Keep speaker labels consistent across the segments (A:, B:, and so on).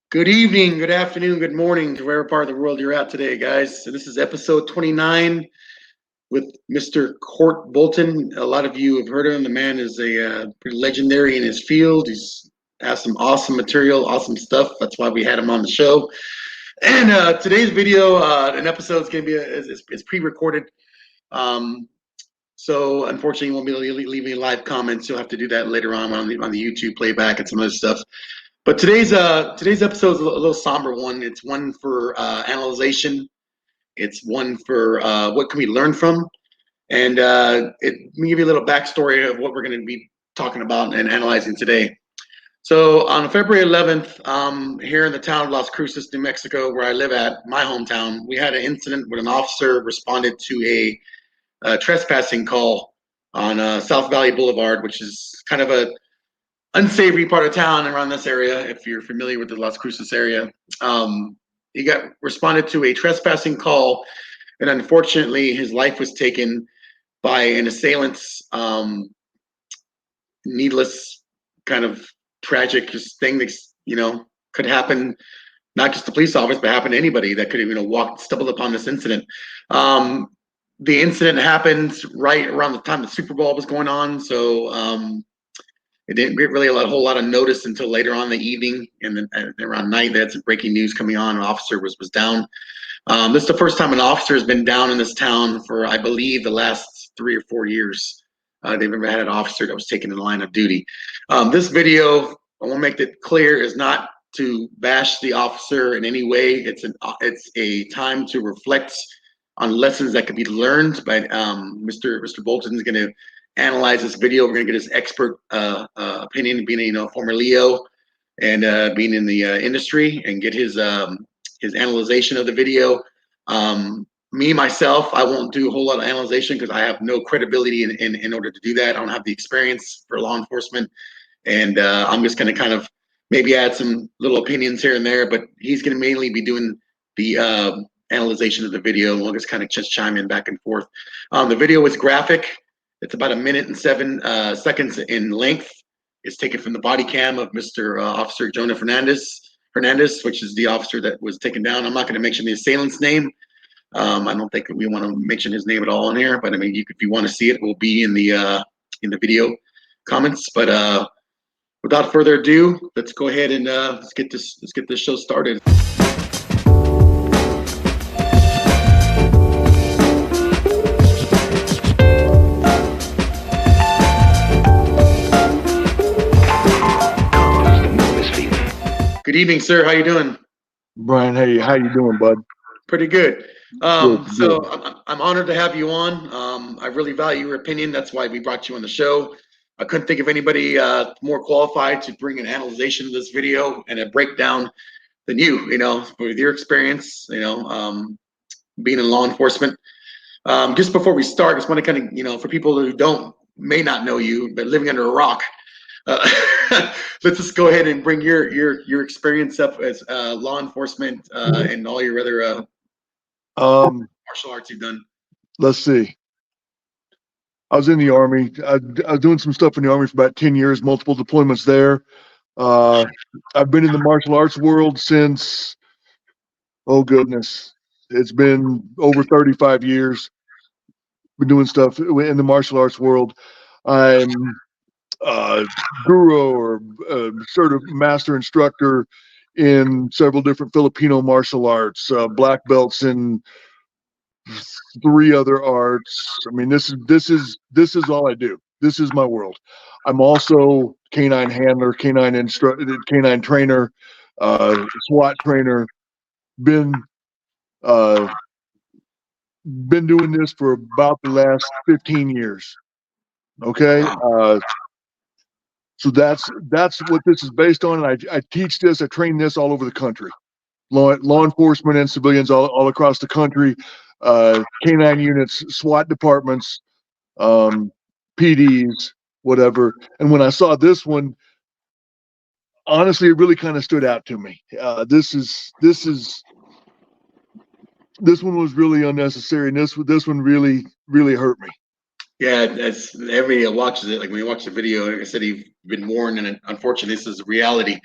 A: Good evening, good afternoon, good morning to wherever part of the world you're at today, guys. So this is episode 29 with Mr. Court Bolton. A lot of you have heard of him. The man is a pretty legendary in his field. He's has some awesome material, awesome stuff. That's why we had him on the show. And today's video, an episode is going to be is pre-recorded. So unfortunately, you won't be able to leave any live comments. You'll have to do that later on the YouTube playback and some other stuff. But today's episode is a little somber one. It's one for analyzation. It's one for what can we learn from, and let me give you a little backstory of what we're going to be talking about and analyzing today. So on February 11th, here in the town of Las Cruces, New Mexico, where I live at, my hometown, we had an incident where an officer responded to a trespassing call on South Valley Boulevard, which is kind of a unsavory part of town around this area. If you're familiar with the Las Cruces area, he got responded to a trespassing call, and unfortunately, his life was taken by an assailant's needless kind of tragic thing that could happen. Not just the police officer, but happen to anybody that could have stumbled upon this incident. The incident happened right around the time the Super Bowl was going on, so it didn't get really a whole lot of notice until later on in the evening, and then around night they had some breaking news coming on. An officer was down. This is the first time an officer has been down in this town for, I believe, the last 3 or 4 years. They've never had an officer that was taken in the line of duty. This video, I want to make it clear, is not to bash the officer in any way. It's a time to reflect on lessons that could be learned. By Mr. Bolton is going to analyze this video. We're going to get his expert opinion, being a former Leo and being in the industry, and get his analyzation of the video. Me myself, I won't do a whole lot of analyzation because I have no credibility in order to do that. I don't have the experience for law enforcement, and I'm just going to kind of maybe add some little opinions here and there. But he's going to mainly be doing the analyzation of the video, and we'll just chime in back and forth. The video is graphic. It's about 1 minute and 7 seconds in length. It's taken from the body cam of Mr. Officer Jonah Hernandez, which is the officer that was taken down. I'm not going to mention the assailant's name. I don't think we want to mention his name at all in here, but I mean, if you want to see it, it will be in the video comments. But without further ado, let's go ahead and let's get this show started. Good evening, sir. How you doing?
B: Brian, hey, how you doing, bud?
A: Pretty good.
B: Good.
A: So I'm honored to have you on. I really value your opinion. That's why we brought you on the show. I couldn't think of anybody more qualified to bring an analyzation of this video and a breakdown than you, with your experience, being in law enforcement. Just before we start, I just want to kind of, for people who may not know you, but living under a rock, let's just go ahead and bring your experience up as law enforcement and all your other martial arts you've done.
B: Let's see. I was in the Army. I was doing some stuff in the Army for about 10 years, multiple deployments there. I've been in the martial arts world since, oh goodness, it's been over 35 years. Been doing stuff in the martial arts world. I'm Guro, or sort of master instructor in several different Filipino martial arts, black belts in 3 other arts. I mean, this is all I do. This is my world. I'm also canine handler, canine trainer, SWAT trainer. Been doing this for about the last 15 years. Okay. So that's what this is based on. And I teach this, I train this all over the country. Law enforcement and civilians all across the country, canine units, SWAT departments, PDs, whatever. And when I saw this one, honestly, it really kind of stood out to me. This one was really unnecessary, and this one really hurt me.
A: Yeah, as everybody watches it, like when you watch the video, like I said, you've been warned, and unfortunately, this is reality.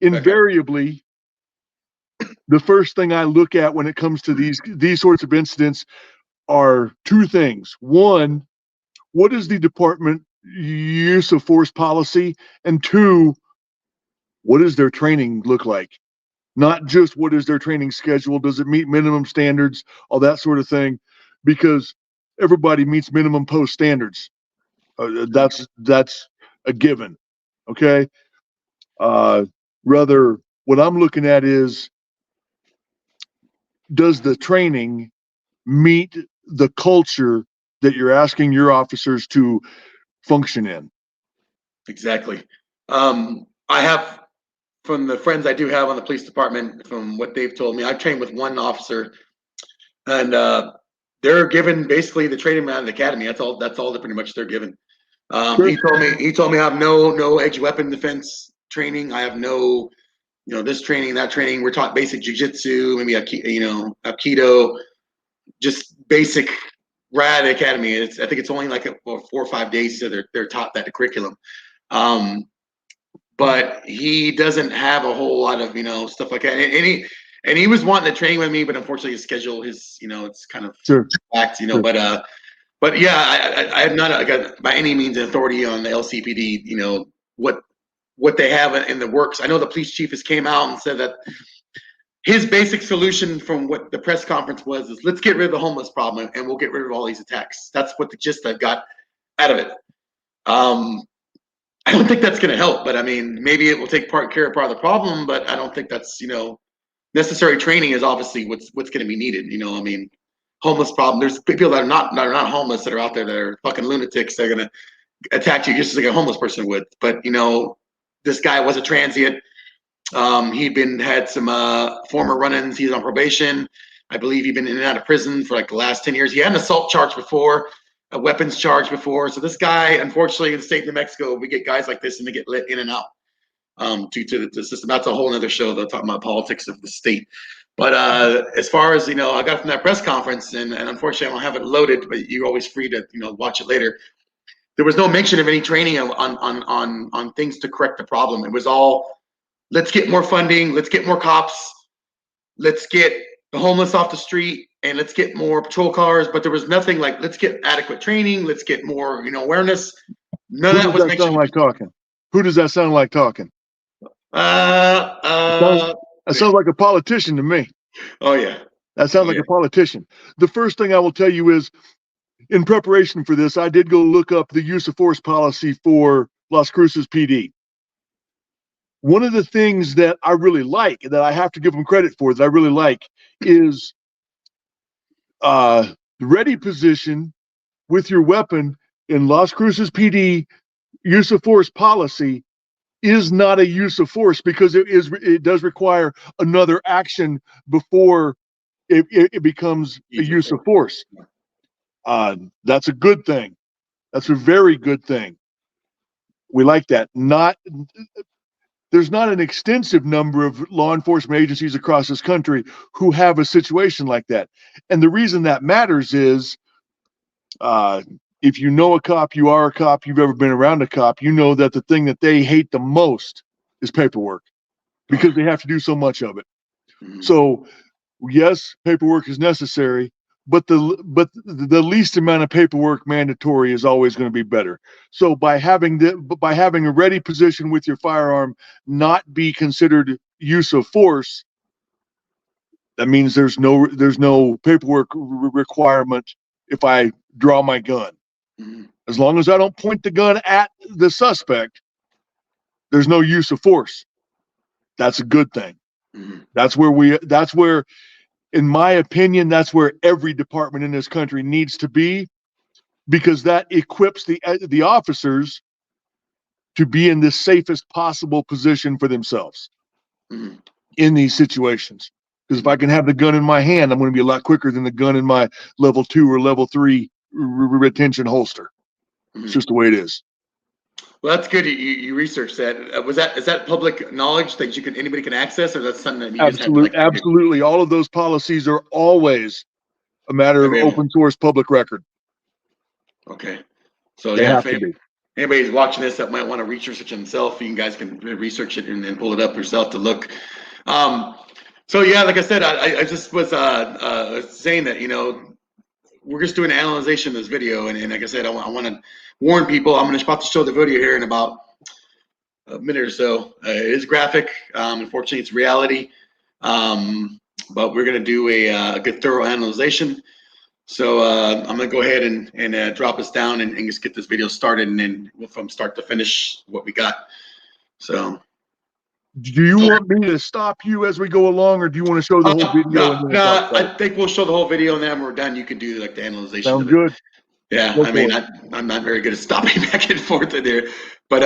B: Invariably, the first thing I look at when it comes to these sorts of incidents are two things. One, what is the department use of force policy? And two, what does their training look like? Not just what is their training schedule, does it meet minimum standards, all that sort of thing, because everybody meets minimum post standards. That's a given. Okay. Rather, what I'm looking at is, does the training meet the culture that you're asking your officers to function in?
A: Exactly. I have, from the friends I do have on the police department, from what they've told me, I've trained with one officer, and they're given basically the training around the academy. That's all that pretty much they're given.
B: Sure.
A: He told me I have no edge weapon defense training. I have no, this training, that training. We're taught basic jujitsu, maybe aikido, just basic rad academy. I think it's only like 4 or 5 days so they're taught that curriculum. But he doesn't have a whole lot of stuff like that. And he was wanting to train with me, but unfortunately his schedule, it's kind of packed,
B: Sure.
A: But yeah, I have not got by any means an authority on the LCPD. What they have in the works. I know the police chief has came out and said that his basic solution from what the press conference was is, let's get rid of the homeless problem and we'll get rid of all these attacks. That's what the gist I've got out of it. I don't think that's going to help, but I mean, maybe it will take care of part of the problem, but I don't think that's, necessary training is obviously what's going to be needed. I mean, homeless problem. There's people that are not homeless that are out there that are fucking lunatics. They're going to attack you just like a homeless person would. But, this guy was a transient. He'd had some former run-ins. He's on probation. I believe he'd been in and out of prison for like the last 10 years. He had an assault charge before, a weapons charge before. So this guy, unfortunately, in the state of New Mexico, we get guys like this and they get let in and out due to the system. That's a whole other show, though, talking about politics of the state. But as far as, I got from that press conference, and unfortunately I don't have it loaded, but you're always free to, watch it later. There was no mention of any training on things to correct the problem. It was all, let's get more funding, let's get more cops, let's get the homeless off the street, and let's get more patrol cars. But there was nothing like, let's get adequate training, let's get more, awareness. None of that was mentioned.
B: Who does that sound like talking? That sounds like a politician to me.
A: Oh yeah.
B: That sounds like a politician. The first thing I will tell you is, in preparation for this, I did go look up the use of force policy for Las Cruces PD. One of the things that I really like, that I have to give them credit for, that I really like, is the ready position with your weapon in Las Cruces PD. Use of force policy is not a use of force, because it does require another action before it becomes a use of force. That's a good thing. That's a very good thing. We like that. There's not an extensive number of law enforcement agencies across this country who have a situation like that. And the reason that matters is, if you know a cop, you are a cop, you've ever been around a cop, you know that the thing that they hate the most is paperwork, because they have to do so much of it. So yes, paperwork is necessary, but the least amount of paperwork mandatory is always going to be better. So by having a ready position with your firearm not be considered use of force, that means there's no paperwork requirement if I draw my gun. As long as I don't point the gun at the suspect, there's no use of force. That's a good thing. That's where, in my opinion, that's where every department in this country needs to be, because that equips the officers to be in the safest possible position for themselves in these situations. Because if I can have the gun in my hand, I'm going to be a lot quicker than the gun in my level 2 or level 3 retention holster. It's just the way it is.
A: Well, that's good. You researched that. Is that public knowledge that anybody can access, or that's something that you just have to
B: absolutely. All of those policies are always a matter of open source public record.
A: Okay. So
B: they have to be.
A: Anybody's watching this that might want to research it himself, you guys can research it and then pull it up yourself to look. So yeah, like I said, I just was saying that, you know, we're just doing an analyzation of this video, and like I said, I want to warn people. I'm about to show the video here in about a minute or so. It is graphic. Unfortunately, it's reality. But we're going to do a good thorough analyzation. So I'm going to go ahead and drop us down and just get this video started, and then from start to finish what we got. So.
B: Do you want me to stop you as we go along, or do you want to show the whole video and then we'll talk about it?
A: I think we'll show the whole video, and then when we're done, you can do like the analyzation
B: Sounds
A: of it.
B: good.
A: Yeah,
B: Go
A: I mean,
B: for it.
A: I'm not very good at stopping back and forth in there, but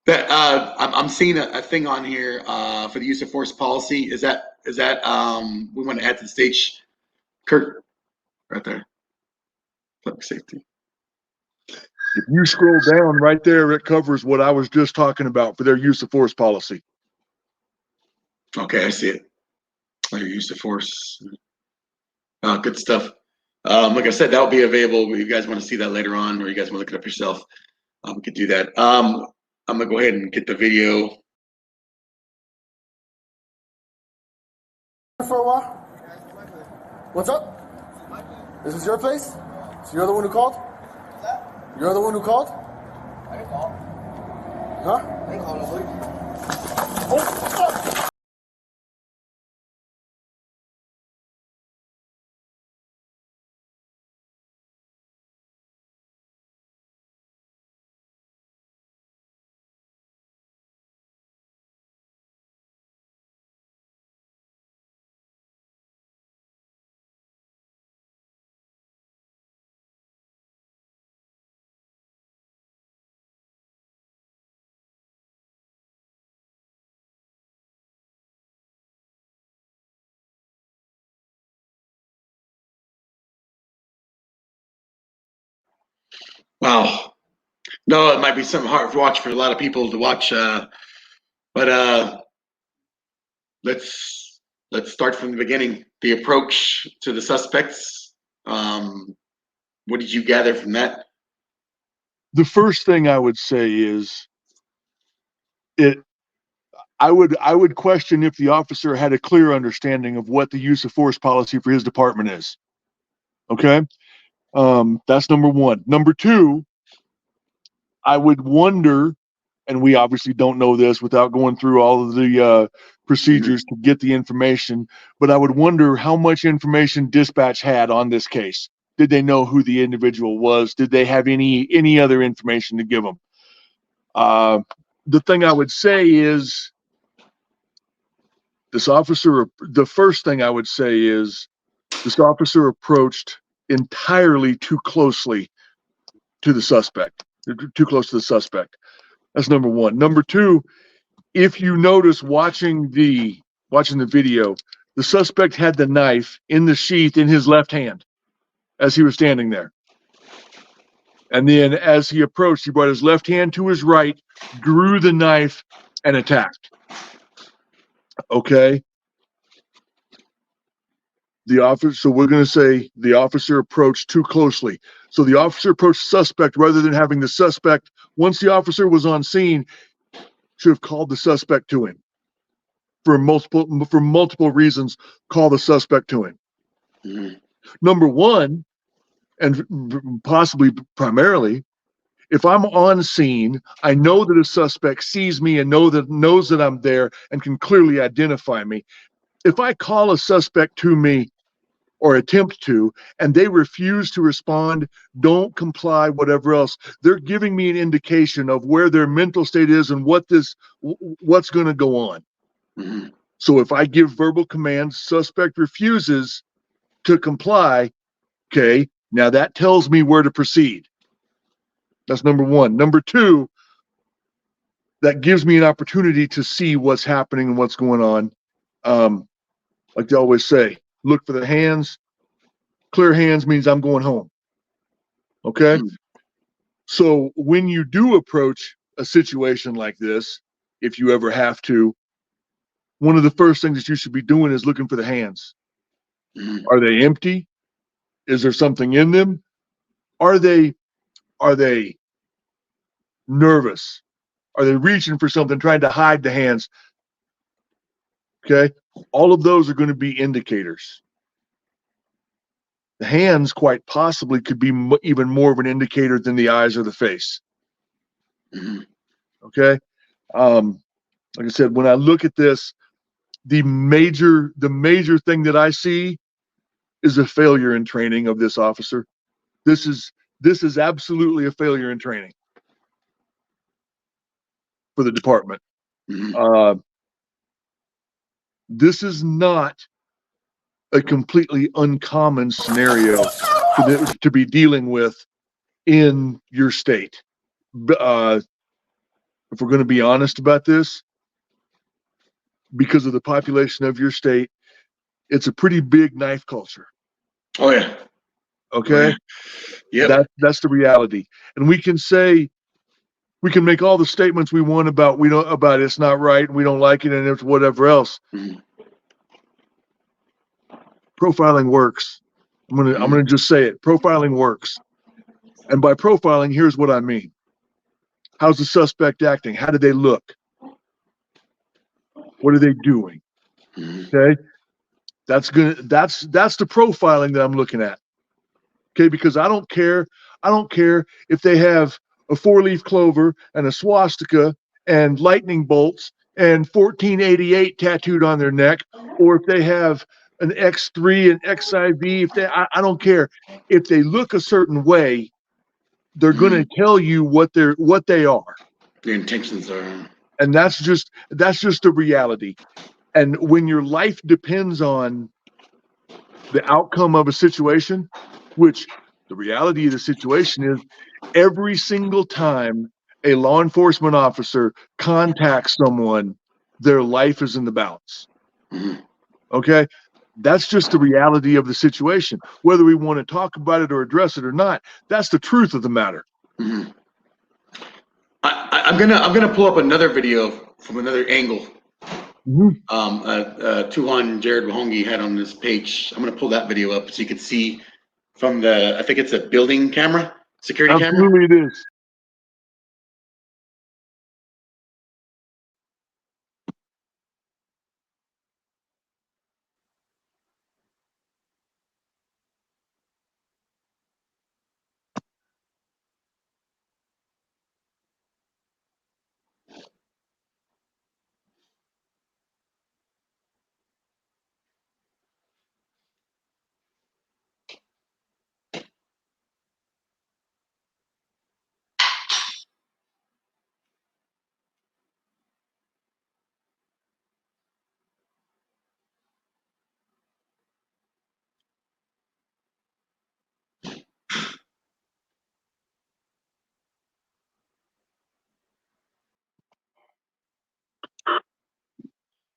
A: I'm seeing a thing on here for the use of force policy. Is that we want to add to the stage, Kurt, right there, public safety.
B: If you scroll down right there, it covers what I was just talking about for their use of force policy.
A: Okay, I see it. Your use of force. Good stuff. Like I said, that will be available. If you guys want to see that later on, or you guys want to look it up yourself, we could do that. I'm gonna go ahead and get the video.
C: For a while? What's up? This is your place? So you're the one who called? You're the one who called?
D: I didn't call.
C: Huh?
D: I didn't call nobody.
C: Oh,
A: Wow. No, it might be something hard to watch for a lot of people to watch, but let's start from the beginning. The approach to the suspects. What did you gather from that?
B: The first thing I would say is I would question if the officer had a clear understanding of what the use of force policy for his department is. Okay? That's number one. Number two, I would wonder, and we obviously don't know this without going through all of the procedures to get the information, but I would wonder how much information dispatch had on this case. Did they know who the individual was? Did they have any other information to give them? The thing I would say is the first thing I would say is this officer approached entirely too closely to the suspect, too close to the suspect. That's number one. Number two, if you notice watching the video, the suspect had the knife in the sheath in his left hand as he was standing there. And then as he approached, he brought his left hand to his right, drew the knife, and attacked. Okay? So we're going to say the officer approached too closely. So the officer approached the suspect rather than having the suspect, once the officer was on scene, should have called the suspect to him. For multiple reasons, call the suspect to him.
A: Mm-hmm.
B: Number one, and possibly primarily, if I'm on scene, I know that a suspect sees me and knows that I'm there and can clearly identify me. If I call a suspect to me or attempt to, and they refuse to respond, don't comply, whatever else, they're giving me an indication of where their mental state is and what's going to go on.
A: Mm-hmm.
B: So if I give verbal commands, suspect refuses to comply, okay, now that tells me where to proceed. That's number one. Number two, that gives me an opportunity to see what's happening and what's going on. Like they always say, look for the hands. Clear hands means I'm going home. Okay?
A: Mm-hmm.
B: So when you do approach a situation like this, if you ever have to, one of the first things that you should be doing is looking for the hands.
A: Mm-hmm.
B: Are they empty? Is there something in them? Are they nervous? Are they reaching for something, trying to hide the hands? Okay. All of those are going to be indicators. The hands quite possibly could be even more of an indicator than the eyes or the face.
A: Mm-hmm.
B: Okay. Like I said, when I look at this, the major thing that I see is a failure in training of this officer. This is absolutely a failure in training for the department.
A: Mm-hmm.
B: This is not a completely uncommon scenario to be dealing with in your state. If we're going to be honest about this, because of the population of your state, it's a pretty big knife culture.
A: Oh yeah.
B: Okay.
A: Yep.
B: That's the reality. And we can make all the statements we want about it's not right and we don't like it and it's whatever else.
A: Mm-hmm.
B: Profiling works. I'm gonna just say it. Profiling works. And by profiling, here's what I mean. How's the suspect acting? How do they look? What are they doing?
A: Mm-hmm.
B: Okay. That's the profiling that I'm looking at. Okay, because I don't care if they have a 4-leaf clover and a swastika and lightning bolts and 1488 tattooed on their neck, or if they have an X3 and XIV. I don't care. If they look a certain way, they're going to tell you what they are.
A: Their intentions are.
B: And that's just the reality. And when your life depends on the outcome of a situation, which the reality of the situation is every single time a law enforcement officer contacts someone, their life is in the balance.
A: Mm-hmm.
B: Okay. That's just the reality of the situation. Whether we want to talk about it or address it or not, that's the truth of the matter.
A: Mm-hmm. I'm gonna pull up another video from another angle.
B: Mm-hmm.
A: Tuhan Jared Wahongi had on this page. I'm gonna pull that video up so you can see from I think it's a building camera, security camera.
B: Absolutely it is.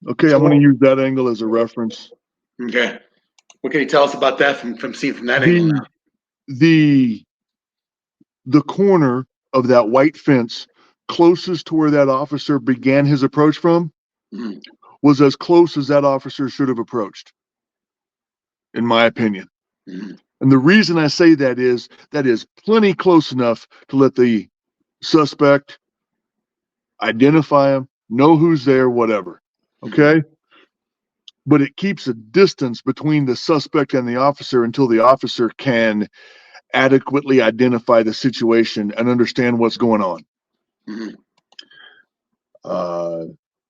B: Okay, I'm going to use that angle as a reference.
A: Okay. What can you tell us about that from seeing from that angle now?
B: The corner of that white fence closest to where that officer began his approach from
A: Mm-hmm.
B: was as close as that officer should have approached, in my opinion.
A: Mm-hmm.
B: And the reason I say that is plenty close enough to let the suspect identify him, know who's there, whatever. Okay? Mm-hmm. But it keeps a distance between the suspect and the officer until the officer can adequately identify the situation and understand what's going on.
A: Mm-hmm.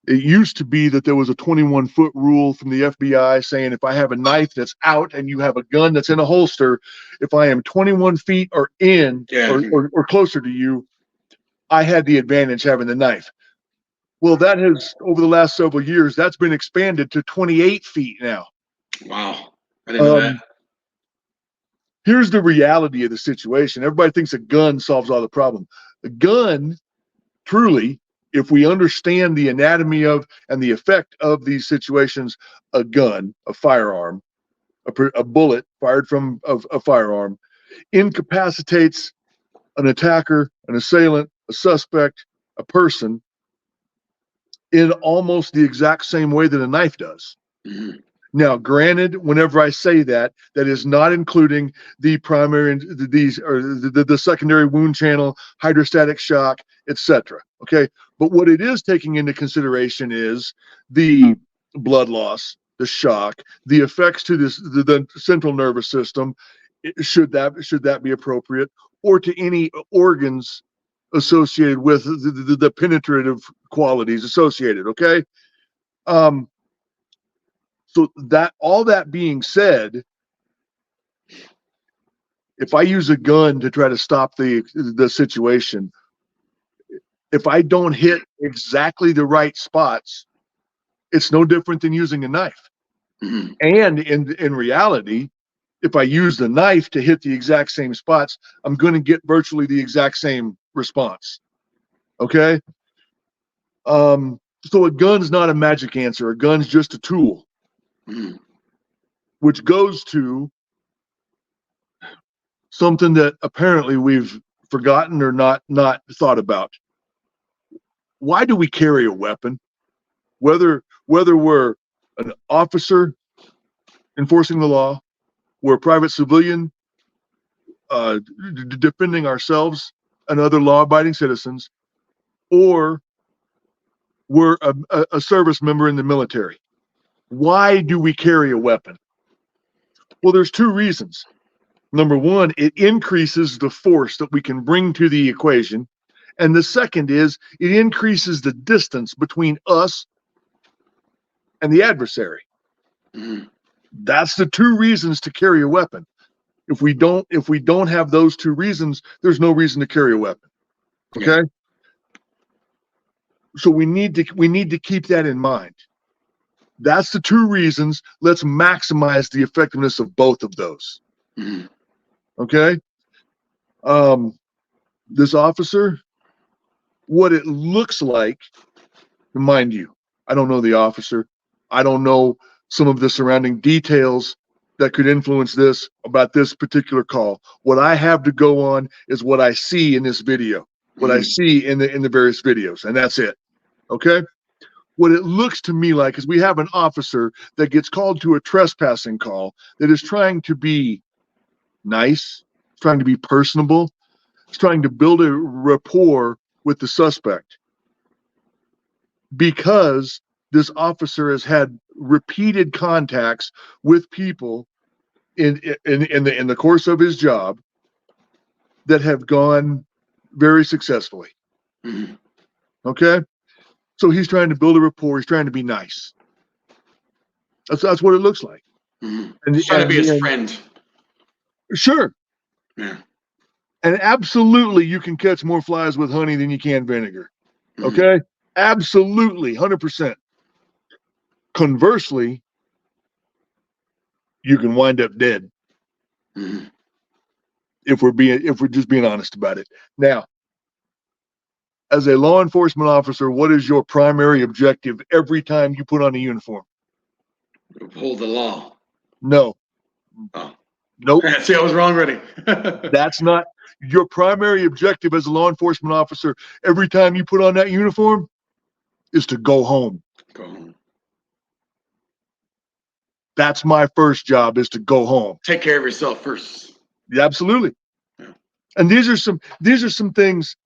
B: It used to be that there was a 21-foot rule from the FBI saying if I have a knife that's out and you have a gun that's in a holster, if I am 21 feet or in or closer to you, I had the advantage having the knife. Well, that has, over the last several years, that's been expanded to 28 feet now.
A: Wow. I didn't know that.
B: Here's the reality of the situation. Everybody thinks a gun solves all the problem. A gun, truly, if we understand the anatomy of and the effect of these situations, a gun, a firearm, a bullet fired from a firearm incapacitates an attacker, an assailant, a suspect, a person in almost the exact same way that a knife does.
A: Mm-hmm.
B: Now, granted, whenever I say that, that is not including the primary, the secondary wound channel, hydrostatic shock, etc. Okay, but what it is taking into consideration is the blood loss, the shock, the effects to the central nervous system, should that be appropriate, or to any organs associated with the penetrative qualities associated. Okay. So that, all that being said, if I use a gun to try to stop the situation, if I don't hit exactly the right spots, it's no different than using a knife.
A: Mm-hmm.
B: And in reality, if I use the knife to hit the exact same spots, I'm going to get virtually the exact same response. Okay. So a gun's not a magic answer. A gun's just a tool,
A: Mm-hmm.
B: which goes to something that apparently we've forgotten or not thought about. Why do we carry a weapon? Whether we're an officer enforcing the law, we're a private civilian defending ourselves and other law-abiding citizens, or we're a service member in the military. Why do we carry a weapon? Well, there's two reasons. Number one, it increases the force that we can bring to the equation. And the second is it increases the distance between us and the adversary.
A: Mm-hmm.
B: That's the two reasons to carry a weapon. If we don't have those two reasons, there's no reason to carry a weapon. Okay?
A: Yeah.
B: So we need to keep that in mind. That's the two reasons. Let's maximize the effectiveness of both of those.
A: Mm-hmm.
B: Okay? This officer, what it looks like, mind you, I don't know the officer. I don't know some of the surrounding details that could influence this about this particular call. What I have to go on is what I see in this video, what I see in the various videos, and that's it. Okay? What it looks to me like is we have an officer that gets called to a trespassing call that is trying to be nice, trying to be personable, it's trying to build a rapport with the suspect, because this officer has had repeated contacts with people in the course of his job that have gone very successfully.
A: Mm-hmm.
B: Okay? So he's trying to build a rapport, he's trying to be nice. That's what it looks like.
A: Mm-hmm.
B: And
A: He's trying to be his friend.
B: Sure.
A: Yeah.
B: And absolutely you can catch more flies with honey than you can vinegar.
A: Mm-hmm.
B: Okay? Absolutely, 100%. Conversely, you can wind up dead.
A: Mm-hmm.
B: If we're just being honest about it. Now, as a law enforcement officer, what is your primary objective every time you put on a uniform?
A: Uphold the law.
B: No.
A: Oh.
B: Nope.
A: See, I was wrong already.
B: That's not your primary objective as a law enforcement officer. Every time you put on that uniform is to go home.
A: Go home.
B: That's my first job, is to go home.
A: Take care of yourself first.
B: Yeah, absolutely.
A: Yeah.
B: And these are some things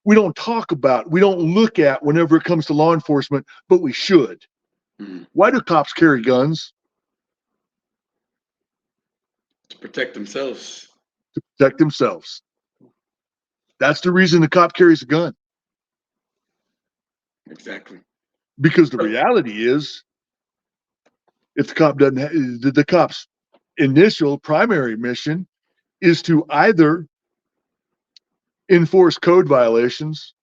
B: we don't talk about, we don't look at whenever it comes to law enforcement, but we should.
A: Mm-hmm.
B: Why do cops carry guns?
A: To protect themselves.
B: To protect themselves. That's the reason the cop carries a gun.
A: Exactly.
B: Because the reality is, if the cop doesn't the cop's initial primary mission is to either enforce code violations,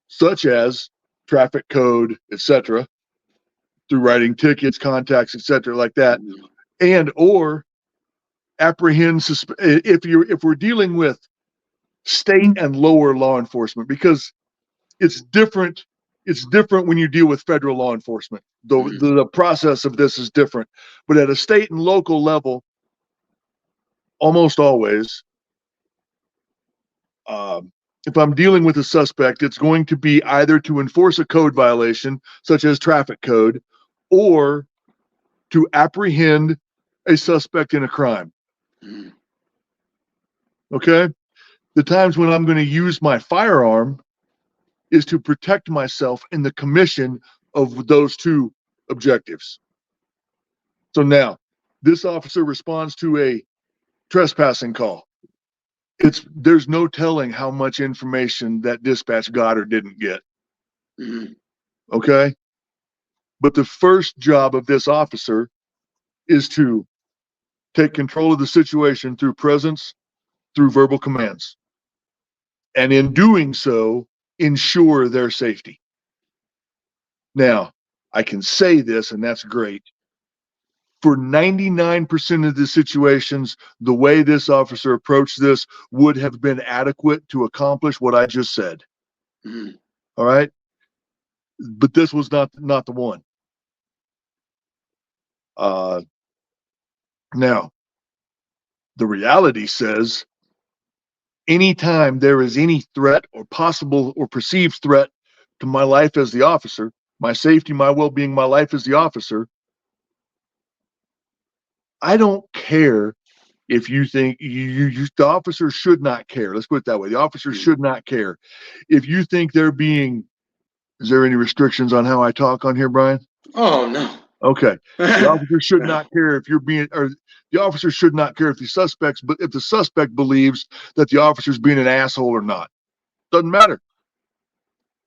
B: such as traffic code, etc., through writing tickets, contacts, etc., like that,
A: Mm-hmm.
B: and or apprehend if we're dealing with state and lower law enforcement, because it's different when you deal with federal law enforcement. The process of this is different, but at a state and local level, almost always, if I'm dealing with a suspect, it's going to be either to enforce a code violation, such as traffic code, or to apprehend a suspect in a crime.
A: Mm-hmm.
B: Okay? The times when I'm going to use my firearm is to protect myself in the commission of those two objectives. So now this officer responds to a trespassing call. There's no telling how much information that dispatch got or didn't get.
A: Mhm.
B: Okay. But the first job of this officer is to take control of the situation through presence, through verbal commands. And in doing so, ensure their safety. Now, I can say this, and that's great. For 99% of the situations, the way this officer approached this would have been adequate to accomplish what I just said.
A: Mhm.
B: All right. But this was not the one. Now, the reality says anytime there is any threat or possible or perceived threat to my life as the officer, my safety, my well-being, my life as the officer, I don't care if you think the officer should not care. Let's put it that way. The officer should not care. If you think they're being, is there any restrictions on how I talk on here, Brian?
A: Oh, no.
B: Okay. The officer should
A: No.
B: not care if you're being, or the officer should not care if the suspect believes that the officer's being an asshole or not. Doesn't matter.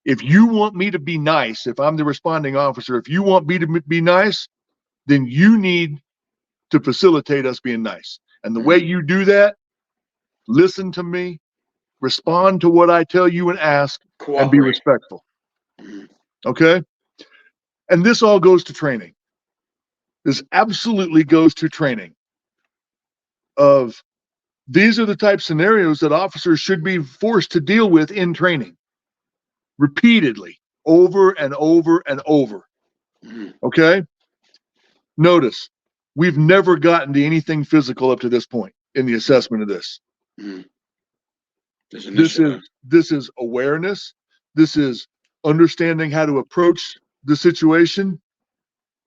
B: If you want me to be nice, if I'm the responding officer, if you want me to be nice, then you need to facilitate us being nice. And the way you do that, listen to me, respond to what I tell you and ask, and be
A: Cooperate.
B: respectful.
A: Mhm.
B: Okay? And this all goes to training. This absolutely goes to training of these are the type of scenarios that officers should be forced to deal with in training repeatedly, over and over and over.
A: Mhm.
B: Okay? Notice, we've never gotten to anything physical up to this point in the assessment of this.
A: Mhm. There's initial.
B: This is awareness. This is understanding how to approach the situation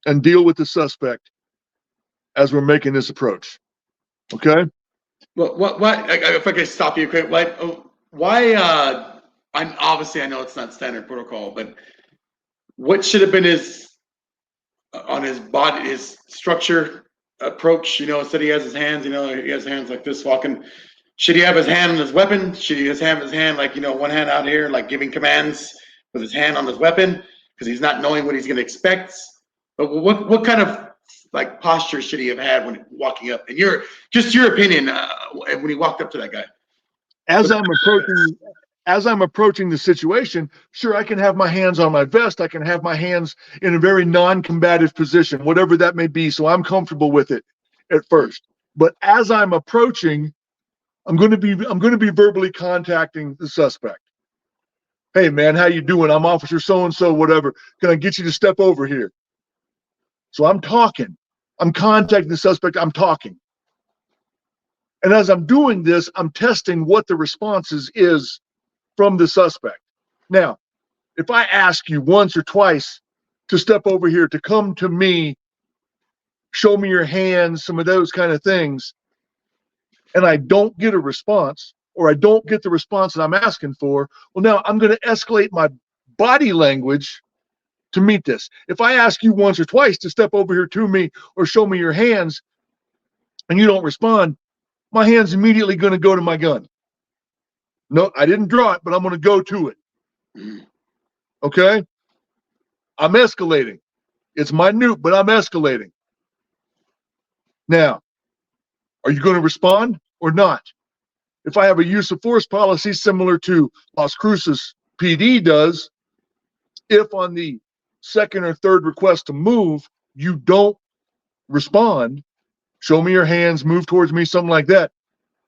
B: and deal with the suspect as we're making this approach. Okay?
A: Well, what, if I could stop you quick, why, I know it's not standard protocol, but what should have been on his body, his structure approach, instead he has his hands, he has hands like this walking. Should he have his hand on his weapon? Should he just have his hand, one hand out here, like giving commands with his hand on his weapon? Because he's not knowing what he's going to expect. But what kind of posture should he have had when walking up? And your opinion when he walked up to that guy.
B: As I'm approaching the situation, sure, I can have my hands on my vest. I can have my hands in a very non-combative position, whatever that may be. So I'm comfortable with it at first. But as I'm approaching, I'm going to be verbally contacting the suspect. Hey man, how you doing? I'm Officer so-and-so, whatever. Can I get you to step over here? So I'm talking. I'm contacting the suspect. I'm talking. And as I'm doing this, I'm testing what the responses is from the suspect. Now, if I ask you once or twice to step over here, to come to me, show me your hands, some of those kind of things, and I don't get a response, or I don't get the response that I'm asking for, well, now I'm going to escalate my body language to meet this. If I ask you once or twice to step over here to me or show me your hands and you don't respond, my hand's immediately going to go to my gun. No, I didn't draw it, but I'm going to go to it. Okay? I'm escalating. It's minute, but I'm escalating. Now, are you going to respond or not? If I have a use of force policy similar to Las Cruces PD does, if on the second or third request to move, you don't respond, show me your hands, move towards me, something like that,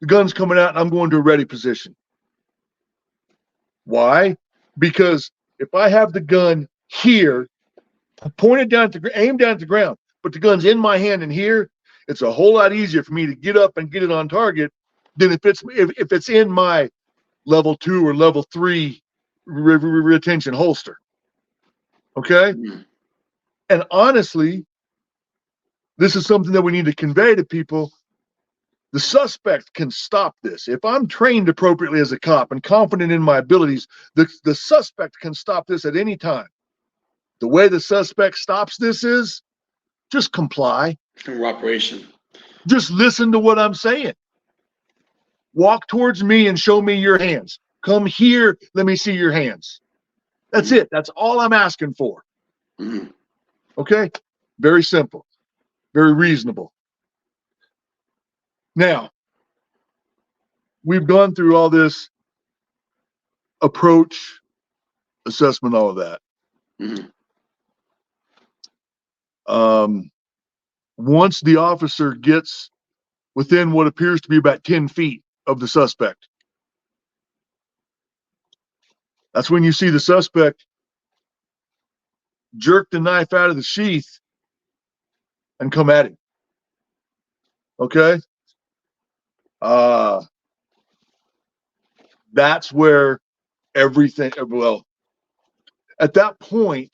B: the gun's coming out and I'm going to a ready position. Why? Because if I have the gun here, pointed down aimed down at the ground, but the gun's in my hand and here, it's a whole lot easier for me to get up and get it on target than if it's in my level 2 or level 3 retention holster. Okay? And honestly, this is something that we need to convey to people. The suspect can stop this. If I'm trained appropriately as a cop and confident in my abilities, the suspect can stop this at any time. The way the suspect stops this is just comply.
A: Cooperation.
B: Just listen to what I'm saying. Walk towards me and show me your hands. Come here, let me see your hands. That's it. That's all I'm asking for.
A: Mm-hmm.
B: Okay? Very simple. Very reasonable. Now, we've gone through all this approach, assessment, all of that.
A: Mm-hmm.
B: Once the officer gets within what appears to be about 10 feet of the suspect, that's when you see the suspect jerk the knife out of the sheath and come at him. Okay? That's where everything, well, at that point,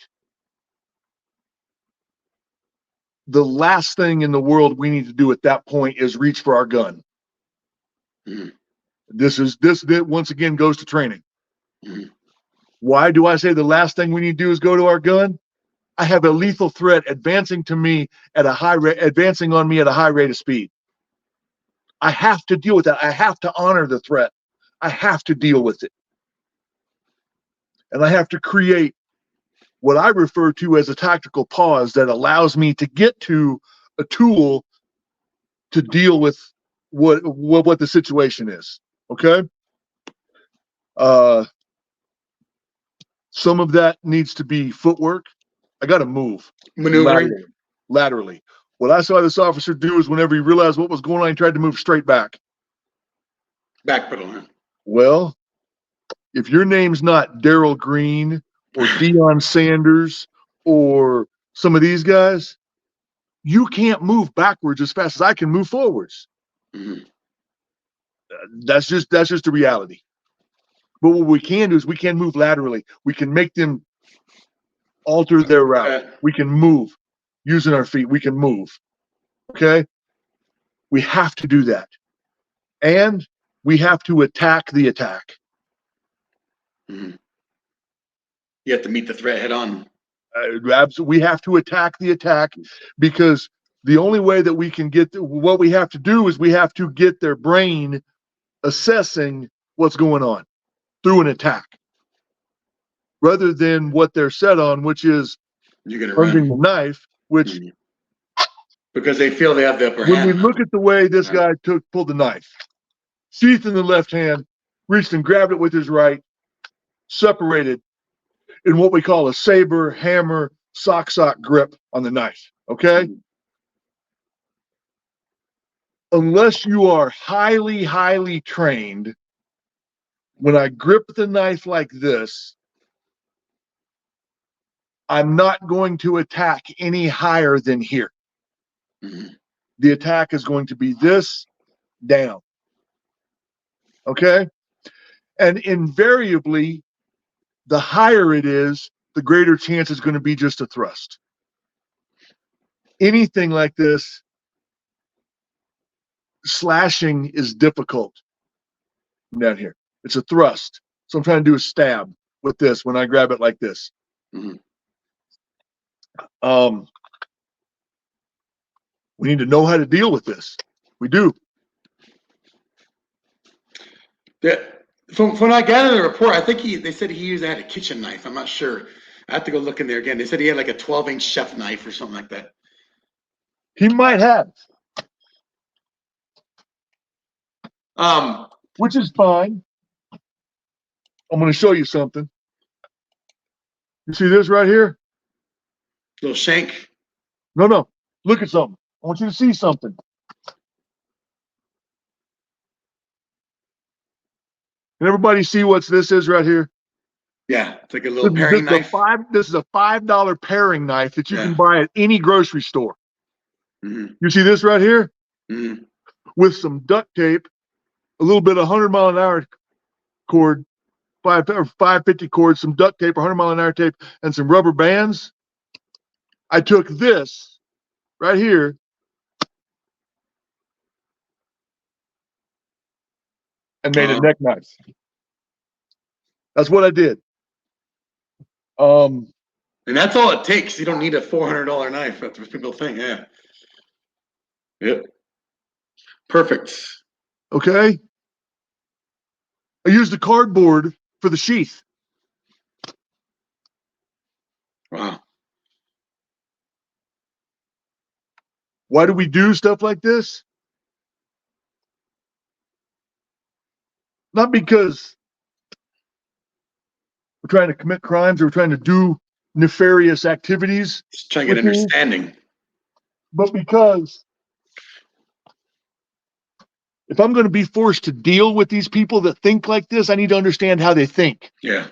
B: the last thing in the world we need to do at that point is reach for our gun.
A: Mm-hmm.
B: This once again goes to training.
A: Mm-hmm.
B: Why do I say the last thing we need to do is go to our gun? I have a lethal threat advancing on me at a high rate of speed. I have to deal with that. I have to honor the threat. I have to deal with it. And I have to create what I refer to as a tactical pause that allows me to get to a tool to deal with what the situation is. Okay? Some of that needs to be footwork. I got to move
A: Maneuvering.
B: laterally. What I saw this officer do is whenever he realized what was going on, he tried to move straight back.
A: Backpedal, huh?
B: Well, if your name's not Daryl Green or Deion Sanders or some of these guys, you can't move backwards as fast as I can move forwards.
A: Mm-hmm.
B: That's just the reality. But what we can do is we can move laterally. We can make them alter their route. We can move using our feet. We can move. Okay? We have to do that. And we have to attack the attack.
A: Mm-hmm. You have to meet the threat head on.
B: We have to attack the attack, because the only way that we can get what we have to do is we have to get their brain assessing what's going on through an attack, rather than what they're set on, which is
A: You're gonna
B: plunging
A: run
B: the knife, which
A: because they feel they have the upper
B: when
A: hand.
B: we look at the way this guy pulled the knife, sheath in the left hand, reached and grabbed it with his right, separated in what we call a saber, hammer, sock grip on the knife. Okay? Unless you are highly, highly trained, when I grip the knife like this, I'm not going to attack any higher than here.
A: Mm-hmm.
B: The attack is going to be this down. Okay? And invariably, the higher it is, the greater chance is going to be just a thrust. Anything like this, slashing is difficult down here. It's a thrust. So I'm trying to do a stab with this when I grab it like this.
A: Mm-hmm.
B: We need to know how to deal with this. We do.
A: Yeah. From when I gathered the report, I think they said he had a kitchen knife. I'm not sure. I have to go look in there again. They said he had like a 12-inch chef knife or something like that.
B: He might have. Which is fine. I'm going to show you something. You see this right here?
A: Little shank.
B: No. Look at something. I want you to see something. Can everybody see what this is right here?
A: Yeah, it's like a little paring knife.
B: This is a $5 paring knife that you can
A: Yeah.
B: buy at any grocery store.
A: Mm-hmm.
B: You see this right here?
A: Mm-hmm.
B: With some duct tape, a little bit of 100-mile-an-hour cord, 550 cord, some duct tape, 100-mile-an-hour tape, and some rubber bands. I took this right here and made a neck knife. That's what I did.
A: And that's all it takes. You don't need a $400 knife. That's what people think. Yeah. Yep. Perfect.
B: Okay. I used the cardboard for the sheath.
A: Wow.
B: Why do we do stuff like this? Not because we're trying to commit crimes or we're trying to do nefarious activities,
A: Just trying to get understanding.
B: but because if I'm going to be forced to deal with these people that think like this, I need to understand how they think.
A: Yeah.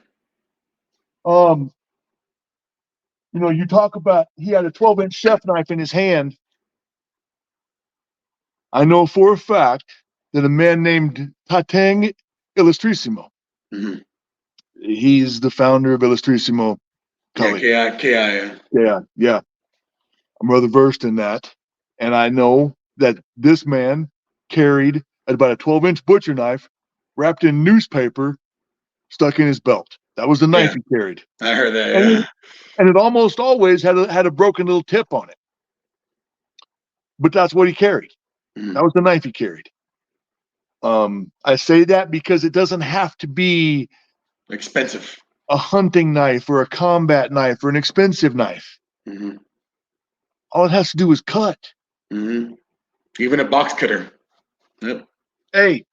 B: You talk about he had a 12-inch chef knife in his hand. I know for a fact that a man named Tatang Illustrissimo,
A: Mm-hmm.
B: he's the founder of Illustrissimo Kali.
A: Yeah, KI.
B: Yeah. I'm rather versed in that. And I know that this man carried about a 12-inch butcher knife wrapped in newspaper stuck in his belt. That was the knife he carried.
A: I heard that, yeah.
B: And it almost always had a broken little tip on it. But that's what he carried.
A: Mm.
B: That was the knife he carried. I say that because it doesn't have to be
A: Expensive.
B: a hunting knife or a combat knife or an expensive knife.
A: Mm-hmm.
B: All it has to do is cut.
A: Mm-hmm. Even a box cutter. Yep.
B: Hey,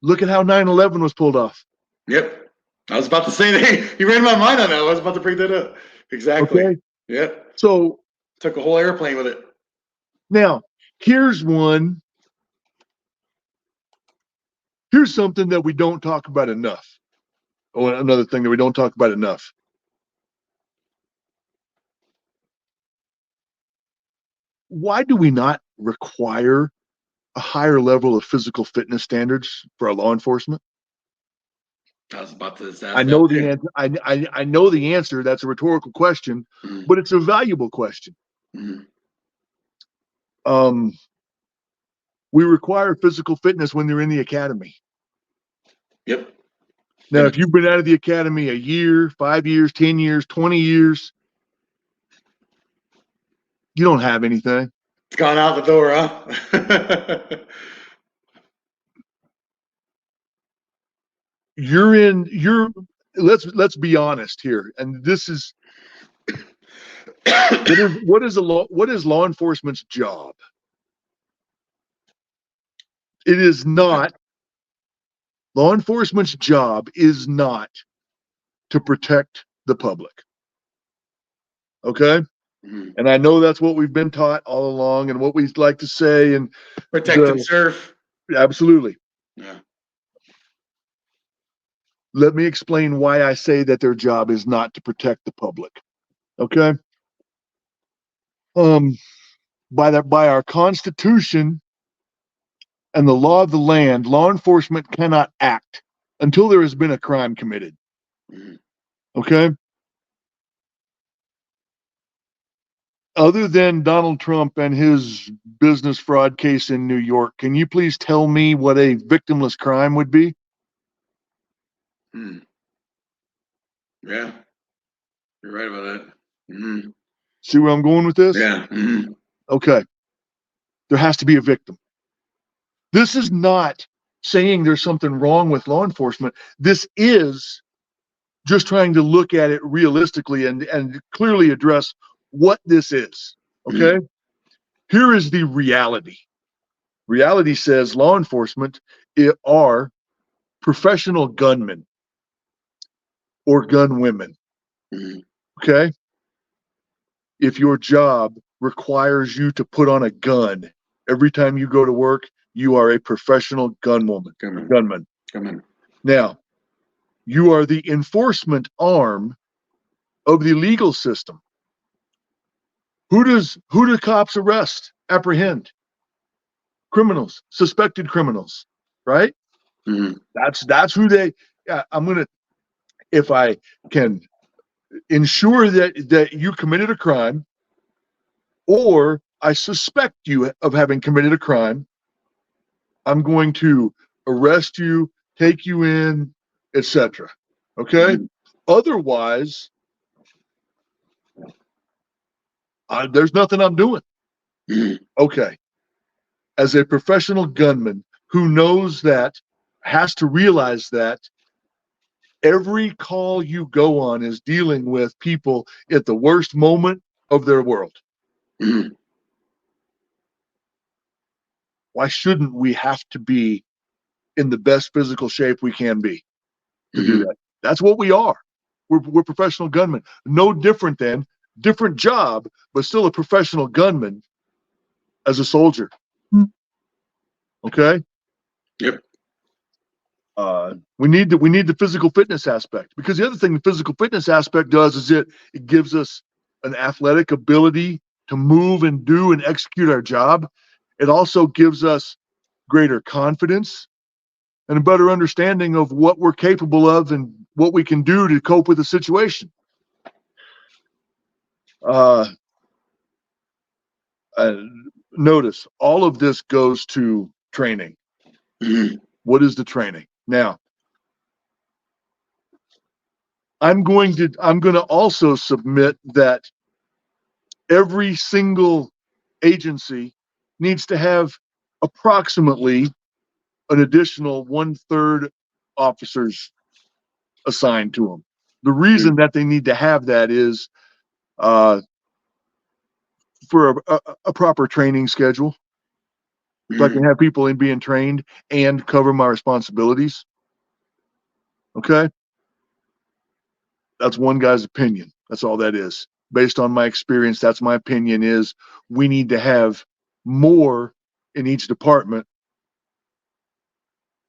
B: look at how 9/11 was pulled off.
A: Yep. I was about to say that. You read my mind on that. I was about to bring that up. Exactly.
B: Okay.
A: Yep.
B: So
A: Took a whole airplane with it.
B: now here's one. Here's something that we don't talk about enough. Oh, another thing that we don't talk about enough. Why do we not require a higher level of physical fitness standards for our law enforcement?
A: I was about to ask
B: I know
A: that
B: the
A: too.
B: answer. I know the answer. That's a rhetorical question,
A: Mhm.
B: but it's a valuable question.
A: Mhm.
B: We require physical fitness when they're in the academy.
A: Yep.
B: Now,
A: And
B: if you've been out of the academy a year, 5 years, 10 years, 20 years, you don't have anything.
A: it's gone out the door, huh?
B: Let's be honest here. And this is what is law enforcement's job? It is not law enforcement's job is not to protect the public. Okay?
A: Mhm.
B: And I know that's what we've been taught all along and what we like to say and
A: Protect and serve.
B: absolutely.
A: Yeah.
B: Let me explain why I say that their job is not to protect the public. Okay? By our Constitution and the law of the land, law enforcement cannot act until there has been a crime committed.
A: Mhm.
B: Okay? Other than Donald Trump and his business fraud case in New York, can you please tell me what a victimless crime would be?
A: Mhm. Yeah. You're right about that. Mhm.
B: See where I'm going with this?
A: Yeah. Mhm.
B: Okay. There has to be a victim. This is not saying there's something wrong with law enforcement. This is just trying to look at it realistically and clearly address what this is. Okay? Here is the reality. Reality says law enforcement are professional gunmen or gun women.
A: Mhm.
B: Okay? If your job requires you to put on a gun every time you go to work, you are a professional gunwoman, gunman.
A: Come on.
B: Now, you are the enforcement arm of the legal system. Who do cops arrest, apprehend? Criminals, suspected criminals, right?
A: Mhm.
B: That's who they. I'm gonna, if I can ensure that you committed a crime, or I suspect you of having committed a crime, I'm going to arrest you, take you in, etc. Okay?
A: Mhm.
B: Otherwise, there's nothing I'm doing.
A: Mhm.
B: Okay. as a professional gunman who knows that, has to realize that every call you go on is dealing with people at the worst moment of their world.
A: Mhm.
B: Why shouldn't we have to be in the best physical shape we can be to do that? That's what we are. We're professional gunmen. No different than, different job, but still a professional gunman as a soldier. Okay?
A: Yep.
B: We need the physical fitness aspect, because the other thing the physical fitness aspect does is it gives us an athletic ability to move and do and execute our job. It also gives us greater confidence and a better understanding of what we're capable of and what we can do to cope with the situation. Notice all of this goes to training.
A: Mhm.
B: What is the training? Now, I'm going to also submit that every single agency needs to have approximately an additional 1/3 officers assigned to them. The reason that they need to have that is for a proper training schedule, so I can have people in being trained and cover my responsibilities. Okay? That's one guy's opinion. That's all that is. Based on my experience, that's my opinion, is we need to have more in each department.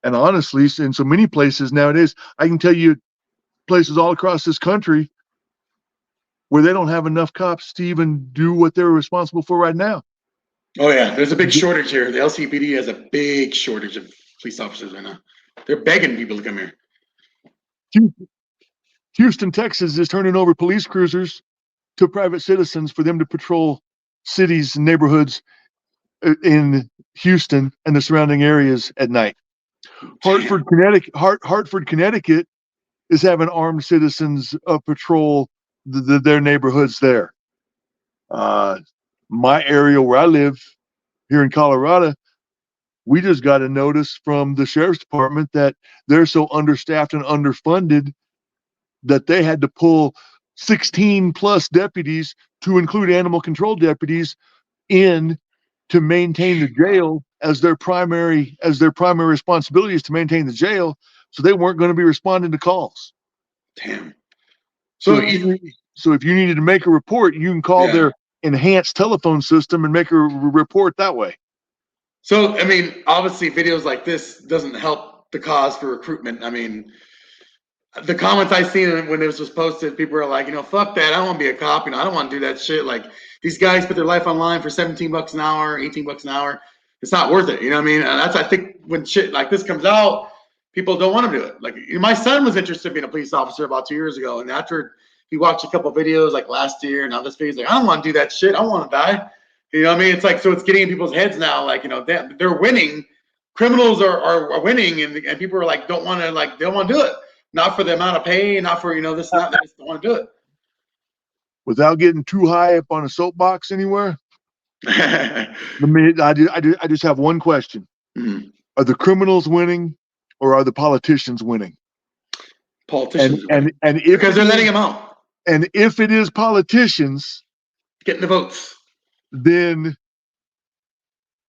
B: And honestly, in so many places nowadays, I can tell you places all across this country where they don't have enough cops to even do what they're responsible for right now.
A: Oh yeah, there's a big shortage here. The LCPD has a big shortage of police officers right now. They're begging people to come here.
B: Houston, Texas is turning over police cruisers to private citizens for them to patrol cities and neighborhoods in Houston and the surrounding areas at night. Hartford, Connecticut is having armed citizens patrol their neighborhoods there. My area where I live here in Colorado, we just got a notice from the sheriff's department that they're so understaffed and underfunded that they had to pull 16 plus deputies, to include animal control deputies, in to maintain the jail as their primary responsibility is to maintain the jail. So they weren't going to be responding to calls.
A: Damn.
B: So if you needed to make a report, you can call their enhanced telephone system and make a report that way.
A: So I mean, obviously, videos like this doesn't help the cause for recruitment. I mean, the comments I seen when this was posted, people were like, fuck that. I don't want to be a cop. I don't want to do that shit. Like, these guys put their life on line for $17 an hour, $18 an hour. It's not worth it. You know what I mean? And I think when shit like this comes out, people don't want to do it. Like, my son was interested in being a police officer about 2 years ago. And after he watched a couple of videos like last year and now this video, he's like, I don't want to do that shit. I want to die. You know what I mean? It's like, so it's getting in people's heads now. Like, they're winning. Criminals are winning. And people are like, don't want to do it. Not for the amount of pay, not for, this, not, they just don't want to do it.
B: Without getting too high up on a soapbox anywhere, I just have one question.
A: Mm-hmm.
B: Are the criminals winning or are the politicians winning?
A: Politicians
B: and if
A: because they're letting them out.
B: And if it is politicians
A: getting the votes,
B: then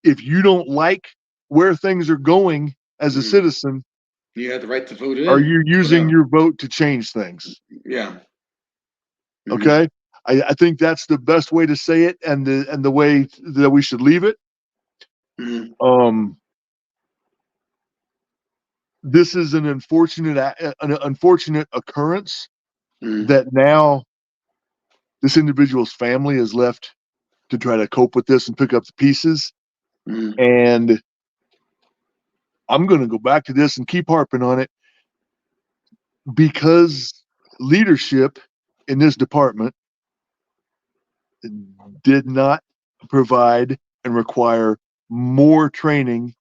B: if you don't like where things are going as a citizen,
A: you have the right to vote in.
B: Are you using your vote to change things?
A: Yeah.
B: Mm-hmm. Okay. I think that's the best way to say it, and the way that we should leave it. Mm-hmm. This is an unfortunate occurrence that now this individual's family is left to try to cope with this and pick up the pieces. And I'm going to go back to this and keep harping on it, because leadership in this department did not provide and require more training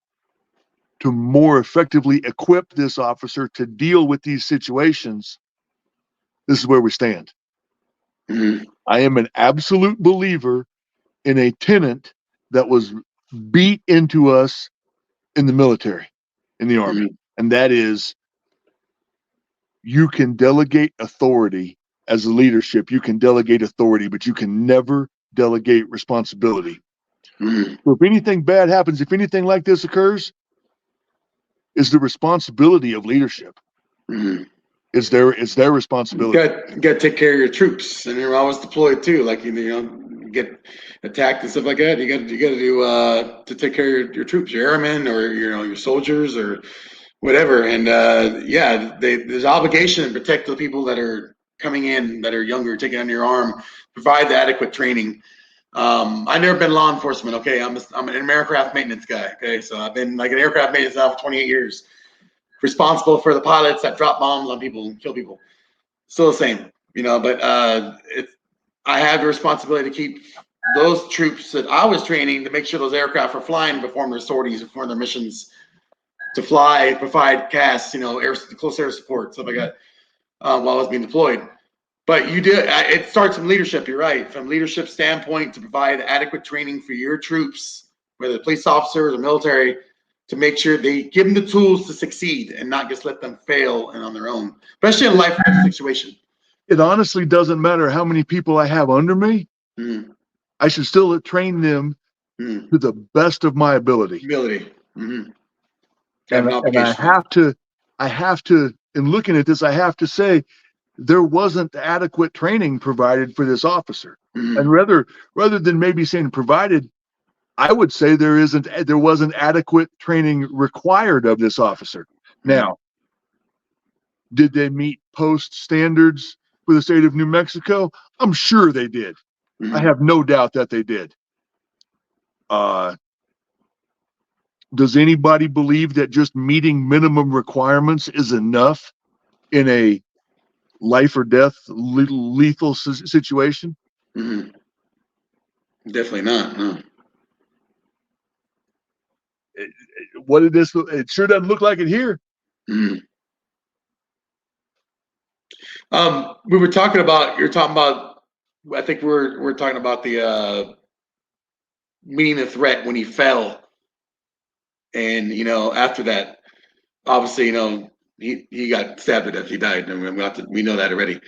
B: to more effectively equip this officer to deal with these situations. This is where we stand. I am an absolute believer in a tenant that was beat into us in the military, in the Army. And that is, you can delegate authority as a leadership. You can delegate authority, but you can never delegate responsibility. So if anything bad happens, if anything like this occurs, is the responsibility of leadership. It's their responsibility.
A: You got to take care of your troops, and you're always deployed too. Like get attacked and stuff like that. You got to do to take care of your troops, your airmen, or your soldiers, or whatever. And there's obligation to protect the people that are coming in, that are younger, taking under your arm, provide the adequate training. I've never been law enforcement. Okay, I'm an aircraft maintenance guy. Okay, so I've been like an aircraft maintenance now for 28 years. Responsible for the pilots that drop bombs on people and kill people. Still the same, but I have the responsibility to keep those troops that I was training to make sure those aircraft are flying, perform their sorties, perform their missions to fly, provide CAS, close air support, stuff like that, while I was being deployed. But it starts from leadership, you're right. From leadership standpoint, to provide adequate training for your troops, whether police officers or military, to make sure they give them the tools to succeed and not just let them fail and on their own, especially in a life situation.
B: It honestly doesn't matter how many people I have under me. I should still train them to the best of my ability.
A: And
B: I have to, in looking at this, I have to say there wasn't adequate training provided for this officer. And rather than maybe saying provided, I would say there wasn't adequate training required of this officer. Now, did they meet post standards for the state of New Mexico? I'm sure they did. I have no doubt that they did. Does anybody believe that just meeting minimum requirements is enough in a life or death lethal situation?
A: Definitely not. No.
B: It sure doesn't look like it here.
A: We were talking about. You're talking about. I think we're talking about the meeting the threat when he fell, and after that, obviously he got stabbed to death. He died, and we know that already.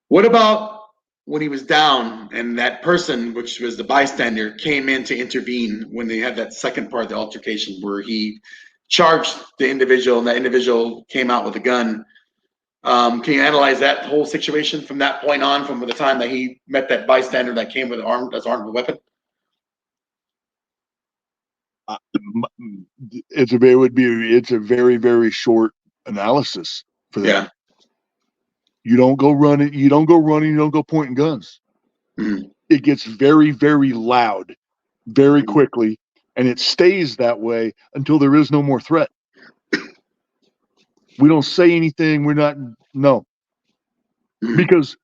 A: What about when he was down and that person, which was the bystander, came in to intervene when they had that second part of the altercation where he charged the individual and that individual came out with a gun? Can you analyze that whole situation from that point on, from the time that he met that bystander that came with armed with a weapon?
B: It's a very, very short analysis for that.
A: Yeah.
B: You don't go running. You don't go pointing guns. It gets very, very loud, very quickly, and it stays that way until there is no more threat. We don't say anything. Because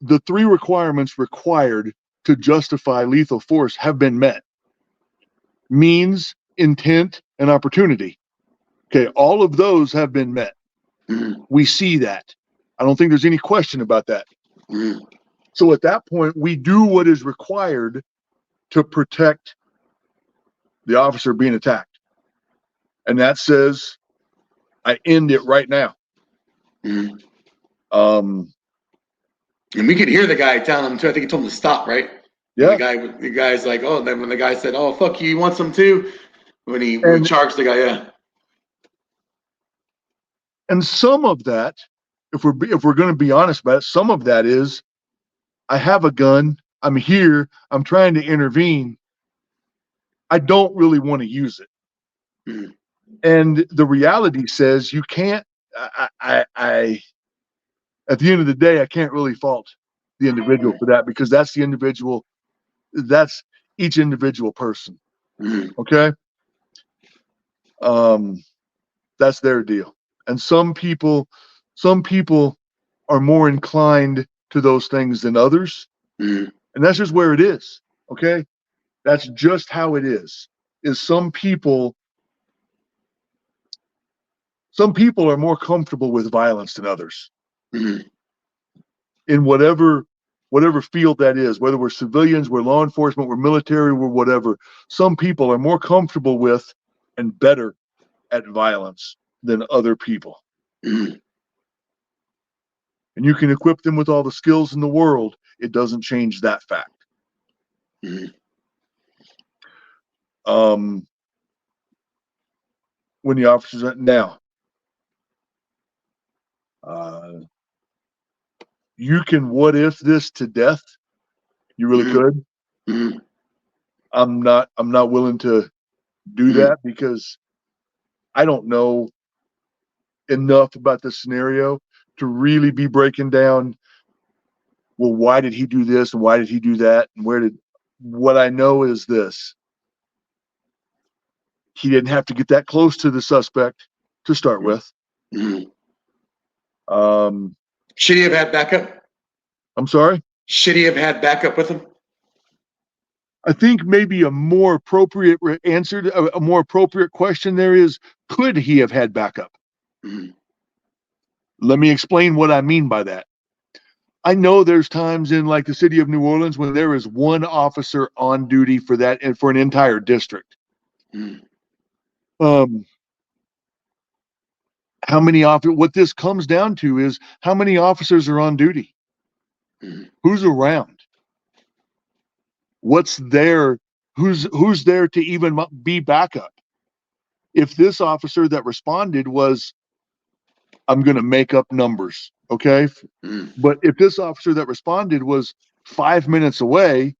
B: the three requirements required to justify lethal force have been met: means, intent, and opportunity. Okay, all of those have been met. We see that. I don't think there's any question about that. So at that point, we do what is required to protect the officer being attacked. And that says, I end it right now.
A: And we could hear the guy telling him to, I think he told him to stop, right?
B: Yeah.
A: The guy's like, oh, then when the guy said, oh, fuck you, you want some too? When he charged the guy, yeah.
B: And some of that, if we're going to be honest about it, some of that is, I have a gun, I'm here, I'm trying to intervene, I don't really want to use it. And the reality says you can't. At the end of the day, I can't really fault the individual for that, because that's each individual person. Okay. That's their deal. And some people are more inclined to those things than others. And that's just where it is. Okay. That's just how it is some people are more comfortable with violence than others. In whatever whatever field that is, whether we're civilians, we're law enforcement, we're military, we're whatever, some people are more comfortable with and better at violence than other people.
A: Mhm.
B: And you can equip them with all the skills in the world. It doesn't change that fact.
A: Mhm.
B: When the officers are now, you can what if this to death. You really
A: Mhm.
B: could.
A: Mhm.
B: I'm not willing to do
A: Mhm.
B: that because I don't know enough about the scenario to really be breaking down, well, why did he do this and why did he do that and what I know is this. He didn't have to get that close to the suspect to start with.
A: Mhm.
B: Um,
A: Should he have had backup?
B: I'm sorry.
A: Should he have had backup with him?
B: I think maybe a more appropriate answer, a more appropriate question there is, could he have had backup?
A: Mhm.
B: Let me explain what I mean by that. I know there's times in like the city of New Orleans when there is one officer on duty for that and for an entire district.
A: Mhm.
B: How many officers? What this comes down to is how many officers are on duty?
A: Mhm.
B: Who's around? What's there? Who's there to even be backup? If this officer that responded was, I'm going to make up numbers, okay?
A: Mhm.
B: But if this officer that responded was 5 minutes away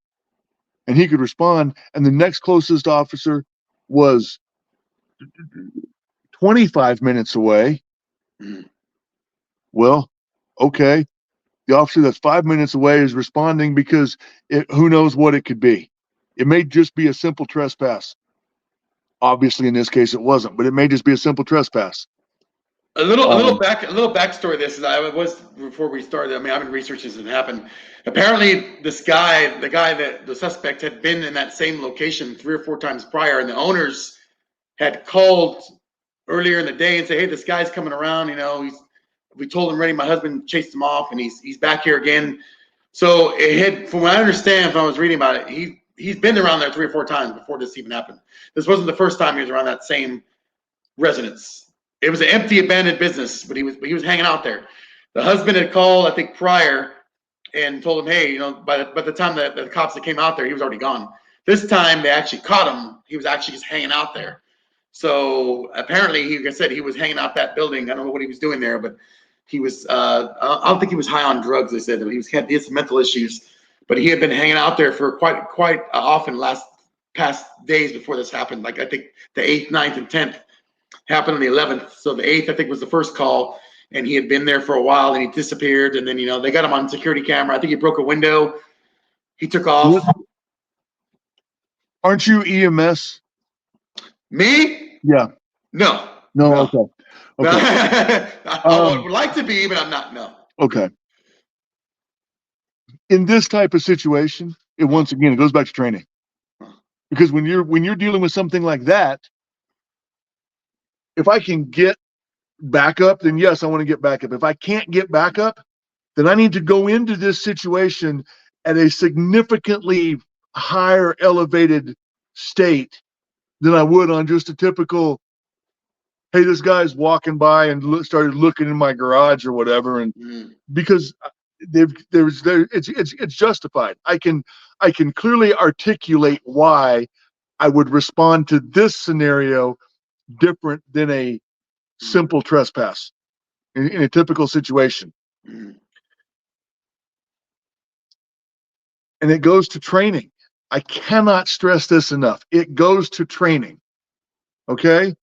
B: and he could respond, and the next closest officer was 25 minutes away,
A: Mhm.
B: well, okay. The officer that's 5 minutes away is responding because who knows what it could be. It may just be a simple trespass. Obviously, in this case, it wasn't, but it may just be a simple trespass.
A: A little backstory. This is I was before we started. I mean, I've been researching this and happened. Apparently, the guy that the suspect had been in that same location 3 or 4 times prior, and the owners had called earlier in the day and say, "Hey, this guy's coming around. You know, we told him already. My husband chased him off, and he's back here again." So it had, from what I understand, when I was reading about it, he's been around there 3 or 4 times before this even happened. This wasn't the first time he was around that same residence. It was an empty, abandoned business, but he was hanging out there. The husband had called, I think, prior and told him, "Hey, you know, by the time that the cops that came out there, he was already gone." This time they actually caught him. He was actually just hanging out there. So apparently, like I said, he was hanging out that building. I don't know what he was doing there, but he was. I don't think he was high on drugs. They said he had some mental issues, but he had been hanging out there for quite often past days before this happened. Like I think the 8th, 9th, and 10th happened on the 11th. So the 8th, I think, was the first call, and he had been there for a while, and he disappeared. And then they got him on security camera. I think he broke a window. He took off.
B: Aren't you EMS?
A: Me?
B: Yeah.
A: No.
B: No.
A: No.
B: Okay.
A: No.
B: Okay.
A: I would like to be, but I'm not. No.
B: Okay. In this type of situation, it goes back to training. Because when you're dealing with something like that, if I can get backup, then yes, I want to get backup. If I can't get backup, then I need to go into this situation at a significantly higher elevated state than I would on just a typical, hey, this guy's walking by and started looking in my garage or whatever, and because it's justified. I can clearly articulate why I would respond to this scenario different than a simple trespass in a typical situation.
A: Mm.
B: And it goes to training. I cannot stress this enough. It goes to training. Okay?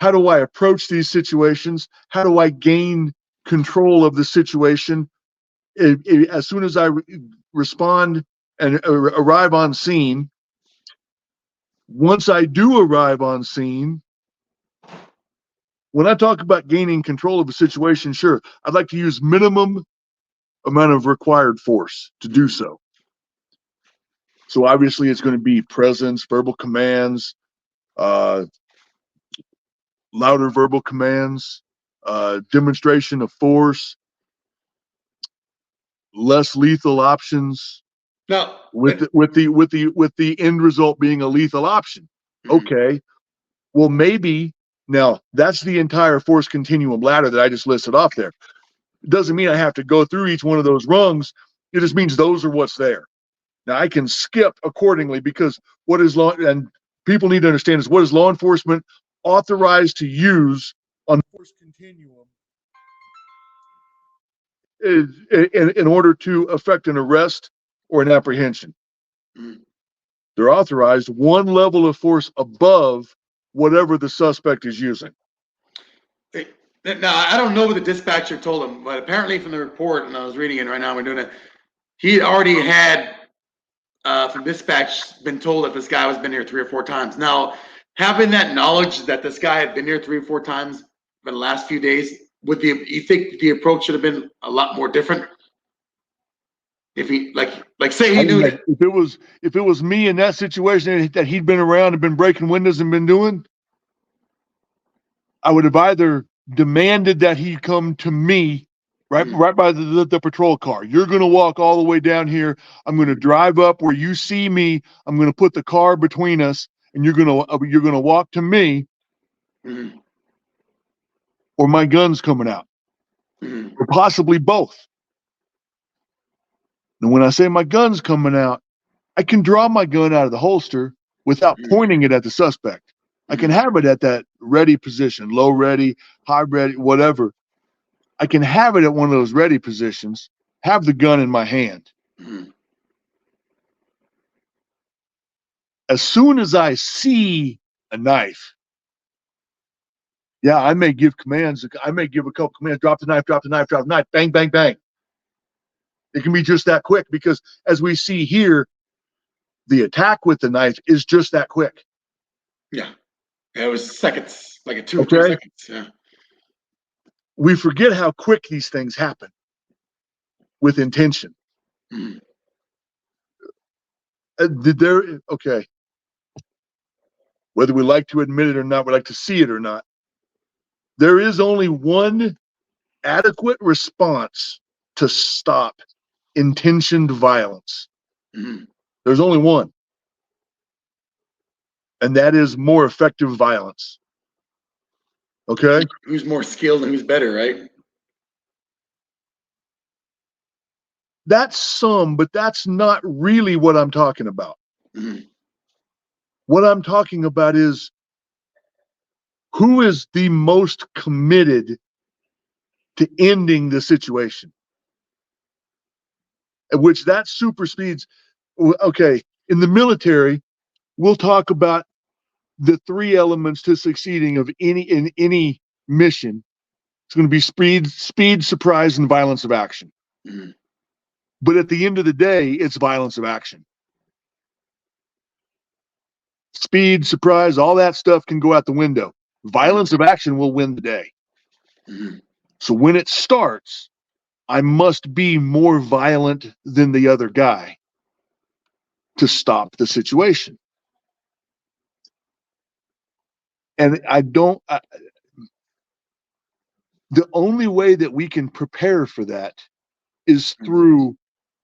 B: How do I approach these situations? How do I gain control of the situation? As soon as I respond and arrive on scene, once I do arrive on scene, when I talk about gaining control of a situation, sure, I'd like to use minimum amount of required force to do so. So obviously it's going to be presence, verbal commands, louder verbal commands, demonstration of force, less lethal options
A: No,
B: with the end result being a lethal option. Okay, well maybe now that's the entire force continuum ladder that I just listed off there. It doesn't mean I have to go through each one of those rungs. It just means those are what's there. Now I can skip accordingly, because what is law, and people need to understand, is what is law enforcement authorized to use on force continuum is in order to effect an arrest or an apprehension. They're authorized one level of force above whatever the suspect is using.
A: Now, I don't know what the dispatcher told him, but apparently from the report, and I was reading it right now, we're doing it, he already had, from dispatch, been told that this guy has been here 3 or 4 times. Now, having that knowledge that this guy had been here 3 or 4 times in the last few days, you think the approach should have been a lot more different? If he, like say he knew that.
B: If it was me in that situation that he'd been around and been breaking windows and been doing, I would have either demanded that he come to me right by the patrol car. You're going to walk all the way down here. I'm going to drive up where you see me. I'm going to put the car between us, and you're going to walk to me, or my gun's coming out, or possibly both. And when I say my gun's coming out, I can draw my gun out of the holster without pointing it at the suspect. I can have it at that ready position, low ready, high ready, whatever. I can have it at one of those ready positions, have the gun in my hand. As soon as I see a knife, yeah, I may give commands. I may give a couple commands, drop the knife, drop the knife, drop the knife, bang, bang, bang. It can be just that quick, because as we see here, the attack with the knife is just that quick.
A: Yeah. It was seconds, like a 2 or 3 seconds. Yeah.
B: We forget how quick these things happen with intention. Okay. Whether we like to admit it or not, we like to see it or not, there is only one adequate response to stop intentioned violence. There's only one. And that is more effective violence. Okay?
A: Who's more skilled and who's better, right?
B: That's some, but that's not really what I'm talking about. What I'm talking about is who is the most committed to ending the situation, at which that supersedes. Okay, in the military, we'll talk about the 3 elements to succeeding in any mission. It's going to be speed, surprise, and violence of action. But at the end of the day, it's violence of action. Speed, surprise, all that stuff can go out the window. Violence of action will win the day. So when it starts, I must be more violent than the other guy to stop the situation. And the only way that we can prepare for that is through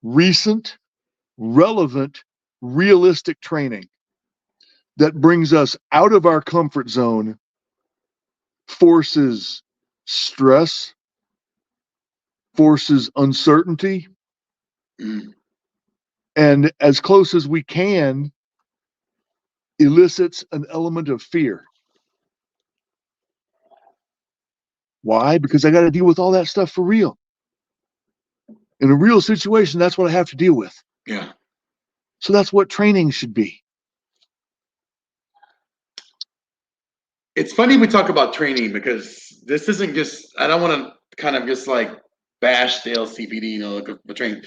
B: recent, relevant, realistic training that brings us out of our comfort zone, forces stress, forces uncertainty, and as close as we can, elicits an element of fear. Why? Because I got to deal with all that stuff for real. In a real situation, that's what I have to deal with.
A: Yeah.
B: So that's what training should be.
A: It's funny we talk about training, because this isn't just, I don't want to kind of just like bash the LCPD, the training,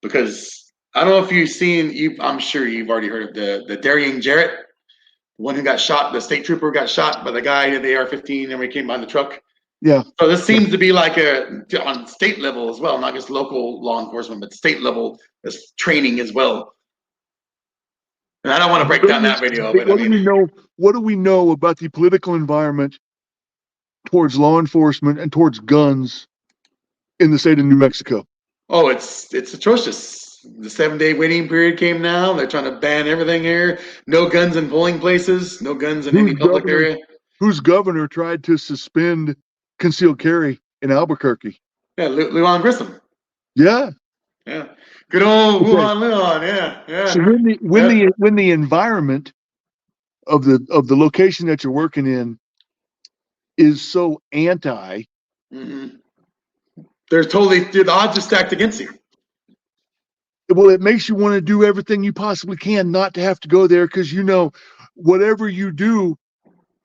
A: because I don't know if you've seen, I'm sure you've already heard of the Darian Jarrett, the one who got shot, the state trooper got shot by the guy in the AR-15 and we came behind the truck.
B: Yeah.
A: So this seems to be like on state level as well, not just local law enforcement, but state level as training as well. And I don't want to break down that video, but
B: what do we know about the political environment towards law enforcement and towards guns in the state of New Mexico?
A: Oh, it's atrocious. The 7-day waiting period came now. They're trying to ban everything here. No guns in polling places. No guns in any public area.
B: Whose governor tried to suspend concealed carry in Albuquerque?
A: Yeah, Luan Grissom.
B: Yeah.
A: Yeah, good old
B: Okay.
A: Wuhan Luan. Yeah.
B: So when the environment of the location that you're working in is so anti,
A: Mm-hmm. The odds are stacked against you.
B: well, it makes you want to do everything you possibly can not to have to go there, because whatever you do,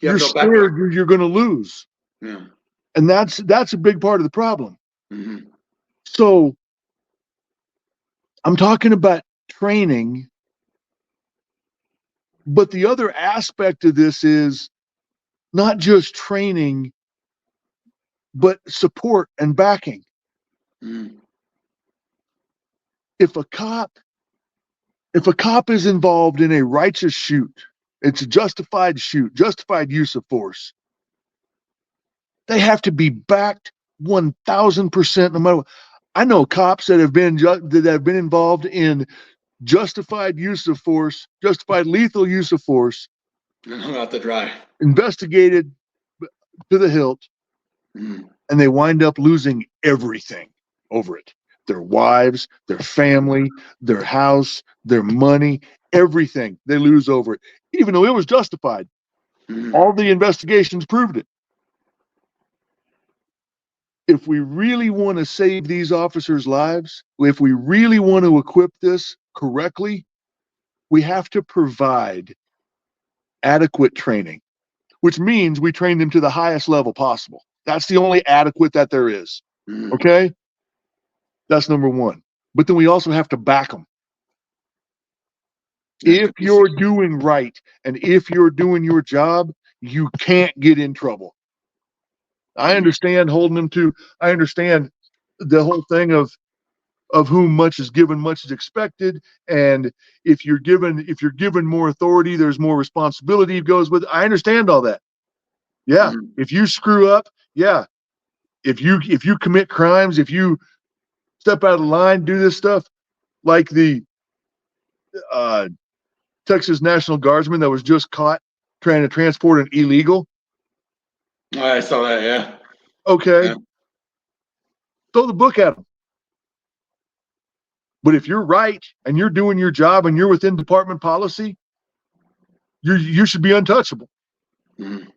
B: you're scared you're going to lose.
A: Yeah.
B: And that's a big part of the problem.
A: Mm-hmm.
B: So I'm talking about training, but the other aspect of this is not just training, but support and backing.
A: Mm-hmm.
B: If a cop is involved in a righteous shoot, it's a justified shoot, justified use of force, they have to be backed 1,000% no matter what. I know cops that have been involved in justified use of force, justified lethal use of force,
A: Out to dry.
B: investigated to the hilt,
A: Mm-hmm.
B: and they wind up losing everything over it. Their wives, their family, their house, their money, everything they lose over it, even though it was justified.
A: Mm-hmm.
B: All the investigations proved it. If we really want to save these officers' lives, if we really want to equip this correctly, we have to provide adequate training, which means we train them to the highest level possible. That's the only adequate that there is.
A: Mm-hmm.
B: Okay? That's number one. But then we also have to back them. If you're doing right and if you're doing your job, you can't get in trouble. I understand I understand the whole thing of whom much is given, much is expected. And if you're given more authority, there's more responsibility goes with it. I understand all that. Yeah.
A: Mm-hmm.
B: If you screw up, yeah. If you commit crimes, if you step out of line, do this stuff, like the Texas National Guardsman that was just caught trying to transport an illegal.
A: Oh, I saw that. Yeah.
B: Okay.
A: Yeah.
B: Throw the book at them. But if you're right and you're doing your job and you're within department policy, you should be untouchable.
A: Mm-hmm.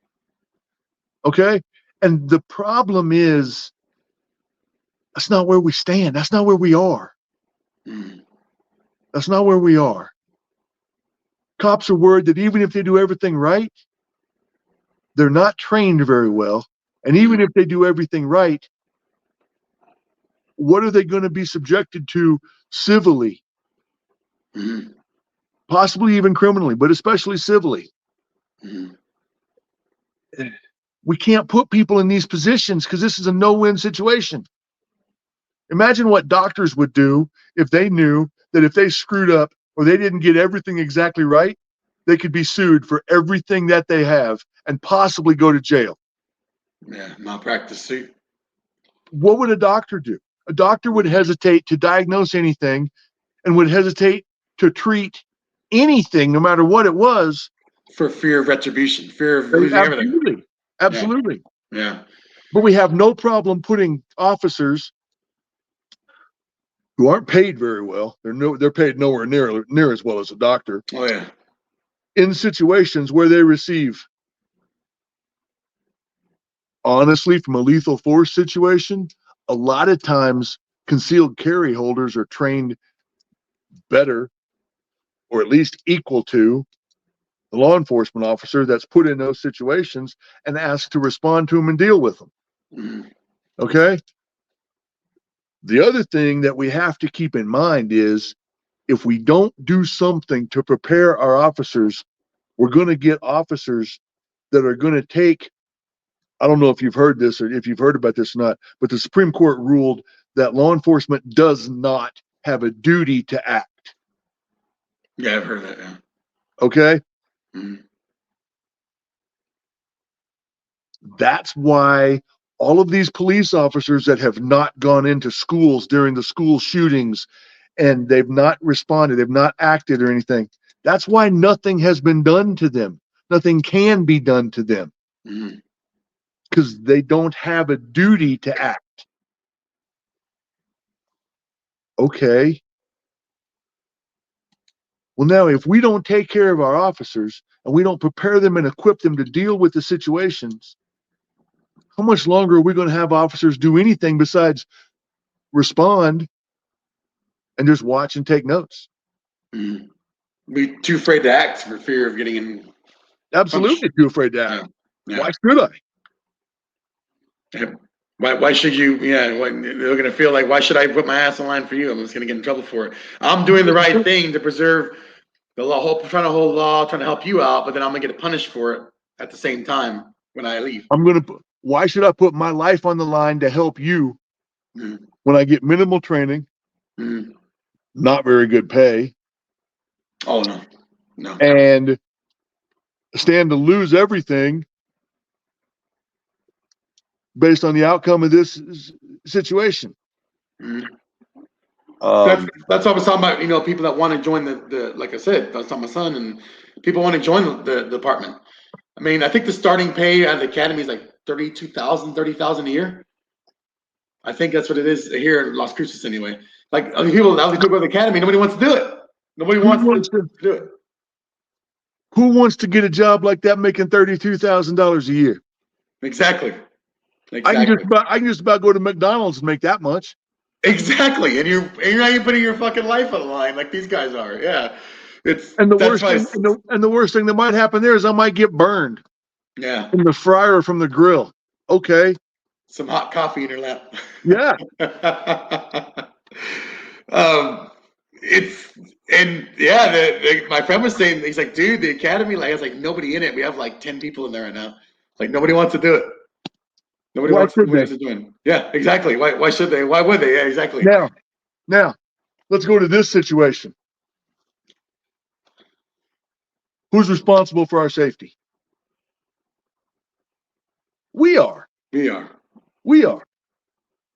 B: Okay. And the problem is, that's not where we stand. That's not where we are.
A: Mm-hmm.
B: That's not where we are. Cops are worried that even if they do everything right, they're not trained very well. And even if they do everything right, what are they going to be subjected to civilly?
A: Mm-hmm.
B: Possibly even criminally, but especially civilly.
A: Mm-hmm.
B: We can't put people in these positions because this is a no-win situation. Imagine what doctors would do if they knew that if they screwed up or they didn't get everything exactly right, they could be sued for everything that they have and possibly go to jail.
A: Yeah, malpractice suit.
B: What would a doctor do? A doctor would hesitate to diagnose anything and would hesitate to treat anything, no matter what it was.
A: For fear of retribution, fear of losing everything.
B: Absolutely.
A: Yeah.
B: But we have no problem putting officers who aren't paid very well, they're paid nowhere near as well as a doctor,
A: Oh, yeah.
B: in situations where they receive, honestly, from a lethal force situation, a lot of times concealed carry holders are trained better, or at least equal to, the law enforcement officer that's put in those situations and asked to respond to them and deal with them.
A: Mm-hmm.
B: Okay? The other thing that we have to keep in mind is, if we don't do something to prepare our officers, we're going to get officers that are going to take, I don't know if you've heard this or if you've heard about this or not, but the Supreme Court ruled that law enforcement does not have a duty to act.
A: Yeah, I've heard that. Yeah.
B: Okay?
A: Mm-hmm.
B: That's why all of these police officers that have not gone into schools during the school shootings and they've not responded, they've not acted or anything. That's why nothing has been done to them. Nothing can be done to them because they don't have a duty to act. Okay. Well, now, if we don't take care of our officers and we don't prepare them and equip them to deal with the situations, how much longer are we going to have officers do anything besides respond and just watch and take notes?
A: Be too afraid to act for fear of getting in.
B: Absolutely too afraid to act.
A: Yeah.
B: Why should I?
A: Yeah. Why should you? Yeah, they're going to feel like, why should I put my ass on line for you? I'm just going to get in trouble for it. I'm doing the right thing to preserve the law, trying to hold law, trying to help you out, but then I'm going to get punished for it at the same time when I leave.
B: Why should I put my life on the line to help you when I get minimal training, not very good pay?
A: Oh, no.
B: And stand to lose everything based on the outcome of this situation.
A: That's what I was talking about. People that want to join the like I said, I was talking to my son, and people want to join the department. I mean, I think the starting pay at the academy is like $30,000 a year. I think that's what it is here in Las Cruces anyway. Like people go to the academy, nobody wants to do it. Nobody wants to do it.
B: Who wants to get a job like that making $32,000 a year?
A: Exactly.
B: I can just about go to McDonald's and make that much.
A: Exactly, and you're not even putting your fucking life on the line like these guys are. Yeah,
B: the worst thing that might happen there is I might get burned.
A: Yeah,
B: in the fryer from the grill. Okay.
A: Some hot coffee in your lap.
B: Yeah.
A: My friend was saying, he's like, dude, the academy has like nobody in it. We have like 10 people in there right now. Like nobody wants to do it. Nobody wants to join. Yeah, exactly. Why should they? Why would they? Yeah, exactly.
B: Now, let's go to this situation. Who's responsible for our safety? We are. We're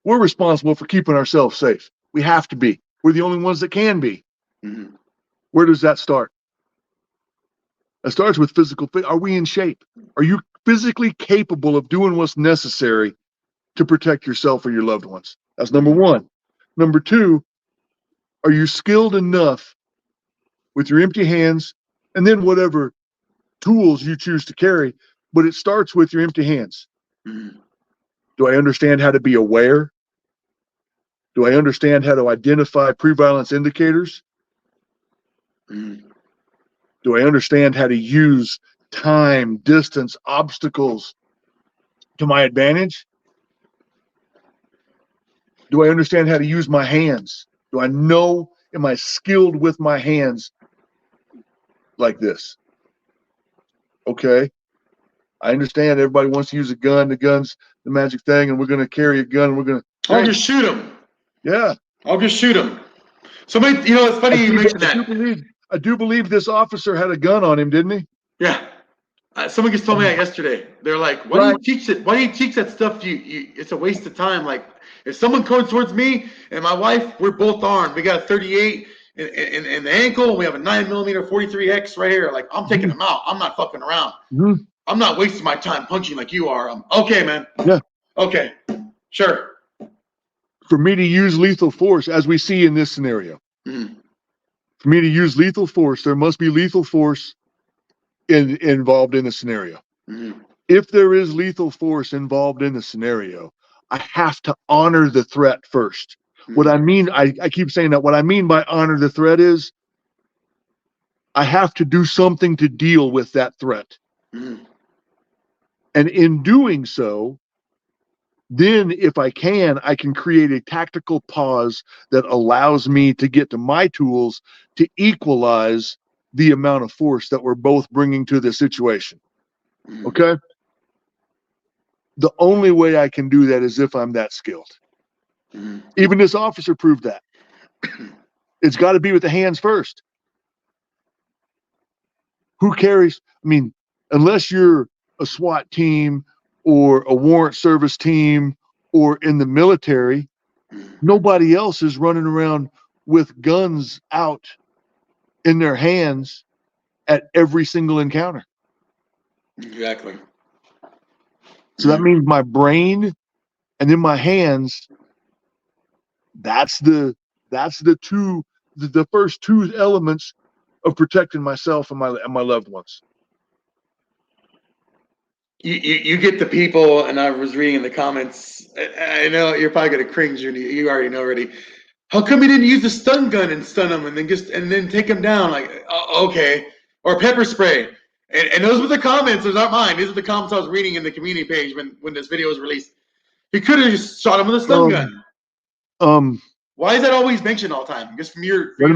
B: responsible for keeping ourselves safe. We have to be. We're the only ones that can be.
A: Mm-hmm.
B: Where does that start? It starts with physical. Are we in shape? Are you physically capable of doing what's necessary to protect yourself or your loved ones? That's number one. Number two, are you skilled enough with your empty hands and then whatever tools you choose to carry, but it starts with your empty hands.
A: Mm-hmm.
B: Do I understand how to be aware? Do I understand how to identify pre-violence indicators?
A: Mm-hmm.
B: Do I understand how to use time, distance, obstacles to my advantage? Do I understand how to use my hands? Am I skilled with my hands like this? Okay. I understand everybody wants to use a gun. The gun's the magic thing, and we're going to carry a gun.
A: I'll just shoot him.
B: Yeah.
A: I'll just shoot him. Somebody, it's funny you mentioned that.
B: I do believe this officer had a gun on him, didn't he?
A: Yeah. Someone just told me that yesterday. They're like, why do you teach it? Why do you teach that stuff? It's a waste of time. Like, if someone comes towards me and my wife, we're both armed. We got a 38 in the ankle, and we have a 9mm 43X right here. Like, I'm taking them out. I'm not fucking around.
B: Mm-hmm.
A: I'm not wasting my time punching like you are. Okay, man.
B: Yeah.
A: Okay. Sure.
B: For me to use lethal force, as we see in this scenario, for me to use lethal force, there must be lethal force involved in the scenario.
A: Mm-hmm.
B: If there is lethal force involved in the scenario, I have to honor the threat first. Mm-hmm. What I mean, I keep saying that. What I mean by honor the threat is I have to do something to deal with that threat.
A: Mm-hmm.
B: And in doing so, then if I can create a tactical pause that allows me to get to my tools to equalize the amount of force that we're both bringing to the situation. Okay? The only way I can do that is if I'm that skilled. Even this officer proved that. It's got to be with the hands first. Who carries? I mean, unless you're a SWAT team or a warrant service team or in the military, nobody else is running around with guns out in their hands at every single encounter.
A: Exactly.
B: So that means my brain and in my hands, that's the first two elements of protecting myself and my loved ones.
A: You get the people, and I was reading in the comments. I know you're probably gonna cringe. You already know already. How come he didn't use the stun gun and stun them, and then take them down? Like, okay, or pepper spray. And those were the comments. Those aren't mine. These are the comments I was reading in the community page when this video was released. He could have just shot him with a stun gun. Why is that always mentioned all the time? Just from your law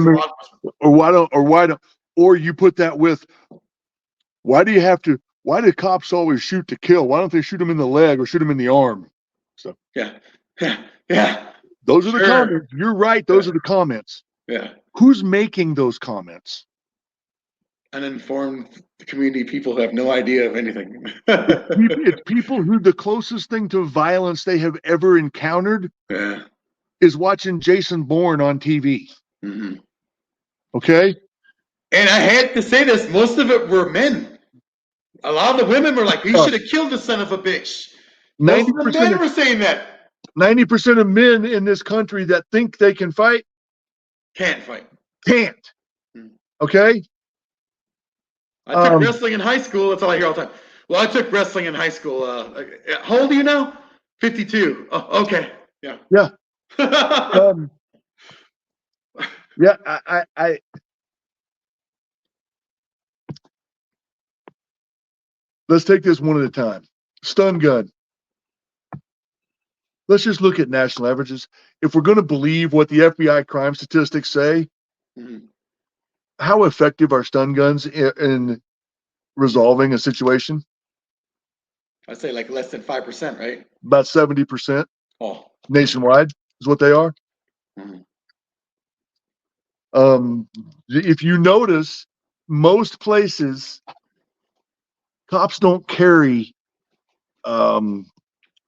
A: enforcement.
B: Or you put that with, why do cops always shoot to kill? Why don't they shoot them in the leg or shoot them in the arm? So
A: yeah.
B: Those are the comments. You're right. Those are the comments.
A: Yeah.
B: Who's making those comments?
A: Uninformed community people who have no idea of anything.
B: It's people who the closest thing to violence they have ever encountered is watching Jason Bourne on TV.
A: Mm-hmm.
B: Okay?
A: And I hate to say this, most of it were men. A lot of the women were like, "You should have killed the son of a bitch." Most of the men were saying that.
B: 90% of men in this country that think they can fight
A: can't fight.
B: Can't. Okay?
A: I took wrestling in high school. That's all I hear all the time. Well, I took wrestling in high school. How old are you now? 52. Oh, okay. Yeah.
B: Yeah. Yeah, I let's take this one at a time. Stun gun. Let's just look at national averages. If we're going to believe what the FBI crime statistics say, how effective are stun guns in resolving a situation?
A: I'd say like less than 5%, right?
B: About 70%.
A: Oh.
B: Nationwide is what they are. If you notice, most places, cops don't carry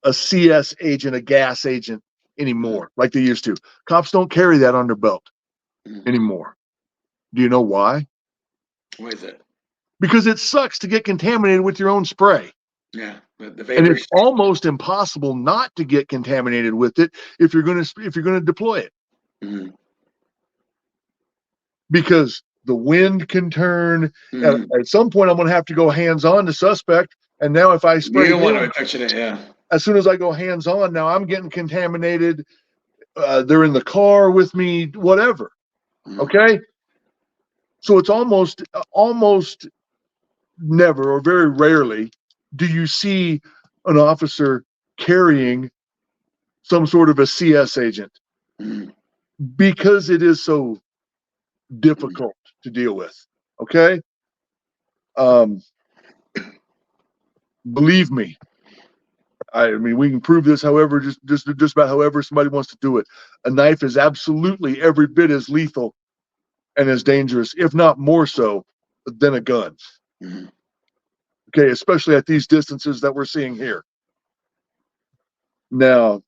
B: a CS agent, a gas agent anymore, like they used to. Cops don't carry that on their belt anymore. Do you know why?
A: Why is it?
B: Because it sucks to get contaminated with your own spray.
A: Yeah, and
B: it's almost impossible not to get contaminated with it if you're going to deploy it. Because the wind can turn. At some point, I'm going to have to go hands-on to suspect. And now if I spray,
A: you don't want to touching it. Yeah.
B: As soon as I go hands-on, now I'm getting contaminated. They're in the car with me, whatever. Okay. So it's almost never, or very rarely, do you see an officer carrying some sort of a CS agent, because it is so difficult to deal with. Okay. Believe me, I mean, we can prove this however, just about however somebody wants to do it. A knife is absolutely every bit as lethal and as dangerous, if not more so, than a gun. Okay, especially at these distances that we're seeing here. Now,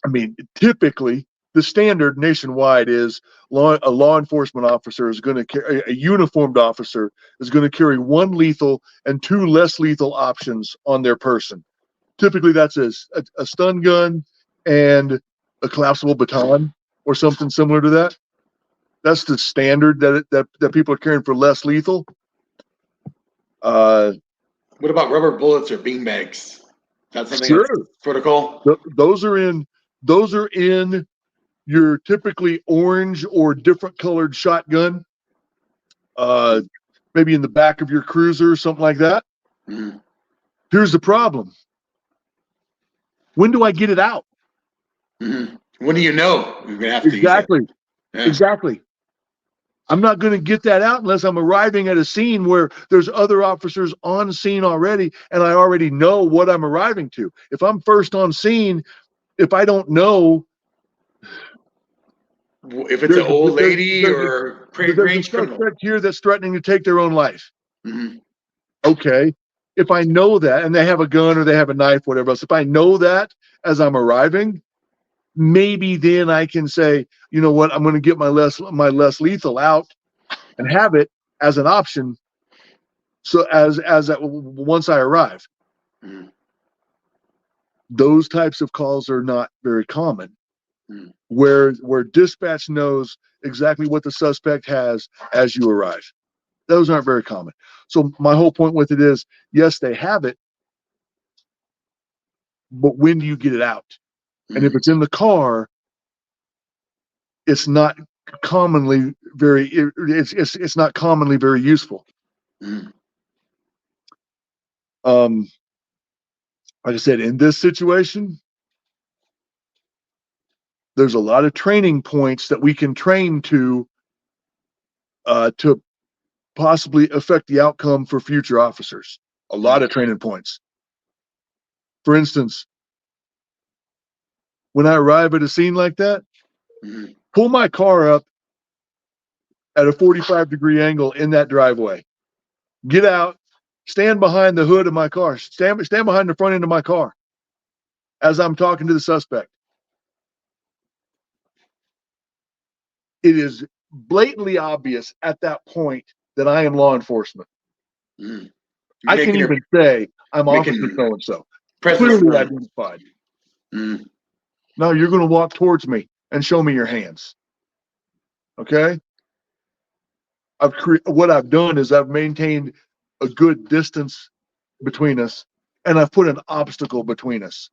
B: I mean, typically the standard nationwide is a law enforcement officer is going to carry, a uniformed officer is going to carry one lethal and two less lethal options on their person. Typically that's a stun gun and a collapsible baton or something similar to that. That's the standard that people are carrying for less lethal.
A: What about rubber bullets or beanbags? That's something
B: sure.
A: That's protocol.
B: Those are in your typically orange or different colored shotgun. Maybe in the back of your cruiser or something like that. Here's the problem. When do I get it out?
A: When do you know you're gonna have to
B: exactly.
A: use it? Yeah.
B: Exactly. I'm not going to get that out unless I'm arriving at a scene where there's other officers on scene already, and I already know what I'm arriving to. If I'm first on scene, if I don't know,
A: if it's an old lady or
B: there's a suspect here that's threatening to take their own life. Okay. if I know that, and they have a gun or they have a knife, whatever else, if I know that as I'm arriving, maybe then I can say, you know what, I'm going to get my less lethal out and have it as an option. So once I arrive, those types of calls are not very common. Where dispatch knows exactly what the suspect has as you arrive. Those aren't very common. So my whole point with it is, yes, they have it, but when do you get it out? And if it's in the car, it's not commonly very it's not commonly very useful. Like I said, in this situation, there's a lot of training points that we can train to possibly affect the outcome for future officers. A lot of training points. For instance, when I arrive at a scene like that, pull my car up at a 45-degree angle in that driveway. Get out, stand behind the hood of my car, stand behind the front end of my car as I'm talking to the suspect. It is blatantly obvious at that point that I am law enforcement. I can even say I'm officer so-and-so. Clearly identified. Now you're going to walk towards me and show me your hands. Okay? What I've done is I've maintained a good distance between us, and I've put an obstacle between us.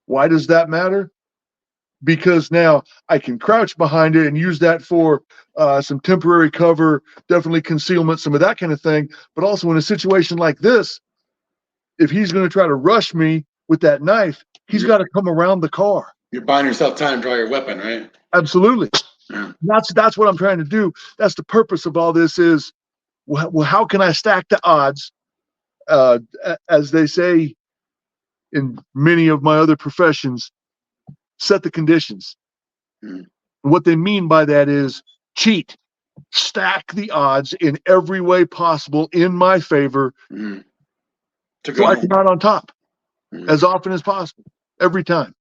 B: Why does that matter? Because now I can crouch behind it and use that for some temporary cover, definitely concealment, some of that kind of thing. But also in a situation like this, if he's going to try to rush me with that knife, he's got to come around the car.
A: You're buying yourself time to draw your weapon, right?
B: Absolutely. Yeah. That's what I'm trying to do. That's the purpose of all this is, well, how can I stack the odds? As they say in many of my other professions, set the conditions. What they mean by that is cheat, stack the odds in every way possible in my favor so I come out on top as often as possible, every time.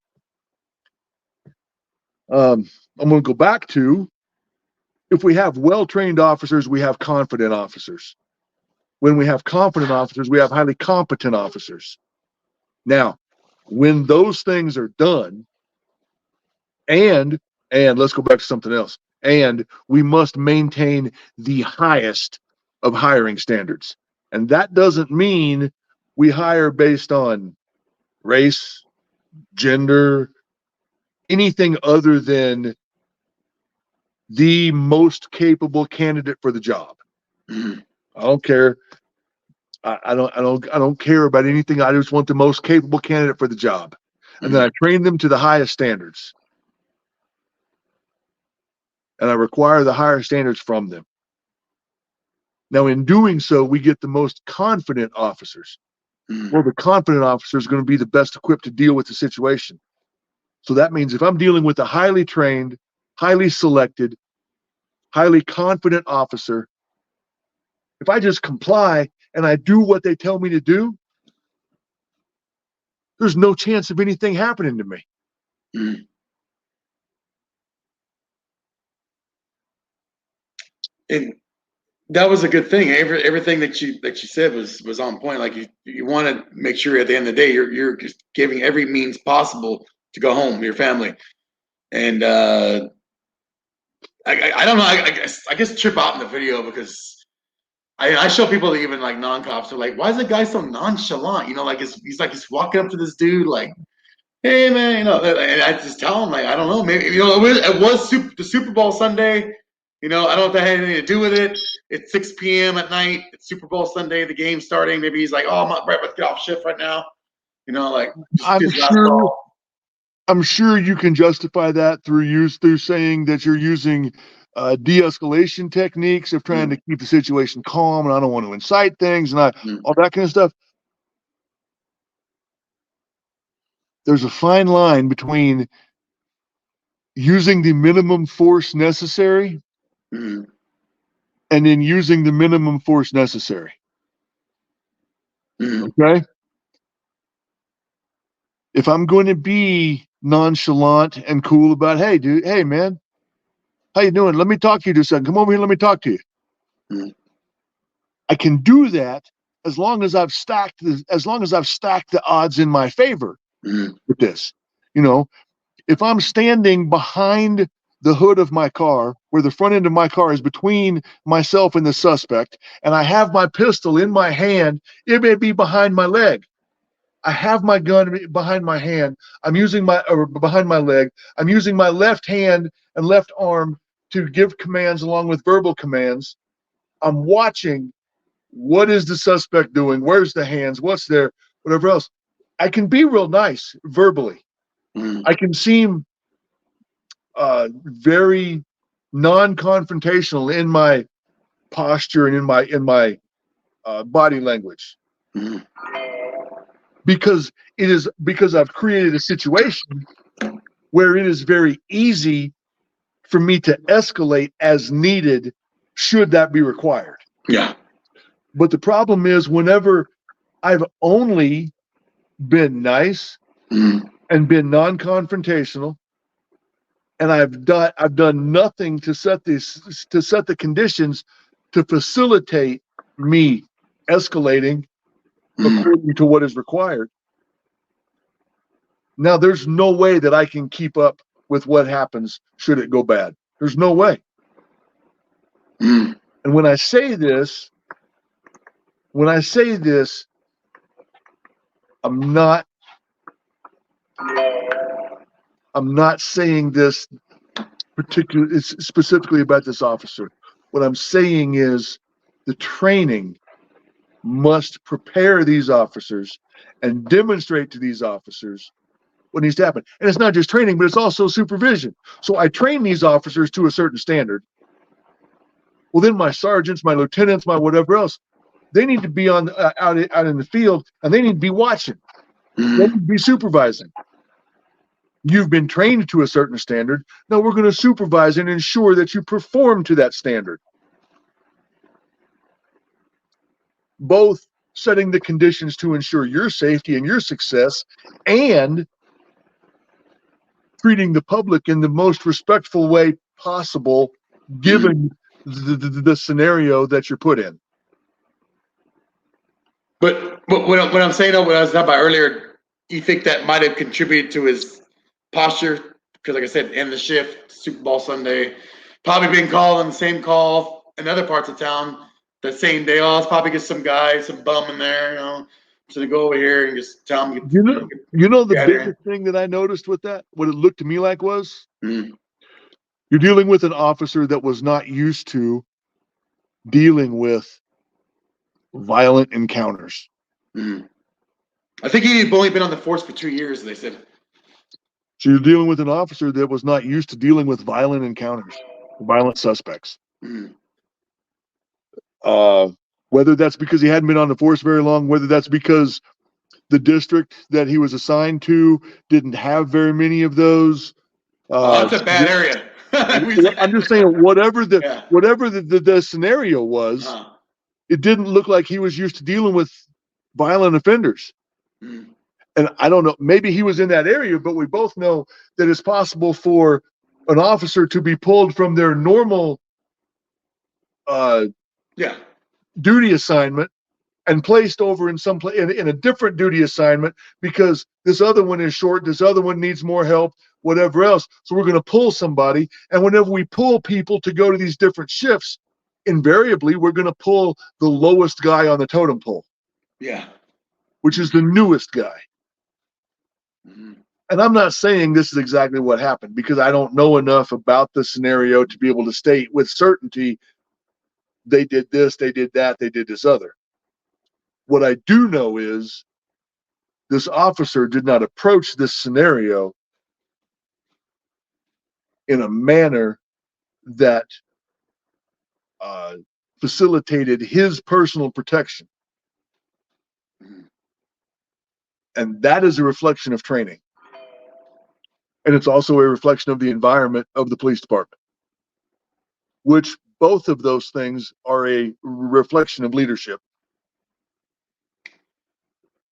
B: I'm going to go back to, if we have well-trained officers, we have confident officers. When we have confident officers, we have highly competent officers. Now, when those things are done, and let's go back to something else, and we must maintain the highest of hiring standards. And that doesn't mean we hire based on race, gender, anything other than the most capable candidate for the job. I don't care. I don't care about anything. I just want the most capable candidate for the job. And then I train them to the highest standards. And I require the higher standards from them. Now, in doing so, we get the most confident officers. Well, the confident officer is going to be the best equipped to deal with the situation. So that means if I'm dealing with a highly trained, highly selected, highly confident officer, if I just comply and I do what they tell me to do, there's no chance of anything happening to me.
A: And that was a good thing. Everything that you said was on point. Like you want to make sure at the end of the day you're just giving every means possible to go home to your family. And I don't know. I guess trip out in the video because I show people that even like non-cops are like, why is the guy so nonchalant? You know, like he's walking up to this dude like, hey man, you know, and I just tell him like, I don't know, maybe it was the Super Bowl Sunday. You know, I don't know if that had anything to do with it. It's 6 p.m. at night. It's Super Bowl Sunday. The game's starting. Maybe he's like, oh, I'm not ready to get off shift right now. You know, like
B: I'm sure you can justify that through saying that you're using de-escalation techniques of trying to keep the situation calm, and I don't want to incite things and all that kind of stuff. There's a fine line between using the minimum force necessary and then using the minimum force necessary. Okay. If I'm going to be nonchalant and cool about, hey, dude, hey, man, how you doing? Let me talk to you just a second. Come over here. Let me talk to you.
A: Mhm.
B: I can do that as long as I've stacked the odds in my favor
A: Mhm.
B: with this. You know, if I'm standing behind the hood of my car, where the front end of my car is between myself and the suspect, and I have my pistol in my hand, it may be behind my leg. I have my gun behind my hand. I'm using behind my leg. I'm using my left hand and left arm to give commands along with verbal commands. I'm watching what is the suspect doing? Where's the hands? What's there? Whatever else. I can be real nice verbally.
A: Mhm.
B: I can seem very non-confrontational in my posture and in my body language,
A: Mhm.
B: because I've created a situation where it is very easy for me to escalate as needed should that be required.
A: Yeah.
B: But the problem is, whenever I've only been nice
A: Mhm.
B: and been non-confrontational, and I've done nothing to set the conditions to facilitate me escalating
A: Mhm.
B: according to what is required. Now there's no way that I can keep up with what happens should it go bad. There's no way.
A: Mhm.
B: And when I say this, I'm not saying this specifically about this officer. What I'm saying is the training must prepare these officers and demonstrate to these officers what needs to happen. And it's not just training, but it's also supervision. So I train these officers to a certain standard. Well, then my sergeants, my lieutenants, my whatever else, they need to be out in the field, and they need to be watching. They
A: Mhm.
B: need to be supervising. You've been trained to a certain standard. Now we're going to supervise and ensure that you perform to that standard. Both setting the conditions to ensure your safety and your success, and treating the public in the most respectful way possible, given the scenario that you're put in.
A: But what I'm saying, what I was talking about earlier, you think that might have contributed to his posture? Because, like I said, in the shift, Super Bowl Sunday, probably being called on the same call in other parts of town that same day. Oh, it's probably just some guy, some bum in there, So to go over here and just tell him,
B: You know the
A: get out of
B: biggest
A: here.
B: thing that I noticed with that, what it looked to me like was,
A: Mhm.
B: you're dealing with an officer that was not used to dealing with violent encounters.
A: Mhm. I think he'd only been on the force for 2 years, they said.
B: So you're dealing with an officer that was not used to dealing with violent encounters, violent suspects.
A: Mhm.
B: Whether that's because he hadn't been on the force very long, whether that's because the district that he was assigned to didn't have very many of those.
A: Oh, that's a bad area.
B: I'm just saying, whatever
A: Yeah.
B: the scenario was,
A: Uh-huh.
B: it didn't look like he was used to dealing with violent offenders.
A: Mhm.
B: And I don't know, maybe he was in that area, but we both know that it's possible for an officer to be pulled from their normal
A: Yeah.
B: duty assignment and placed over in some place in a different duty assignment, because this other one is short, this other one needs more help, whatever else. So we're going to pull somebody. And whenever we pull people to go to these different shifts, invariably we're going to pull the lowest guy on the totem pole,
A: Yeah.
B: which is the newest guy.
A: Mhm.
B: And I'm not saying this is exactly what happened, because I don't know enough about the scenario to be able to state with certainty they did this, they did that, they did this other. What I do know is this officer did not approach this scenario in a manner that facilitated his personal protection.
A: Mhm.
B: And that is a reflection of training. And it's also a reflection of the environment of the police department, which both of those things are a reflection of leadership.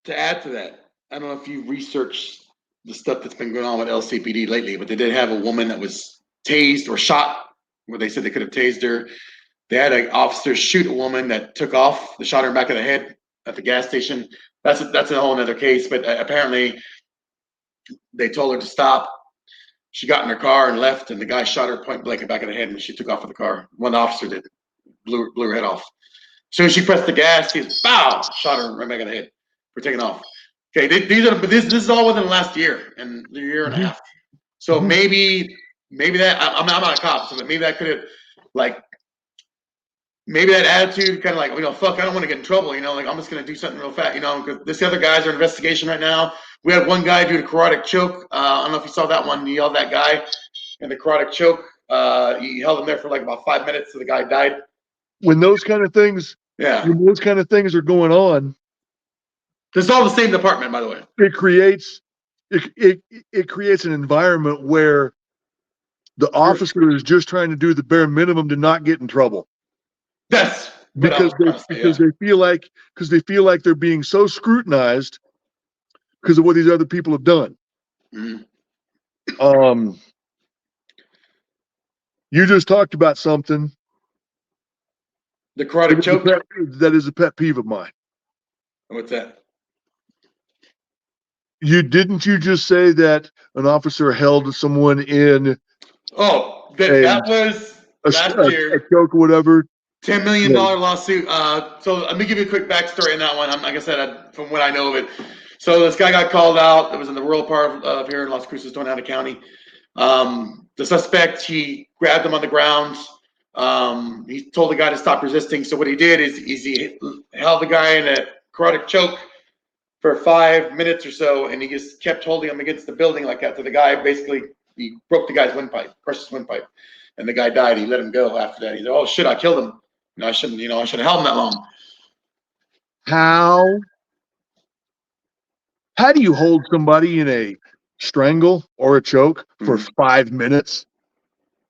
A: to add to that, I don't know if you researched the stuff that's been going on with LCPD lately, but they did have a woman that was tased or shot, where they said they could have tased her. They had an officer shoot a woman that took off. They shot her in the back of the head at the gas station. That's a whole other case. But apparently, they told her to stop. She got in her car and left, and the guy shot her point blank in the back of the head, and she took off with the car. One officer did, blew her head off. As soon as she pressed the gas, he bow, shot her right back in the head for taking off. Okay, this is all within the last year and a year and a half. So maybe that I'm not a cop, so maybe that could have maybe that attitude kind of fuck, I don't want to get in trouble, I'm just going to do something real fast, because this other guys are in investigation right now. We had one guy do the carotid choke. I don't know if you saw that one. He held that guy in the carotid choke. He held him there for about 5 minutes, so the guy died.
B: When those kind of things, when those kind of things are going on,
A: it's all the same department, by the way.
B: It creates an environment where the officer is just trying to do the bare minimum to not get in trouble.
A: That's
B: because they feel like they're being so scrutinized because of what these other people have done.
A: Mm-hmm.
B: You just talked about something.
A: The carotid choke?
B: That is a pet peeve of mine.
A: What's that?
B: Didn't you just say that an officer held someone in?
A: Oh, that was last year.
B: A choke or whatever.
A: $10 million lawsuit. So let me give you a quick backstory on that one. Like I said, from what I know of it. So this guy got called out. It was in the rural part of here in Las Cruces, Jonah County. The suspect, he grabbed him on the ground. He told the guy to stop resisting. So what he did is he held the guy in a carotid choke for 5 minutes or so, and he just kept holding him against the building like that. So the guy basically, he broke the guy's windpipe, crushed his windpipe, and the guy died. He let him go after that. He said, "Oh shit, I killed him. I shouldn't have held him that long."
B: How do you hold somebody in a strangle or a choke for 5 minutes?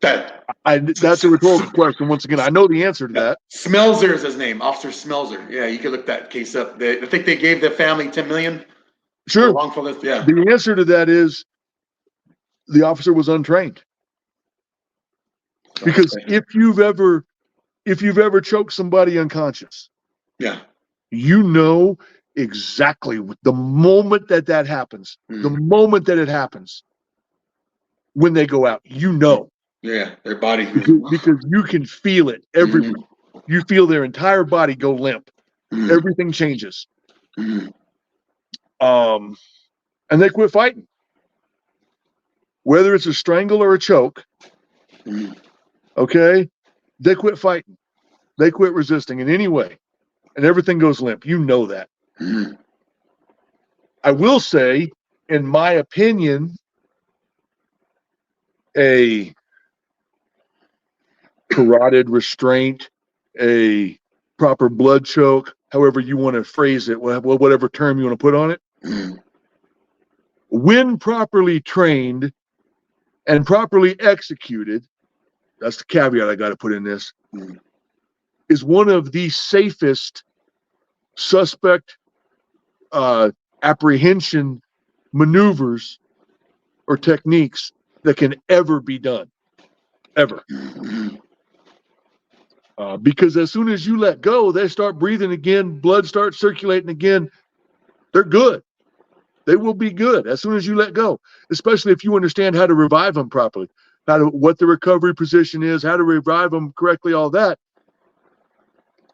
A: That's
B: a rhetorical question. Once again, I know the answer to that.
A: Smelzer is his name, Officer Smelzer. Yeah, you could look that case up. I think they gave the family $10 million.
B: Sure.
A: Wrongfulness. Yeah.
B: The answer to that is the officer was untrained. Because if you've ever choked somebody unconscious, you know exactly the moment that happens, the moment that it happens, when they go out,
A: Yeah, their body.
B: Because you can feel it everywhere. You feel their entire body go limp. Everything changes. And they quit fighting. Whether it's a strangle or a choke, okay, they quit fighting. They quit resisting in any way. And everything goes limp. You know that. I will say, in my opinion, a carotid restraint, a proper blood choke, however you want to phrase it, whatever term you want to put on it, when properly trained and properly executed, that's the caveat I got to put in this, is one of the safest suspect apprehension maneuvers or techniques that can ever be done. Ever. Because as soon as you let go, they start breathing again, blood starts circulating again. They're good. They will be good as soon as you let go, especially if you understand how to revive them properly, what the recovery position is, how to revive them correctly, all that.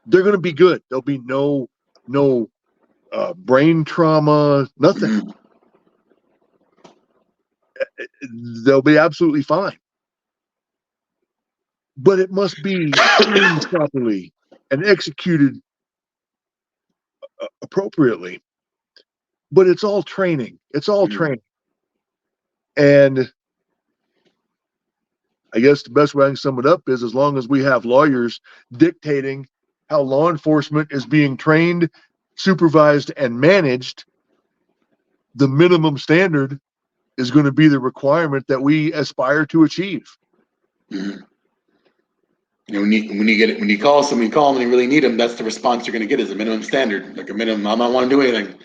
B: They're going to be good. There'll be no brain trauma, nothing. They'll be absolutely fine. But it must be trained properly and executed appropriately. But it's all training. It's all training. And I guess the best way I can sum it up is, as long as we have lawyers dictating how law enforcement is being trained, supervised, and managed, the minimum standard is going to be the requirement that we aspire to achieve.
A: When you call somebody, call them and you really need them, that's the response you're going to get, is a minimum standard, like a minimum. I don't want to do anything.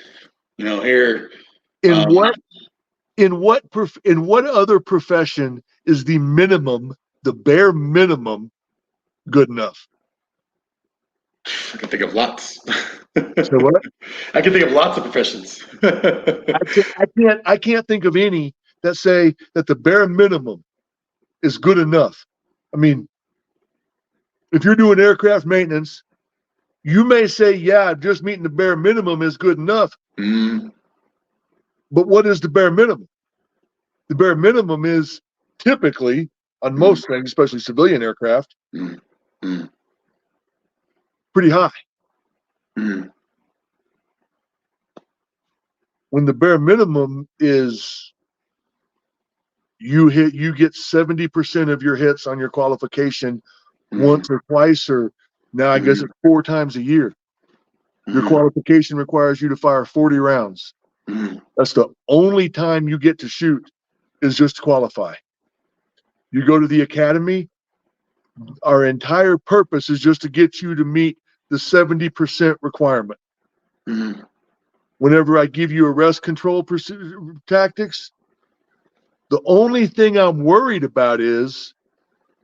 A: here.
B: In what other profession is the minimum, the bare minimum, good enough?
A: I can think of lots.
B: So what?
A: I can think of lots of professions.
B: I can't think of any that say that the bare minimum is good enough. I mean, if you're doing aircraft maintenance, you may say, yeah, just meeting the bare minimum is good enough.
A: Mm.
B: But what is the bare minimum? The bare minimum is typically, on most things, especially civilian aircraft, pretty high.
A: Mm.
B: When the bare minimum is you get 70% of your hits on your qualification once or twice, or now I guess it's 4 times a year. Your qualification requires you to fire 40 rounds. That's the only time you get to shoot, is just to qualify. You go to the academy, our entire purpose is just to get you to meet the 70% requirement. Whenever I give you arrest control tactics, the only thing I'm worried about is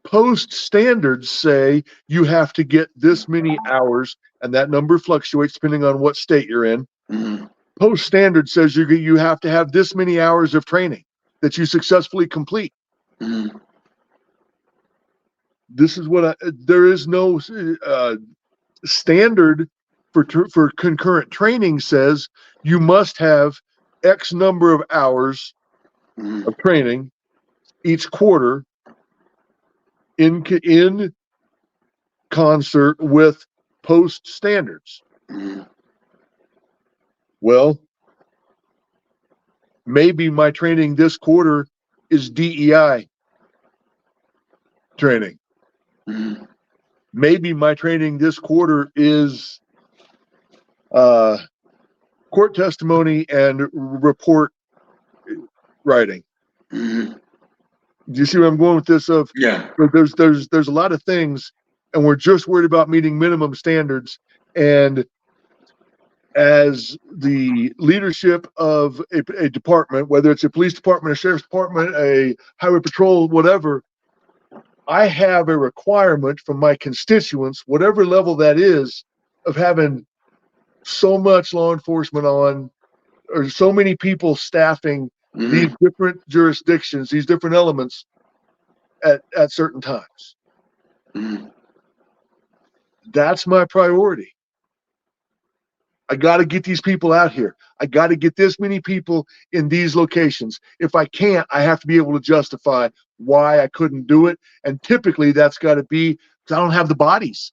B: post standards say you have to get this many hours, and that number fluctuates depending on what state you're in. Post standard says you have to have this many hours of training that you successfully complete. This is what there is no standard for concurrent training says you must have X number of hours of training each quarter in concert with post standards. Well, maybe my training this quarter is DEI training. Maybe my training this quarter is court testimony and report writing. Do you see where I'm going with this?
A: Yeah.
B: There's a lot of things, and we're just worried about meeting minimum standards. And as the leadership of a department, whether it's a police department, a sheriff's department, a highway patrol, whatever, I have a requirement from my constituents, whatever level that is, of having so much law enforcement on, or so many people staffing these different jurisdictions, these different elements at certain times. That's my priority. I got to get these people out here. I got to get this many people in these locations. If I can't, I have to be able to justify why I couldn't do it. And typically that's got to be because I don't have the bodies.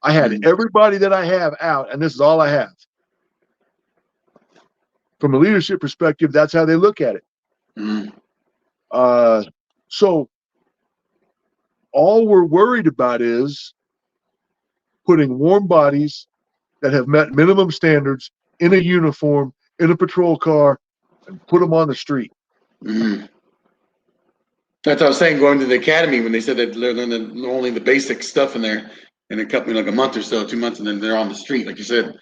B: I had everybody that I have out, and this is all I have. From a leadership perspective, that's how they look at it. So all we're worried about is putting warm bodies that have met minimum standards in a uniform, in a patrol car, and put them on the street.
A: That's what I was saying, going to the academy when they said they'd learn only the basic stuff in there in a couple, like a month or so, 2 months, and then they're on the street, like you said.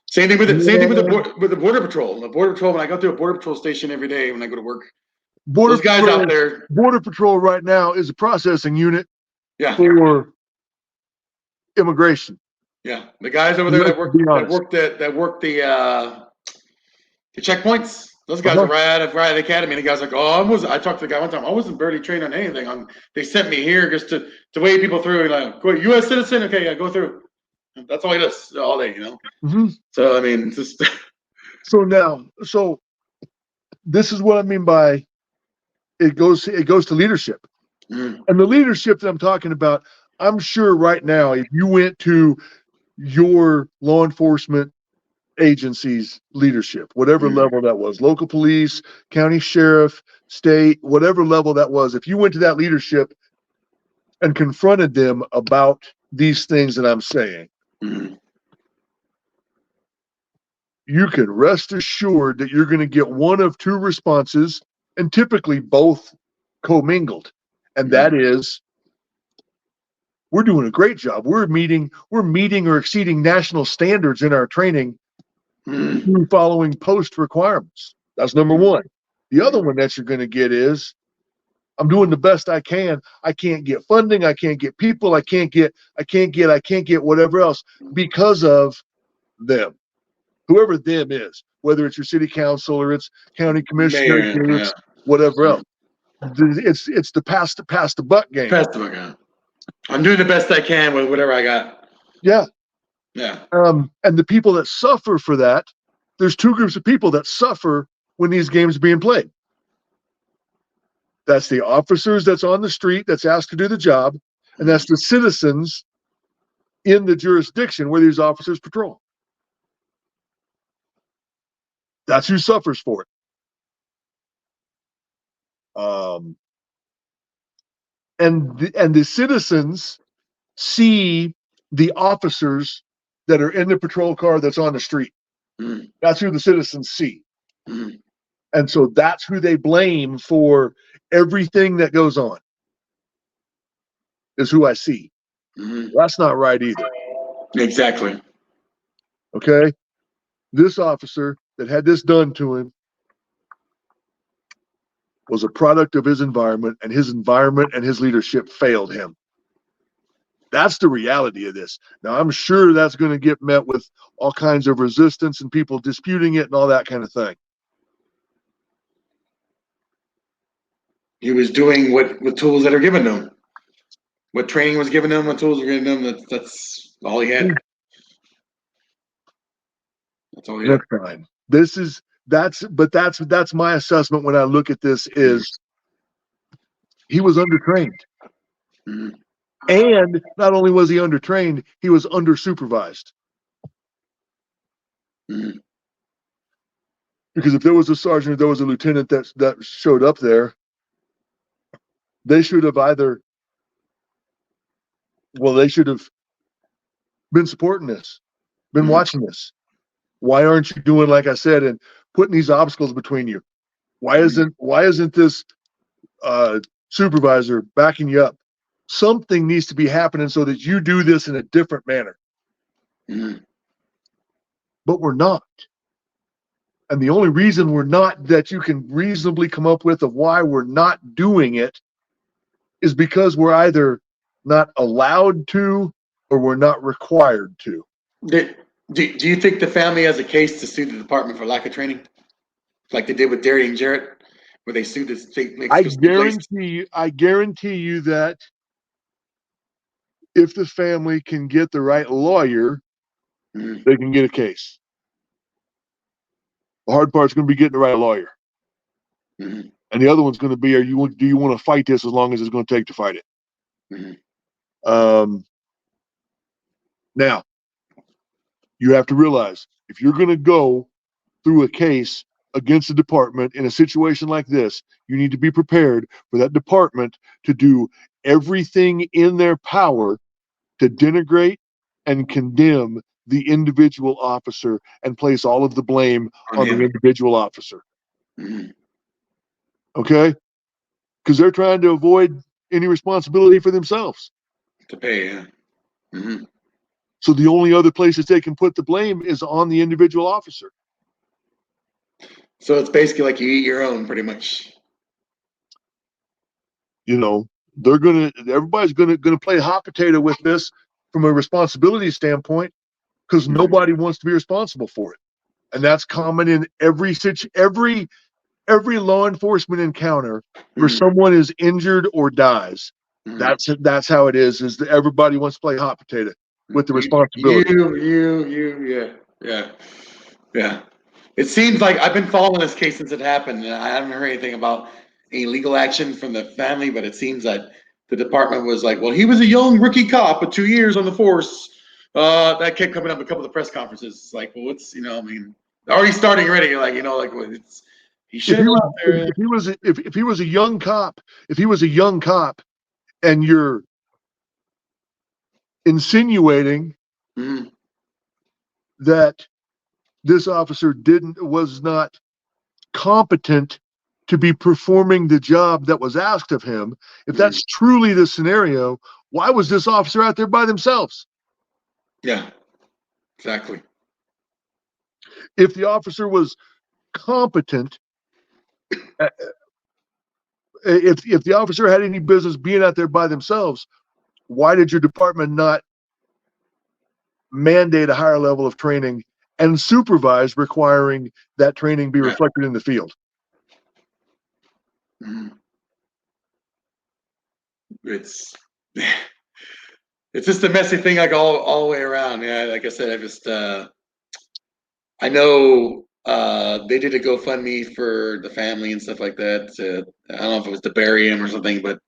A: Same thing with the border patrol. The border patrol, when I go through a border patrol station every day when I go to work, those guys out there.
B: Border patrol right now is a processing unit
A: Yeah.
B: for immigration.
A: Yeah, the guys over there that work the checkpoints. Those guys are right at the academy. And the guy's like, I talked to the guy one time. I wasn't barely trained on anything. They sent me here just to wave people through. And like, go, U.S. citizen, okay, yeah, go through. That's all he does all day, So I mean, just so this is what I mean by it goes to leadership, and the leadership that I'm talking about. I'm sure right now, if you went to your law enforcement agency's leadership, whatever level that was, local police, county sheriff, state, whatever level that was, if you went to that leadership and confronted them about these things that I'm saying, you can rest assured that you're going to get one of two responses, and typically both commingled. And that is, we're doing a great job. We're meeting or exceeding national standards in our training.
B: through following post requirements. That's number one. The other one that you're going to get is, I'm doing the best I can. I can't get funding. I can't get people. I can't get whatever else because of them. Whoever them is, whether it's your city council or it's county commissioner,
A: Mayor,
B: or it's whatever else. It's the pass the buck game.
A: Pass the buck on. I'm doing the best I can with whatever I got.
B: Yeah.
A: Yeah.
B: And the people that suffer for that, there's two groups of people that suffer when these games are being played. That's the officers that's on the street that's asked to do the job, and that's the citizens in the jurisdiction where these officers patrol. That's who suffers for it. And the citizens see the officers that are in the patrol car that's on the street. That's who the citizens see. And so that's who they blame for everything that goes on, is who I see. That's not right either.
A: Exactly.
B: Okay? This officer that had this done to him was a product of his environment and his leadership failed him. That's the reality of this. Now, I'm sure that's going to get met with all kinds of resistance and people disputing it and all that kind of thing.
A: He was doing what tools that are given to him. What training was given to him, what tools were given to him, that's all he had. That's all he had.
B: That's fine. That's my assessment when I look at this is he was undertrained. And not only was he undertrained, he was under-supervised. Because if there was a sergeant or there was a lieutenant that showed up there, they should have been supporting this, been watching this. Why aren't you doing, like I said, and putting these obstacles between you? Why isn't this supervisor backing you up? Something needs to be happening so that you do this in a different manner. But we're not. And the only reason we're not, that you can reasonably come up with of why we're not doing it, is because we're either not allowed to or we're not required to.
A: Do you think the family has a case to sue the department for lack of training? Like they did with Derry and Jarrett, where they sued the state?
B: I guarantee you that if the family can get the right lawyer, they can get a case. The hard part's going to be getting the right lawyer. And the other one's going to be, do you want to fight this as long as it's going to take to fight it? Now, you have to realize, if you're going to go through a case against the department in a situation like this, you need to be prepared for that department to do everything in their power to denigrate and condemn the individual officer and place all of the blame on the individual officer. Okay? Because they're trying to avoid any responsibility for themselves.
A: To pay, yeah.
B: So the only other places they can put the blame is on the individual officer.
A: So it's basically like you eat your own, pretty much.
B: You know, everybody's gonna play hot potato with this from a responsibility standpoint, because nobody wants to be responsible for it. And that's common in every law enforcement encounter where someone is injured or dies. That's how it is that everybody wants to play hot potato with the responsibility.
A: Yeah. It seems like I've been following this case since it happened, and I haven't heard anything about any legal action from the family, but it seems that the department was like, well, he was a young rookie cop with 2 years on the force. That kept coming up a couple of press conferences. It's like, well, already starting already. Like, he should have out there.
B: If he was a young cop, and you're insinuating that this officer was not competent to be performing the job that was asked of him, if that's truly the scenario, why was this officer out there by themselves?
A: Yeah, exactly.
B: If the officer was competent, if the officer had any business being out there by themselves, why did your department not mandate a higher level of training and supervise requiring that training be reflected in the field?
A: It's just a messy thing, like all the way around. Yeah, like I said, I know they did a GoFundMe for the family and stuff like that. I don't know if it was to bury him or something, but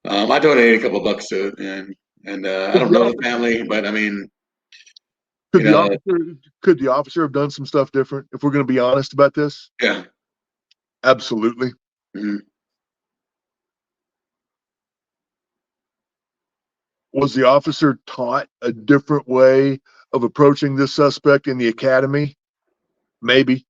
A: I donated a couple bucks to it, and I don't know the family, but I mean,
B: could the officer have done some stuff different? If we're going to be honest about this,
A: yeah,
B: absolutely.
A: Mm-hmm.
B: Was the officer taught a different way of approaching this suspect in the academy? Maybe.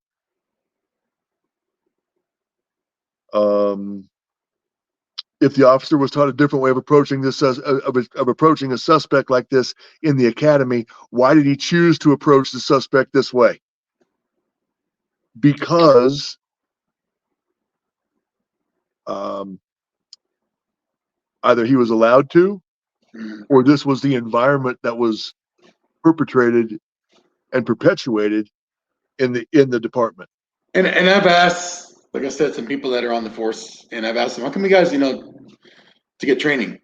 B: If the officer was taught a different way of approaching this of approaching a suspect like this in the academy, why did he choose to approach the suspect this way? Because either he was allowed to, or this was the environment that was perpetrated and perpetuated in the department.
A: And I've asked, like I said, some people that are on the force, and I've asked them, how come you guys, to get training?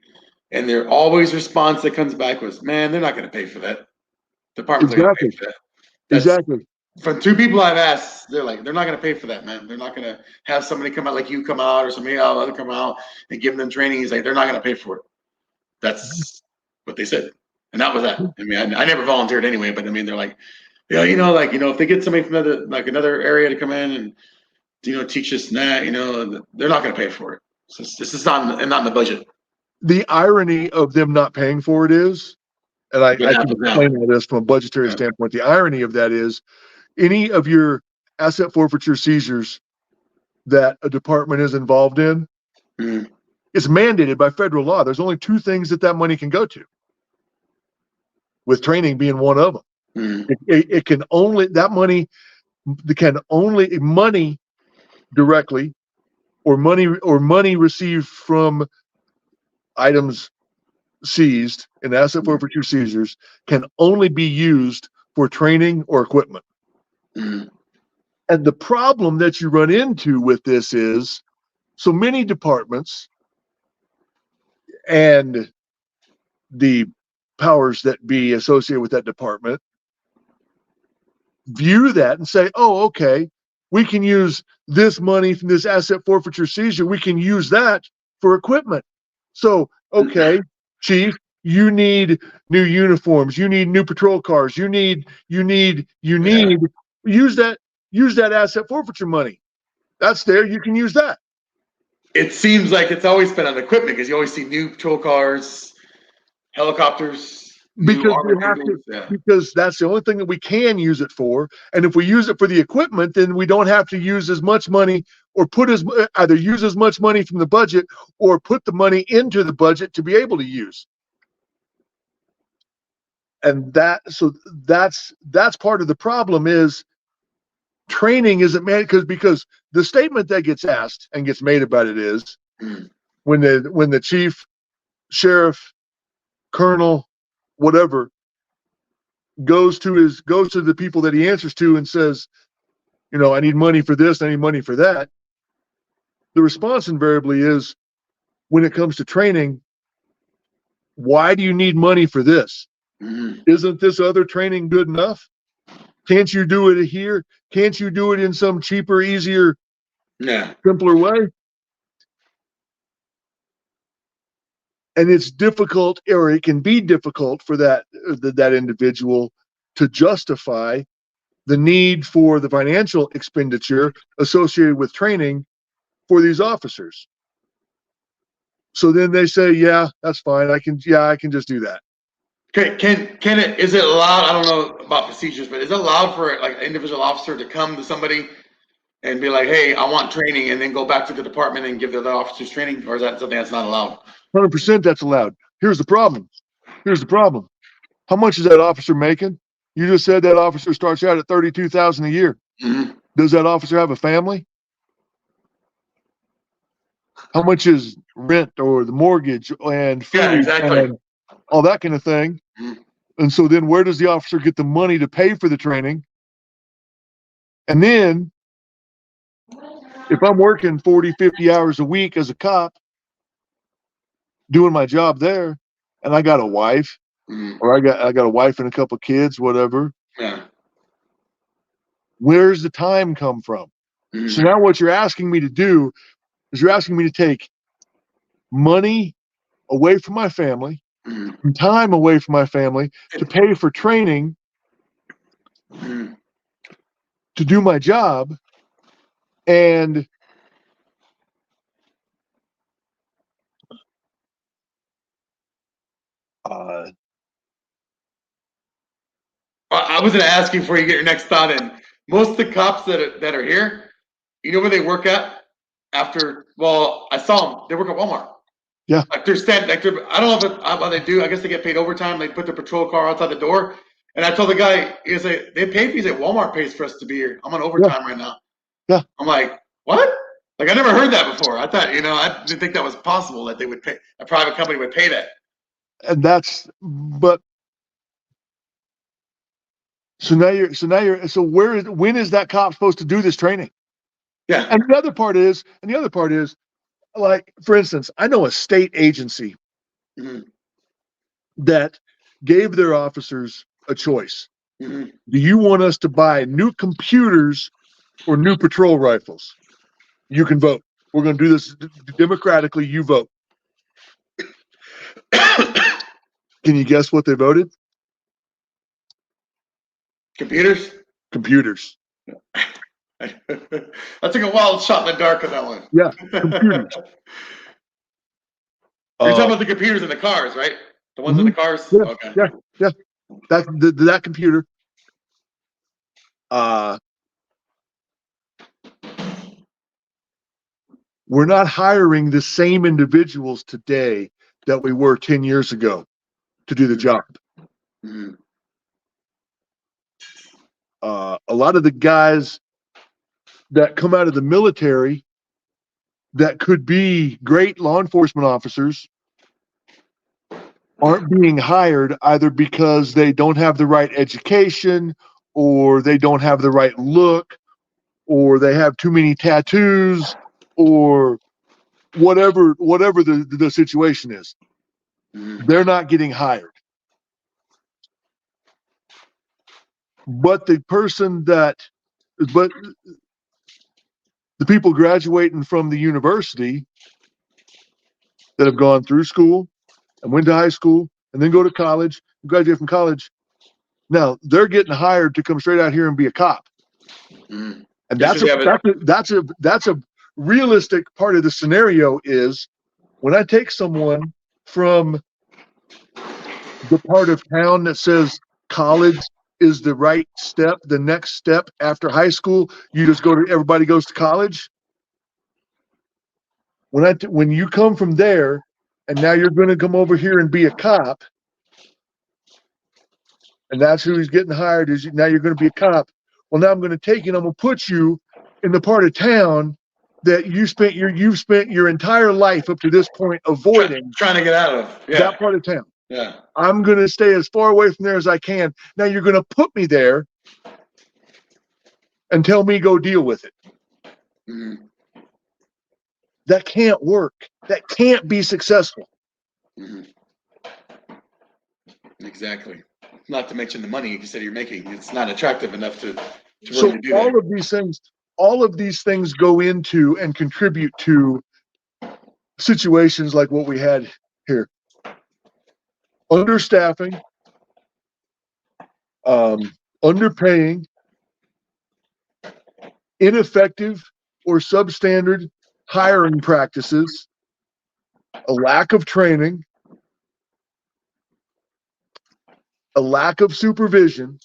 A: And their always response that comes back was, man, they're not going to pay for that. The department's not going to pay for that.
B: Exactly.
A: From 2 people I've asked, they're like, they're not going to pay for that, man. They're not going to have somebody come out like you come out or somebody else come out and give them training. He's like, they're not going to pay for it. That's what they said. And that was that. I mean, I never volunteered anyway, but I mean, they're like, yeah, if they get somebody from another area to come in and, teach us that, they're not going to pay for it. So this is not in the budget.
B: The irony of them not paying for it is, and I can explain all this from a budgetary standpoint. The irony of that is, any of your asset forfeiture seizures that a department is involved in, it's mandated by federal law. There's only 2 things that money can go to, with training being one of them. It can only, that money can only, money directly or money received from items seized in asset forfeiture seizures can only be used for training or equipment. And the problem that you run into with this is, so many departments and the powers that be associated with that department view that and say, oh, okay, we can use this money from this asset forfeiture seizure, we can use that for equipment. So, okay, chief, you need new uniforms, you need new patrol cars, you need use that asset forfeiture money. That's there, you can use that.
A: It seems like it's always been on equipment, because you always see new patrol cars, helicopters.
B: Because that's the only thing that we can use it for. And if we use it for the equipment, then we don't have to use as much money, or either use as much money from the budget or put the money into the budget to be able to use. And that's part of the problem is training isn't made, because the statement that gets asked and gets made about it is when the chief, sheriff, colonel, whatever, goes to the people that he answers to and says, I need money for this, I need money for that. The response invariably is, when it comes to training, why do you need money for this? Isn't this other training good enough? Can't you do it here? Can't you do it in some cheaper, easier, simpler way? And it's difficult, or it can be difficult for that individual to justify the need for the financial expenditure associated with training for these officers. So then they say, yeah, that's fine. I can just do that.
A: Okay, is it allowed? I don't know about procedures, but is it allowed for like an individual officer to come to somebody and be like, hey, I want training, and then go back to the department and give the other officers training? Or is that something that's not allowed?
B: 100% that's allowed. Here's the problem. How much is that officer making? You just said that officer starts out at $32,000 a year.
A: Mhm.
B: Does that officer have a family? How much is rent or the mortgage and food
A: Yeah, exactly.
B: and all that kind of thing?
A: Mhm.
B: And so then where does the officer get the money to pay for the training? And then if I'm working 40, 50 hours a week as a cop, doing my job there, and I got a wife,
A: Mhm.
B: or I got a wife and a couple of kids, whatever,
A: Yeah.
B: where's the time come from?
A: Mhm.
B: So now what you're asking me to do is you're asking me to take money away from my family,
A: Mhm.
B: and time away from my family to pay for training
A: Mhm.
B: to do my job. And
A: I was gonna ask you before you get your next thought in. Most of the cops that are here, you know where they work at after? Well, I saw them. They work at Walmart.
B: yeah,
A: Like they're standing. Like they're. I don't know if what they do. I guess they get paid overtime. They put their patrol car outside the door. And I told the guy, he's like, they pay fees at Walmart pays for us to be here. I'm on overtime right now.
B: yeah.
A: I'm like, what? Like I never heard that before. I thought, I didn't think that was possible that they would pay a private company would pay that.
B: And but when is that cop supposed to do this training?
A: Yeah.
B: And the other part is, like, for instance, I know a state agency
A: Mhm.
B: that gave their officers a choice.
A: Mhm.
B: Do you want us to buy new computers or new patrol rifles? You can vote. We're going to do this democratically. You vote. Can you guess what they voted?
A: Computers.
B: Computers.
A: I took a wild shot in the dark on that one.
B: Yeah, computers.
A: You're talking about the computers in the cars, right? The ones in the cars?
B: Yeah,
A: Okay.
B: yeah. That computer. We're not hiring the same individuals today that we were 10 years ago to do the job.
A: Mhm.
B: A lot of the guys that come out of the military that could be great law enforcement officers aren't being hired either because they don't have the right education, or they don't have the right look, or they have too many tattoos, or whatever the situation is.
A: Mhm.
B: They're not getting hired. But the people graduating from the university that have gone through school and went to high school and then go to college, graduate from college, now they're getting hired to come straight out here and be a cop.
A: Mhm.
B: And
A: Just 'cause they have it.
B: that's a realistic part of the scenario is when I take someone from the part of town that says college is the right step, the next step after high school, you just everybody goes to college. When you come from there and now you're going to come over here and be a cop, and that's who he's getting hired is now you're going to be a cop. Well, now I'm going to take you and I'm going to put you in the part of town that you've spent your entire life up to this point avoiding
A: Trying to get out of. Yeah.
B: that part of town.
A: Yeah.
B: I'm going to stay as far away from there as I can. Now you're going to put me there and tell me go deal with it.
A: Mhm.
B: That can't work. That can't be successful.
A: Mhm. Exactly. Not to mention the money you said you're making. It's not attractive enough to
B: So
A: really do that.
B: all of these things go into and contribute to situations like what we had here. Understaffing, underpaying, ineffective or substandard hiring practices, a lack of training, a lack of supervision,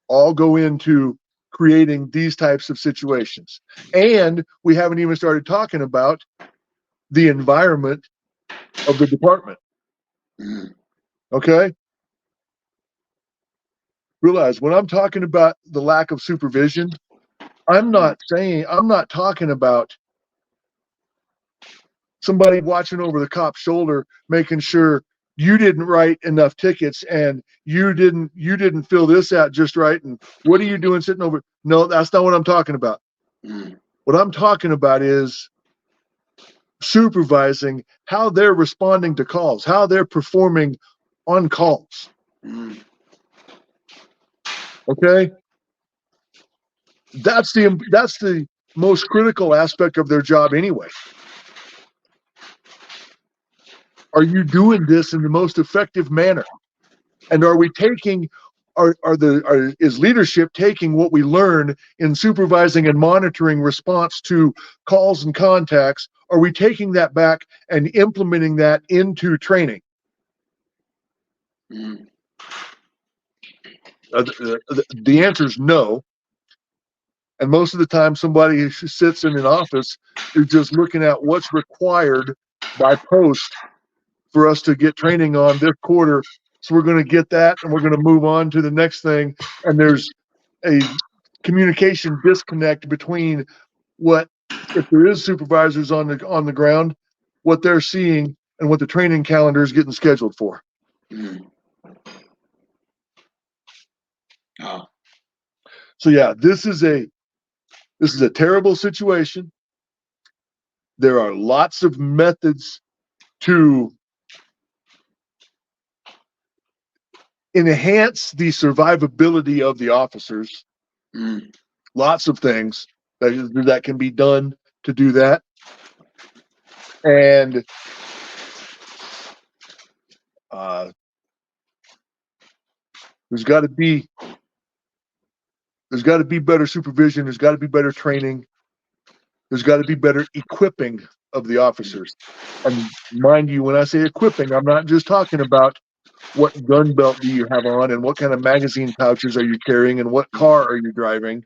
B: all go into creating these types of situations. And we haven't even started talking about the environment of the department.
A: Mhm.
B: Okay? realize when I'm talking about the lack of supervision, I'm not talking about somebody watching over the cop's shoulder, making sure you didn't write enough tickets and you didn't fill this out just right. And what are you doing sitting over? No, that's not what I'm talking about.
A: Mm.
B: What I'm talking about is supervising how they're responding to calls, how they're performing on calls.
A: Mm.
B: Okay? That's the most critical aspect of their job anyway. Are you doing this in the most effective manner? And are we taking is leadership taking what we learn in supervising and monitoring response to calls and contacts? Are we taking that back and implementing that into training?
A: Mm.
B: The answer is no. And most of the time, somebody who sits in an office is just looking at what's required by post for us to get training on this quarter. So we're going to get that and we're going to move on to the next thing. And there's a communication disconnect between what, if there is supervisors on the ground, what they're seeing and what the training calendar is getting scheduled for.
A: Mm. Oh.
B: So yeah, this is a terrible situation. There are lots of methods to enhance the survivability of the officers.
A: Mm.
B: Lots of things that can be done to do that. And there's got to be better supervision. There's got to be better training. There's got to be better equipping of the officers. And mind you, when I say equipping, I'm not just talking about what gun belt do you have on and what kind of magazine pouches are you carrying and what car are you driving.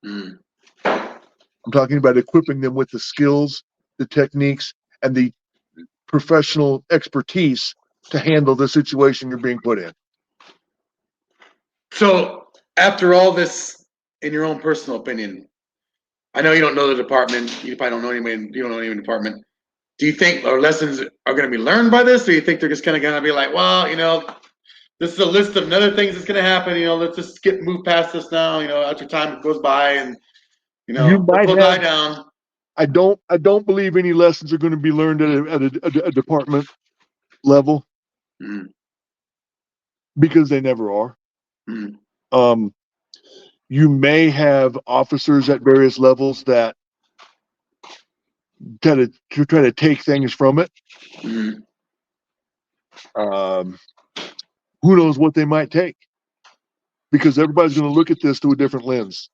A: Mm.
B: I'm talking about equipping them with the skills, the techniques, and the professional expertise to handle the situation you're being put in.
A: So after all this, in your own personal opinion, I know you don't know the department. You probably don't know anybody. You don't know any department. Do you think our lessons are going to be learned by this, or do you think they're just kind of going to be like, well, this is a list of other things that's going to happen. Let's just move past this now. After time goes by, and
B: You might
A: will
B: have.
A: die down.
B: I don't believe any lessons are going to be learned at a department level
A: Mm.
B: because they never are.
A: Mm.
B: You may have officers at various levels that try to take things from it.
A: Mm.
B: Who knows what they might take? Because everybody's going to look at this through a different lens,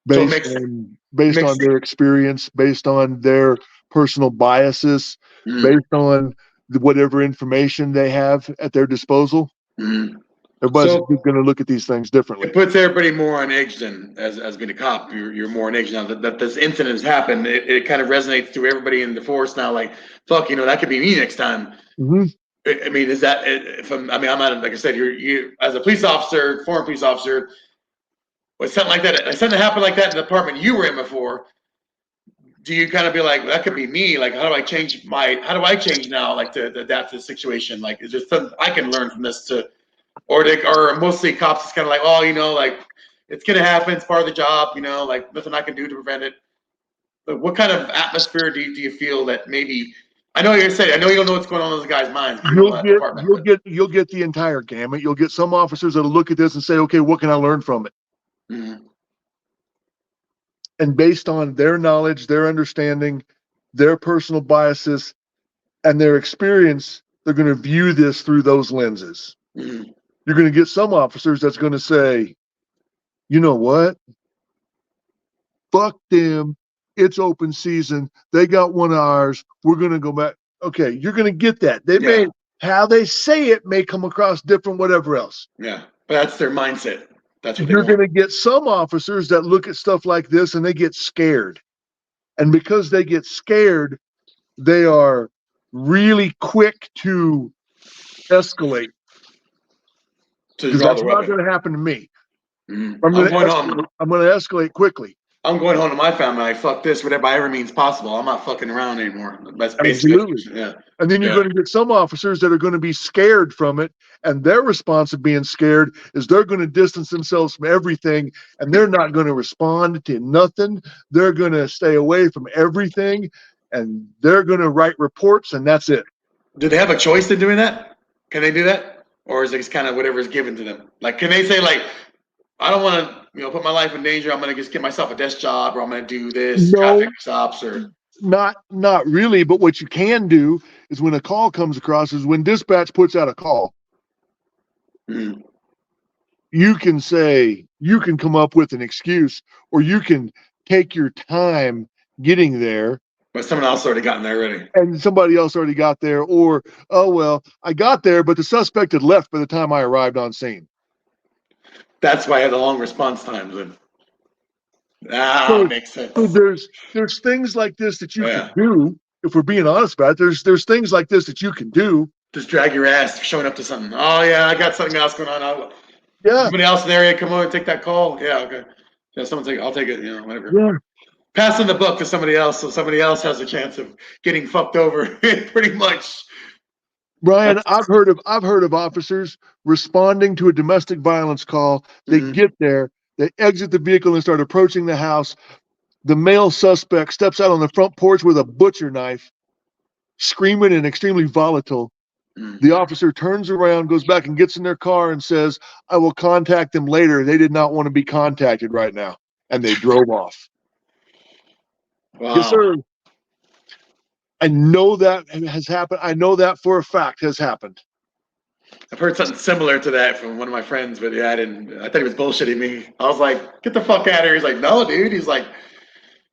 B: based on their experience, based on their personal biases, based on whatever information they have at their disposal.
A: Mm.
B: Everybody's going to look at these things differently.
A: It puts everybody more on edge than as being a cop. You're more on edge now that this incident has happened. It kind of resonates through everybody in the force now. Like, fuck, that could be me next time.
B: Mm-hmm.
A: I mean, is that? I'm not, like I said, you as a police officer, former police officer, was something like that. Something happened like that in the department you were in before. Do you kind of be like, that could be me? Like, how do I change now? Like to adapt to the situation? Like, is there something I can learn from this or mostly cops is kind of like, oh, like it's gonna happen. It's part of the job. Like nothing I can do to prevent it. But what kind of atmosphere do you feel that maybe? I know you don't know what's going on in those guys' minds.
B: You'll get the entire gamut. You'll get some officers that'll look at this and say, okay, what can I learn from it?
A: Mm-hmm.
B: And based on their knowledge, their understanding, their personal biases, and their experience, they're going to view this through those lenses.
A: Mm-hmm.
B: You're going to get some officers that's going to say, you know what? Fuck them. It's open season. They got one of ours. We're going to go back. Okay, you're going to get that. How they say it may come across different, whatever else.
A: Yeah, but that's their mindset. That's what
B: you're going to get some officers that look at stuff like this and they get scared. And because they get scared, they are really quick to escalate.
A: To
B: Because
A: draw
B: that's
A: the
B: not
A: weapon.
B: going to happen to me.
A: Mhm.
B: I'm going
A: home.
B: to escalate quickly.
A: I'm going home to my family. I fuck this, whatever, by every means possible. I'm not fucking around anymore. That's basically,
B: Absolutely.
A: yeah.
B: And then you're going to get some officers that are going to be scared from it. And their response of being scared is they're going to distance themselves from everything. And they're not going to respond to nothing. They're going to stay away from everything. And they're going to write reports. And that's it.
A: Do they have a choice in doing that? Can they do that? Or is it just kind of whatever is given to them? Like, can they say, like, I don't want to, put my life in danger. I'm going to just get myself a desk job, or I'm going to do this traffic stops, or
B: not really. But what you can do is when a call comes across is when dispatch puts out a call, you can say, you can come up with an excuse, or you can take your time getting there.
A: But someone else already gotten there already.
B: And somebody else already got there, or, oh, well, I got there, but the suspect had left by the time I arrived on scene.
A: That's why I had the long response times. And makes sense.
B: So there's things like this that you can do. If we're being honest about it, there's things like this that you can do.
A: Just drag your ass for showing up to something. Oh yeah, I got something else going on.
B: Yeah.
A: Somebody else in the area, come over and take that call. Yeah, okay. Yeah, I'll take it. Whatever.
B: Yeah.
A: Passing the buck to somebody else, so somebody else has a chance of getting fucked over. Pretty much.
B: Brian, I've heard of officers responding to a domestic violence call. They get there, they exit the vehicle and start approaching the house. The male suspect steps out on the front porch with a butcher knife, screaming and extremely volatile. The officer turns around, goes back and gets in their car and says, I will contact them later. They did not want to be contacted right now. And they drove off.
A: Wow.
B: Yes, sir. I know that has happened. I know that for a fact has happened.
A: I've heard something similar to that from one of my friends, but yeah, I thought he was bullshitting me. I was like, get the fuck out of here. He's like, no, dude. He's like,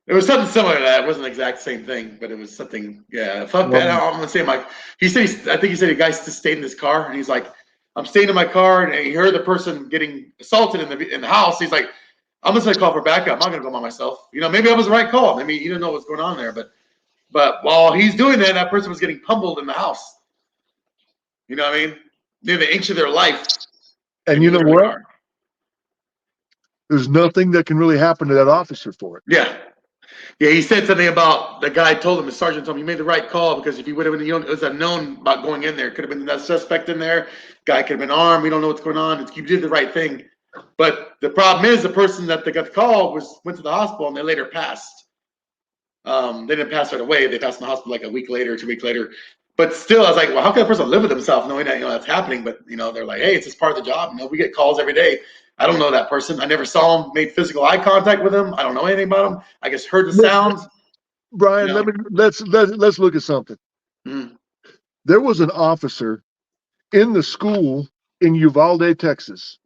A: it was something similar to that. It wasn't the exact same thing, but it was something, fuck that. I'm gonna say I think he said a guy just stayed in his car, and he's like, I'm staying in my car, and he heard the person getting assaulted in the house. He's like, I'm just gonna call for backup. I'm not gonna go by myself. Maybe that was the right call. Maybe he didn't know what's going on there, but while he's doing that, that person was getting pummeled in the house. You know what I mean? Near the inch of their life.
B: And you know what? There's nothing that can really happen to that officer for it.
A: Yeah. Yeah, he said something about the guy told him, the sergeant told him, you made the right call, because if you would have been, it was unknown about going in there. Could have been that suspect in there. Guy could have been armed. We don't know what's going on. You did the right thing. But the problem is the person that they got the call went to the hospital, and they later passed. They didn't pass right away. They passed in the hospital like a week later, 2 weeks later. But still, I was like, well, how can a person live with themselves knowing that, that's happening? But, they're like, hey, it's just part of the job. We get calls every day. I don't know that person. I never saw him, made physical eye contact with him. I don't know anything about him. I just heard the sounds.
B: Brian, let's look at something. There was an officer in the school in Uvalde, Texas.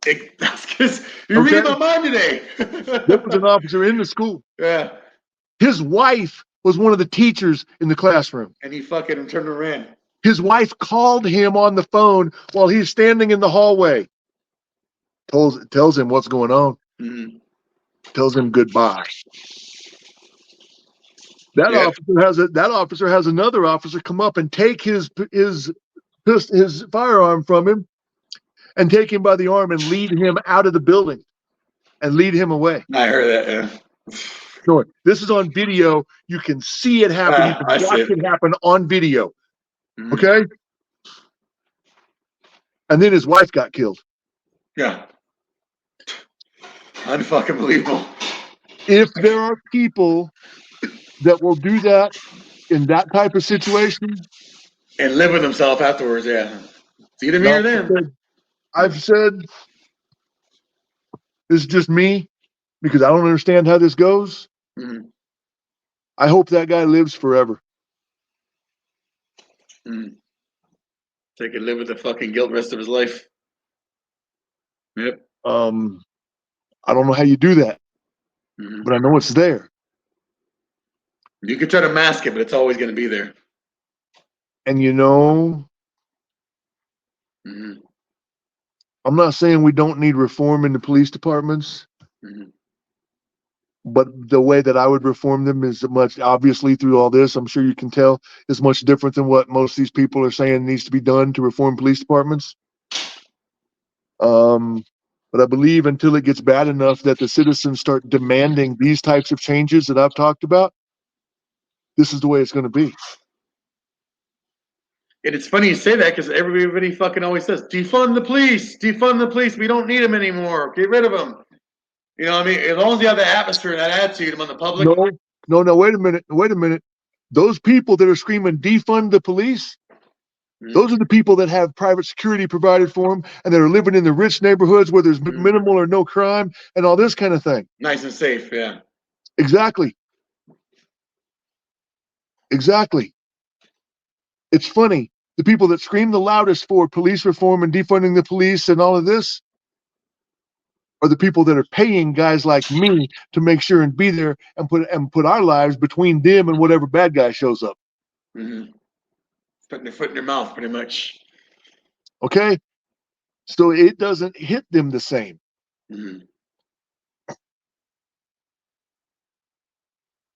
A: You're reading my mind today.
B: There was an officer in the school.
A: Yeah.
B: His wife was one of the teachers in the classroom.
A: And he fucking turned around.
B: His wife called him on the phone while he's standing in the hallway. Tells him what's going on. Tells him goodbye. That officer has another officer come up and take his firearm from him and take him by the arm and lead him out of the building and lead him away.
A: I heard that, yeah.
B: Sure. This is on video. You can see it happen. You can watch it happen on video. Okay? And then his wife got killed.
A: Yeah. Unfucking believable.
B: If there are people that will do that in that type of situation
A: and live with themselves afterwards, yeah. It's either me or them.
B: I've said this is just me because I don't understand how this goes. I hope that guy lives forever.
A: So he can live with the fucking guilt the rest of his life. Yep.
B: I don't know how you do that, but I know it's there.
A: You can try to mask it, but it's always going to be there.
B: And I'm not saying we don't need reform in the police departments, but the way that I would reform them is much, obviously through all this, I'm sure you can tell, is much different than what most of these people are saying needs to be done to reform police departments. But I believe until it gets bad enough that the citizens start demanding these types of changes that I've talked about, this is the way it's going to be.
A: And it's funny you say that because everybody fucking always says, defund the police, we don't need them anymore, get rid of them. You know what I mean? As long as you have that atmosphere and that attitude among the public.
B: No, wait a minute. Those people that are screaming defund the police, those are the people that have private security provided for them and that are living in the rich neighborhoods where there's minimal or no crime and all this kind of thing.
A: Nice and safe, yeah.
B: Exactly. It's funny. The people that scream the loudest for police reform and defunding the police and all of this are the people that are paying guys like me to make sure and be there and put our lives between them and whatever bad guy shows up.
A: Mm-hmm. Putting their foot in their mouth, pretty much.
B: Okay? So it doesn't hit them the same.
A: Mm-hmm.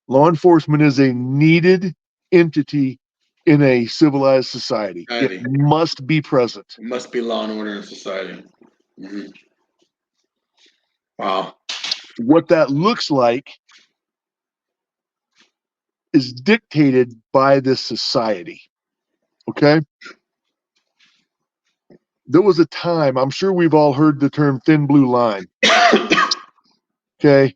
B: Law enforcement is a needed entity in a civilized society. It must be present.
A: It must be law and order in society. Mm-hmm. Wow.
B: What that looks like is dictated by this society. Okay? There was a time, I'm sure we've all heard the term thin blue line. Okay?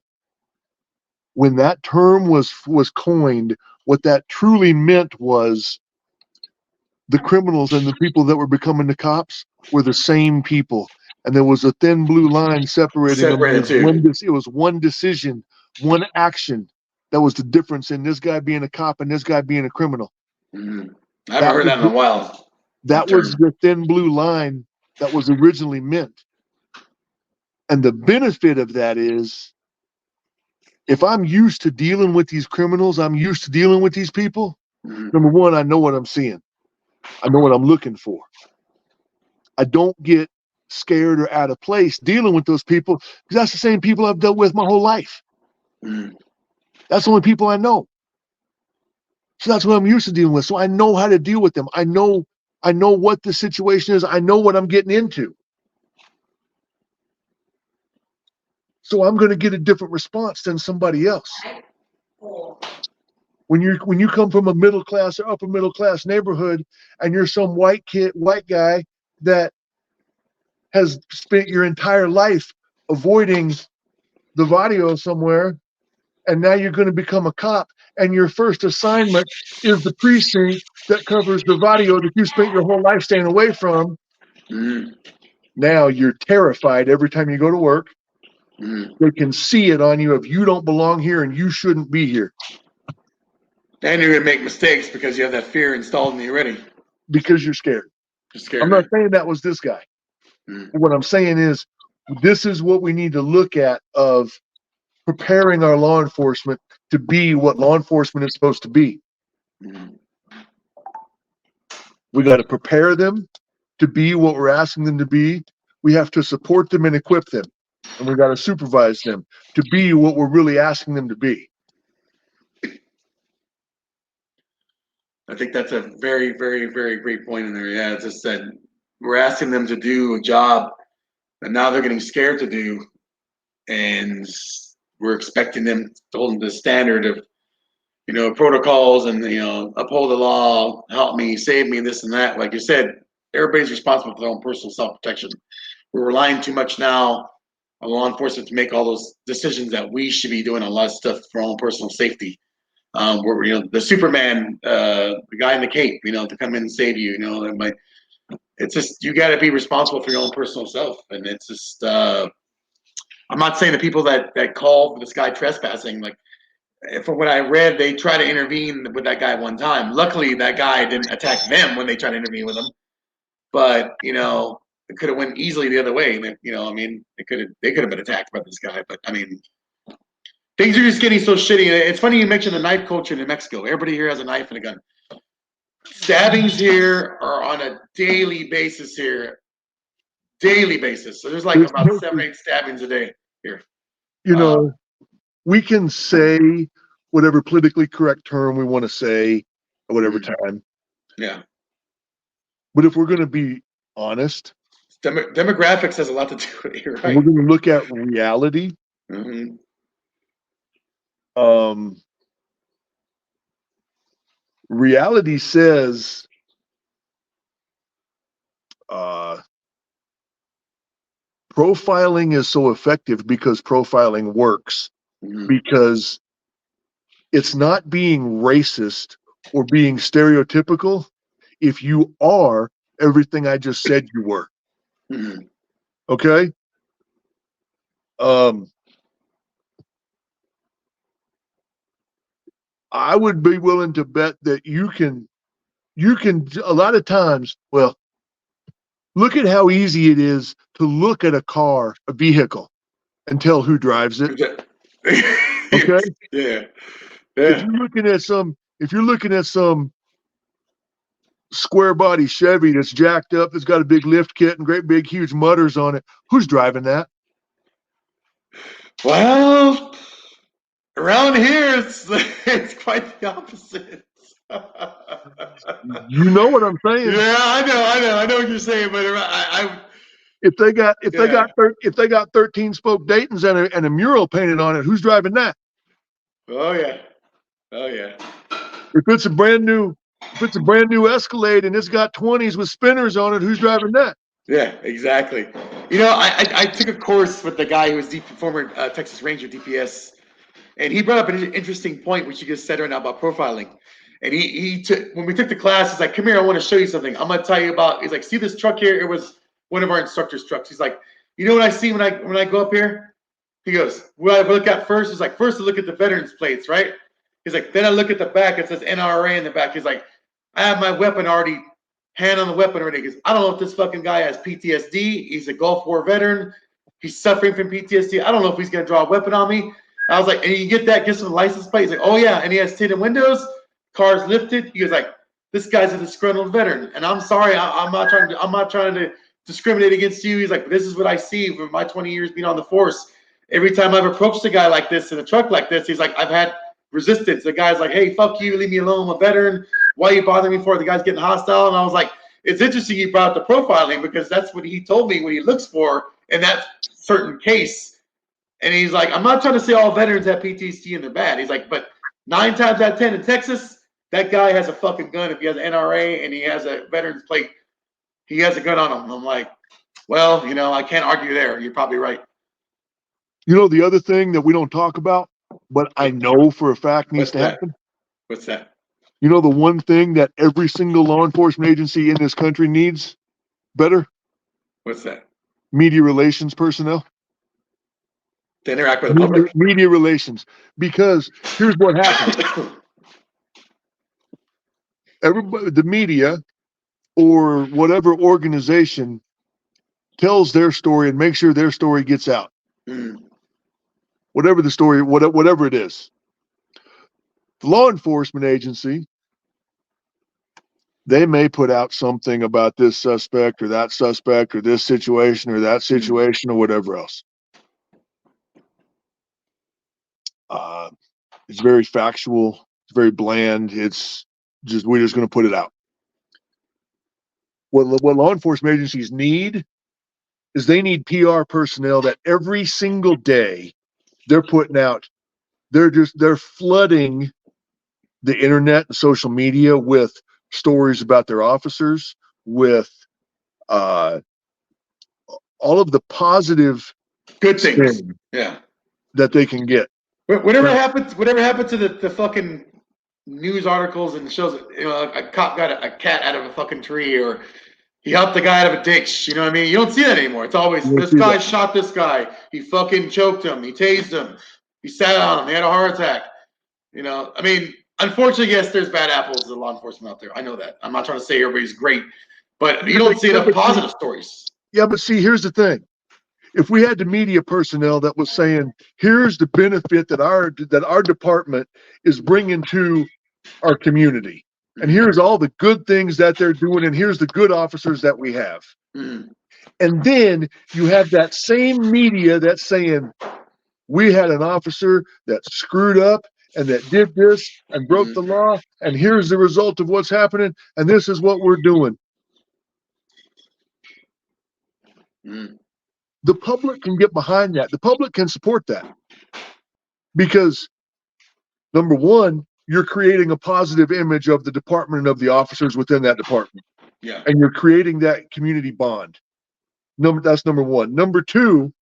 B: When that term was coined, what that truly meant was the criminals and the people that were becoming the cops were the same people. And there was a thin blue line separating them. It was one decision, one action. That was the difference in this guy being a cop and this guy being a criminal.
A: Mm-hmm. I haven't heard that in a while.
B: That was the thin blue line that was originally meant. And the benefit of that is, if I'm used to dealing with these criminals, I'm used to dealing with these people, number one, I know what I'm seeing. I know what I'm looking for. I don't get scared or out of place dealing with those people because that's the same people I've dealt with my whole life. That's the only people I know. So that's what I'm used to dealing with. So I know how to deal with them. I know what the situation is. I know what I'm getting into. So I'm going to get a different response than somebody else. When you come from a middle class or upper middle class neighborhood white guy that has spent your entire life avoiding the video somewhere, and now you're going to become a cop, and your first assignment is the precinct that covers the video that you spent your whole life staying away from. Now you're terrified every time you go to work. They can see it on you if you don't belong here and you shouldn't be here. And
A: you're going to make mistakes because you have that fear installed in you already.
B: Because you're scared. I'm not saying that was this guy. What I'm saying is, this is what we need to look at of preparing our law enforcement to be what law enforcement is supposed to be. We got to prepare them to be what we're asking them to be. We have to support them and equip them. And we got to supervise them to be what we're really asking them to be.
A: I think that's a very, very, very great point in there. Yeah, it's just that we're asking them to do a job that now they're getting scared to do, and we're expecting them to hold them to the standard of, protocols and, uphold the law, help me, save me, this and that. Like you said, everybody's responsible for their own personal self-protection. We're relying too much now on law enforcement to make all those decisions that we should be doing a lot of stuff for our own personal safety. Where the Superman, the guy in the cape, to come in and save you, it's just, you got to be responsible for your own personal self. And it's just, I'm not saying the people that call this guy trespassing, like, from what I read, they try to intervene with that guy one time. Luckily, that guy didn't attack them when they tried to intervene with him. But it could have went easily the other way. They could have been attacked by this guy. But things are just getting so shitty. It's funny you mentioned the knife culture in Mexico. Everybody here has a knife and a gun. Stabbings here are on a daily basis here. Daily basis. So there's about 7 or 8 stabbings a day here.
B: We can say whatever politically correct term we want to say at whatever time.
A: Yeah.
B: But if we're going to be honest,
A: Demographics has a lot to do with it. You're
B: And
A: right.
B: we're going to look at reality.
A: Mm-hmm.
B: Reality says profiling is so effective because profiling works,
A: Mm-hmm.
B: because it's not being racist or being stereotypical if you are everything I just said you were.
A: Mm-hmm.
B: Okay? I would be willing to bet that you can a lot of times, well, look at how easy it is to look at a vehicle, and tell who drives it. Okay?
A: Yeah.
B: If you're looking at some square body Chevy that's jacked up, that's got a big lift kit and great big huge mutters on it, who's driving that?
A: Well, around here it's quite the opposite.
B: You know what I'm saying?
A: Yeah, I know what you're saying, but
B: If they got
A: yeah.
B: 13 spoke Daytons and a mural painted on it, who's driving that?
A: Oh yeah.
B: If it's a brand new Escalade and it's got 20s with spinners on it, who's driving that?
A: Yeah, exactly. You know, I took a course with the guy who was former Texas Ranger DPS, and he brought up an interesting point, which you just said right now about profiling. And he took, when we took the class, he's like, "Come here, I want to show you something. I'm gonna tell you about." He's like, "See this truck here? It was one of our instructor's trucks." He's like, "You know what I see when I go up here?" He goes, "What I look at first is like, first I look at the veterans plates, right?" He's like, "Then I look at the back. It says NRA in the back." He's like, "I have my weapon already, hand on the weapon already." Because I don't know if this fucking guy has PTSD. He's a Gulf War veteran. He's suffering from PTSD. I don't know if he's gonna draw a weapon on me. I was like, "And you get that? Get some license plate." He's like, "Oh yeah," and he has tinted windows, cars lifted. He goes like, "This guy's a disgruntled veteran." And I'm sorry, I'm not trying to discriminate against you. He's like, "This is what I see from my 20 years being on the force. Every time I've approached a guy like this in a truck like this, he's like, I've had resistance. The guy's like, 'Hey, fuck you, leave me alone. I'm a veteran. Why are you bothering me for?' The guy's getting hostile." And I was like, it's interesting you brought up the profiling, because that's what he told me what he looks for in that certain case. And he's like, "I'm not trying to say all veterans have PTSD and they're bad." He's like, "But 9 times out of 10 in Texas, that guy has a fucking gun. If he has an NRA and he has a veteran's plate, he has a gun on him." I'm like, well, you know, I can't argue there. You're probably right.
B: You know, the other thing that we don't talk about, but I know for a fact needs to happen?
A: What's that?
B: You know, the one thing that every single law enforcement agency in this country needs better?
A: What's that?
B: Media relations personnel.
A: To interact with the public?
B: Media relations. Because here's what happens. Everybody, the media or whatever organization, tells their story and makes sure their story gets out. Whatever the story, whatever it is. The law enforcement agency, they may put out something about this suspect or that suspect or this situation or that situation or whatever else. It's very factual. It's very bland. It's just, we're just going to put it out. What law enforcement agencies need is they need PR personnel that every single day they're putting out, they're flooding the internet and social media with stories about their officers, with all of the positive
A: good things, yeah,
B: that they can get.
A: Whatever happened to the fucking news articles and shows, you know, a cop got a cat out of a fucking tree, or he helped a guy out of a ditch. You know what I mean? You don't see that anymore. It's always, this guy shot this guy. He fucking choked him. He tased him. He sat on him. He had a heart attack. You know, I mean, unfortunately, yes, there's bad apples in law enforcement out there. I know that. I'm not trying to say everybody's great, but you don't see enough positive stories.
B: Yeah, but see, here's the thing. If we had the media personnel that was saying, here's the benefit that our department is bringing to our community, and here's all the good things that they're doing, and here's the good officers that we have. And then you have that same media that's saying, we had an officer that screwed up and that did this and broke the law, and here's the result of what's happening, and this is what we're doing. The public can get behind that. The public can support that because, number one, you're creating a positive image of the department and of the officers within that department.
A: Yeah.
B: And you're creating that community bond. That's number one. Number two,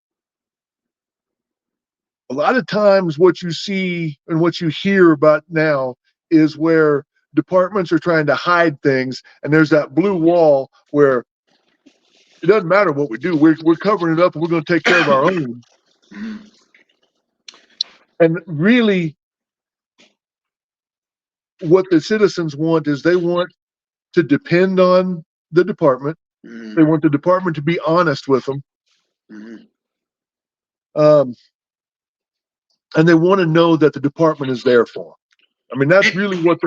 B: a lot of times what you see and what you hear about now is where departments are trying to hide things, and there's that blue wall where it doesn't matter what we do. We're covering it up, and we're going to take care of our own. And really, what the citizens want is they want to depend on the department. They want the department to be honest with them. And they want to know that the department is there for them. I mean, that's really what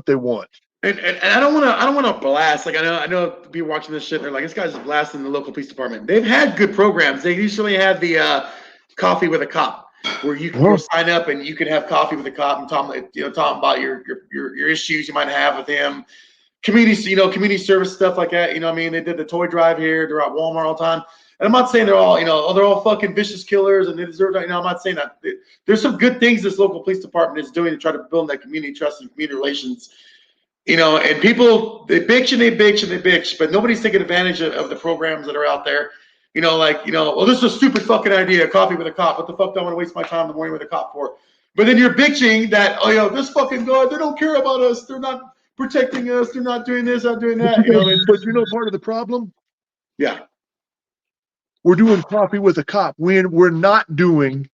B: they want.
A: And I don't want to blast. Like I know people watching this shit. They're like, this guy's blasting the local police department. They've had good programs. They usually have the coffee with a cop, where you can go sign up and you can have coffee with a cop and talking about your issues you might have with him. Community service stuff like that. You know what I mean? They did the toy drive here. They're at Walmart all the time. And I'm not saying they're all fucking vicious killers and they deserve that. I'm not saying that. There's some good things this local police department is doing to try to build that community trust and community relations. And people, they bitch, but nobody's taking advantage of the programs that are out there. Well, this is a stupid fucking idea, coffee with a cop. What the fuck do I want to waste my time in the morning with a cop for? But then you're bitching that, this fucking guy, they don't care about us. They're not protecting us. They're not doing this, not doing that.
B: But part of the problem?
A: Yeah.
B: We're doing coffee with a cop. We're not doing.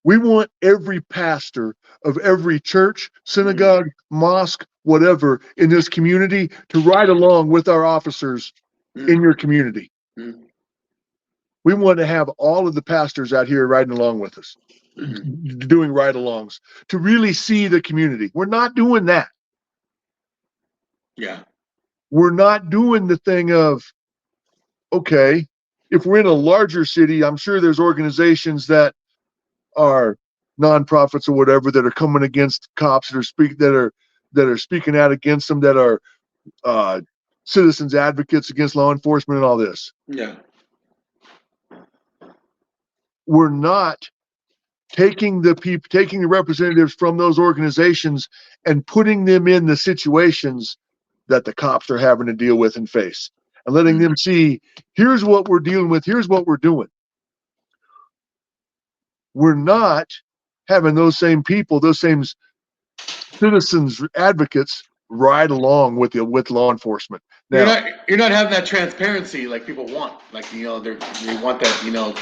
B: We want every pastor of every church, synagogue, mosque, whatever in this community to ride along with our officers in your community. We want to have all of the pastors out here riding along with us, doing ride-alongs, to really see the community. We're not doing that.
A: Yeah.
B: We're not doing the thing of, okay, if we're in a larger city, I'm sure there's organizations that are nonprofits or whatever that are coming against cops that are speaking out against them, that are citizens advocates against law enforcement and all this.
A: Yeah.
B: We're not taking the representatives from those organizations and putting them in the situations that the cops are having to deal with and face, and letting them see, here's what we're dealing with, here's what we're doing. We're not having those same people, those same citizens advocates ride along with law enforcement. Now,
A: you're not having that transparency like people want. Like, they want that,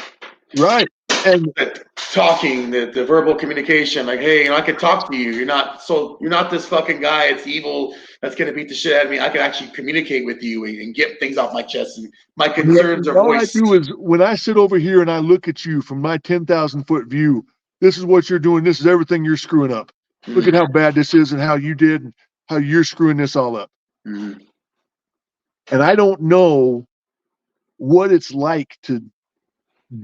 B: right. And
A: talking, the verbal communication, like, hey, I can talk to you. You're not this fucking guy. It's evil that's gonna beat the shit out of me. I can actually communicate with you and get things off my chest, and my concerns are voiced.
B: All I do is, when I sit over here and I look at you from my 10,000-foot view, this is what you're doing. This is everything you're screwing up. Look at how bad this is and how you did and how you're screwing this all up. And I don't know what it's like to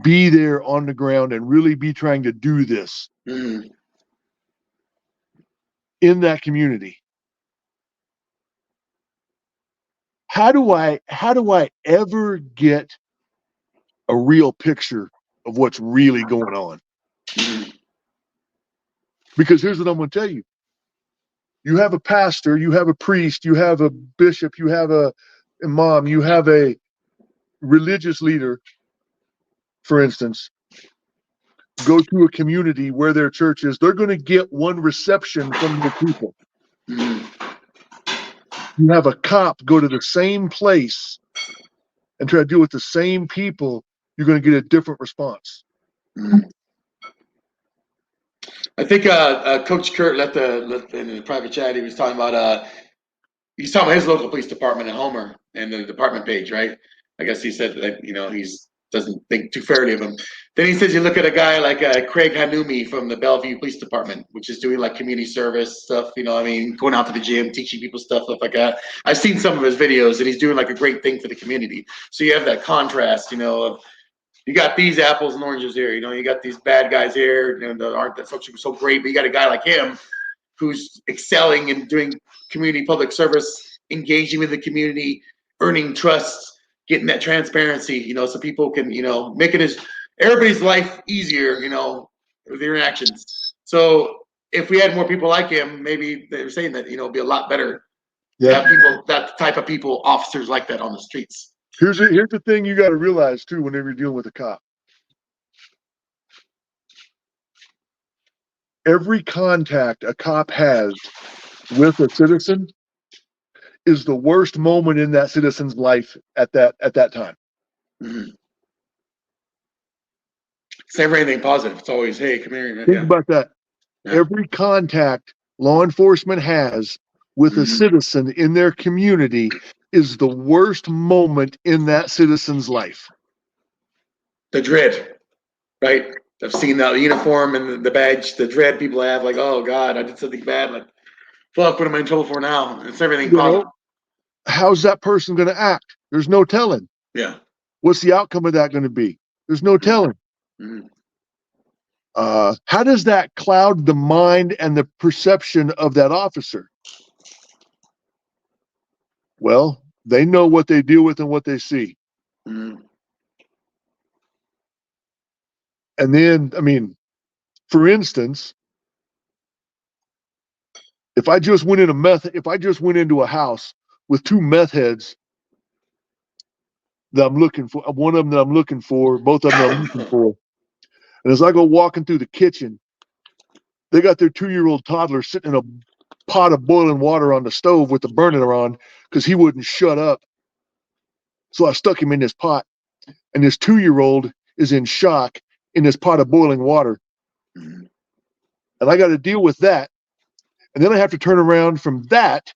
B: be there on the ground and really be trying to do this in that community. How do I ever get a real picture of what's really going on? Because here's what I'm going to tell you. You have a pastor, you have a priest, you have a bishop, you have a imam, you have a religious leader, for instance, go to a community where their church is, they're going to get one reception from the people. You have a cop go to the same place and try to deal with the same people, you're going to get a different response.
A: I think Coach Kurt left in the private chat. He was talking about his local police department in Homer and the department page, right? I guess he said that he doesn't think too fairly of him. Then he says you look at a guy like Craig Hanumi from the Bellevue Police Department, which is doing like community service stuff. Going out to the gym, teaching people stuff like that. I've seen some of his videos, and he's doing like a great thing for the community. So you have that contrast, of you got these apples and oranges here. You got these bad guys here that aren't that so great, but you got a guy like him who's excelling and doing community public service, engaging with the community, earning trust, getting that transparency, you know, so people can, you know, making everybody's life easier, you know, with their actions. So if we had more people like him, maybe they're saying that, you know, it'd be a lot better to have people, that type of people, officers like that on the streets.
B: Here's the thing you got to realize too whenever you're dealing with a cop. Every contact a cop has with a citizen is the worst moment in that citizen's life at that time.
A: Mm-hmm. It's never anything positive. It's always, hey, come here.
B: Think about that. Yeah. Every contact law enforcement has with a citizen in their community is the worst moment in that citizen's life. The
A: dread, right? I've seen the uniform and the badge, the dread people have, like, oh God, I did something bad. Like, fuck, what am I in trouble for now? It's everything positive.
B: How's that person going to act? There's no telling.
A: Yeah.
B: What's the outcome of that going to be? There's no telling. Mm-hmm. How does that cloud the mind and the perception of that officer? Well, they know what they deal with and what they see. Mm-hmm. And then, I mean, for instance, if I just went into a house with two meth heads that I'm looking for, one of them that I'm looking for, both of them that I'm looking for, and as I go walking through the kitchen, they got their 2-year-old toddler sitting in a pot of boiling water on the stove with the burner on because he wouldn't shut up. So I stuck him in this pot, and this 2-year-old is in shock in this pot of boiling water. And I got to deal with that. And then I have to turn around from that.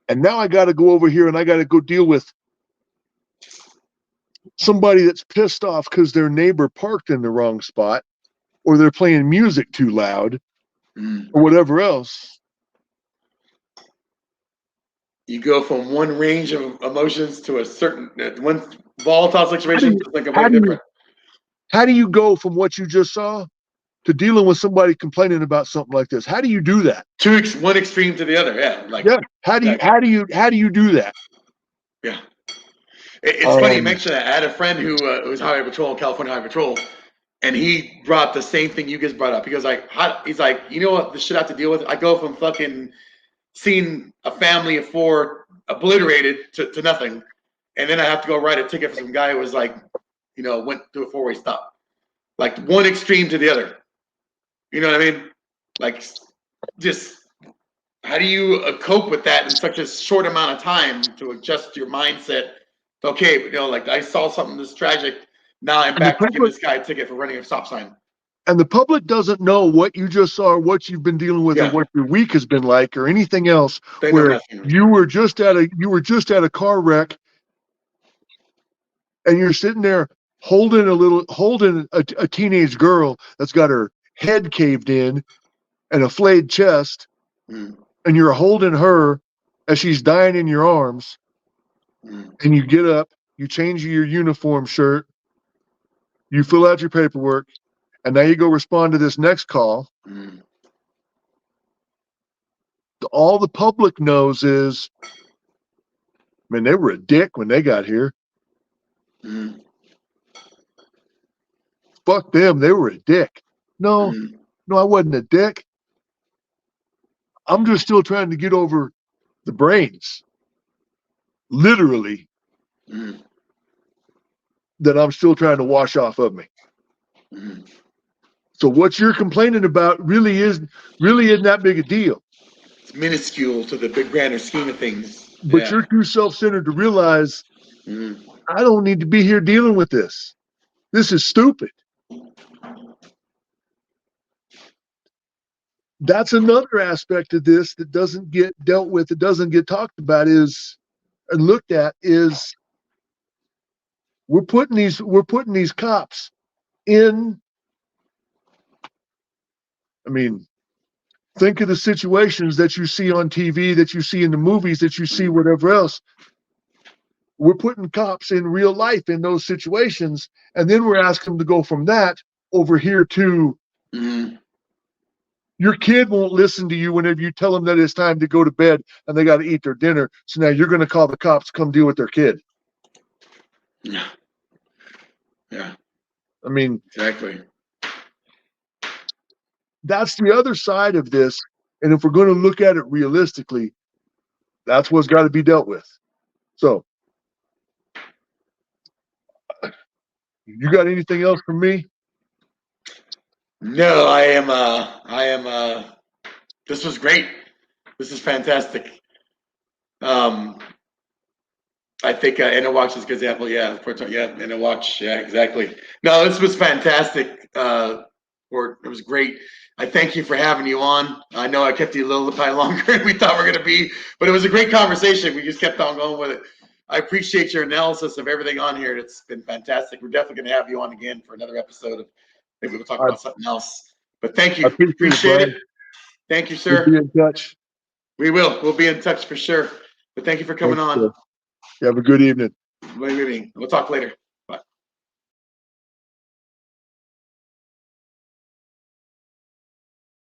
B: And now I got to go over here and I got to go deal with somebody that's pissed off because their neighbor parked in the wrong spot, or they're playing music too loud, or whatever else.
A: You go from one range of emotions to a certain one volatile situation to like a way different.
B: How do you go from what you just saw to dealing with somebody complaining about something like this? How do you do that?
A: One extreme to the other, yeah. Like,
B: yeah. How do you do that?
A: Yeah. It's funny you mentioned that. I had a friend who was Highway Patrol, California Highway Patrol, and he brought the same thing you guys brought up. He's like, you know what, the shit I have to deal with? I go from fucking seeing a family of 4 obliterated to nothing, and then I have to go write a ticket for some guy who was like, you know, went through a 4-way stop. Like one extreme to the other. You know what I mean? Like, just how do you cope with that in such a short amount of time to adjust your mindset? Okay, you know, like I saw something this tragic. Now I'm back to give this guy a ticket for running a stop sign.
B: And the public doesn't know what you just saw, or what you've been dealing with, or what your week has been like, or anything else. Where you were just at a car wreck, and you're sitting there holding a teenage girl that's got her head caved in and a flayed chest, and you're holding her as she's dying in your arms, and you get up, you change your uniform shirt, you fill out your paperwork, and now you go respond to this next call. All the public knows is, man, they were a dick when they got here. Fuck them, they were a dick. No, I wasn't a dick. I'm just still trying to get over the brains, literally, that I'm still trying to wash off of me. So what you're complaining about really isn't that big a deal.
A: It's minuscule to the big grander scheme of things.
B: But you're too self-centered to realize I don't need to be here dealing with this. This is stupid. That's another aspect of this that doesn't get dealt with, that doesn't get talked about and looked at is we're putting these cops in. I mean, think of the situations that you see on TV, that you see in the movies, that you see whatever else. We're putting cops in real life in those situations, and then we're asking them to go from that over here to your kid won't listen to you whenever you tell them that it's time to go to bed and they got to eat their dinner. So now you're going to call the cops to come deal with their kid.
A: Yeah. Yeah.
B: I mean,
A: Exactly.
B: that's the other side of this. And if we're going to look at it realistically, that's what's got to be dealt with. So, you got anything else for me?
A: No, I am. This was great. This is fantastic. I think Watch is a good example. Yeah, yeah, Watch. Yeah, exactly. No, this was fantastic. It was great. I thank you for having you on. I know I kept you a little bit longer than we thought we were going to be, but it was a great conversation. We just kept on going with it. I appreciate your analysis of everything on here. It's been fantastic. We're definitely going to have you on again for another episode of maybe we'll talk
B: I,
A: about something else. But thank
B: I
A: you.
B: appreciate it,
A: Appreciate
B: Brian.
A: it. Thank you,
B: We'll be
A: sir.
B: in touch.
A: We will. We'll be in touch for sure. But thank you for coming
B: Okay.
A: on.
B: You have a good evening.
A: We'll talk later.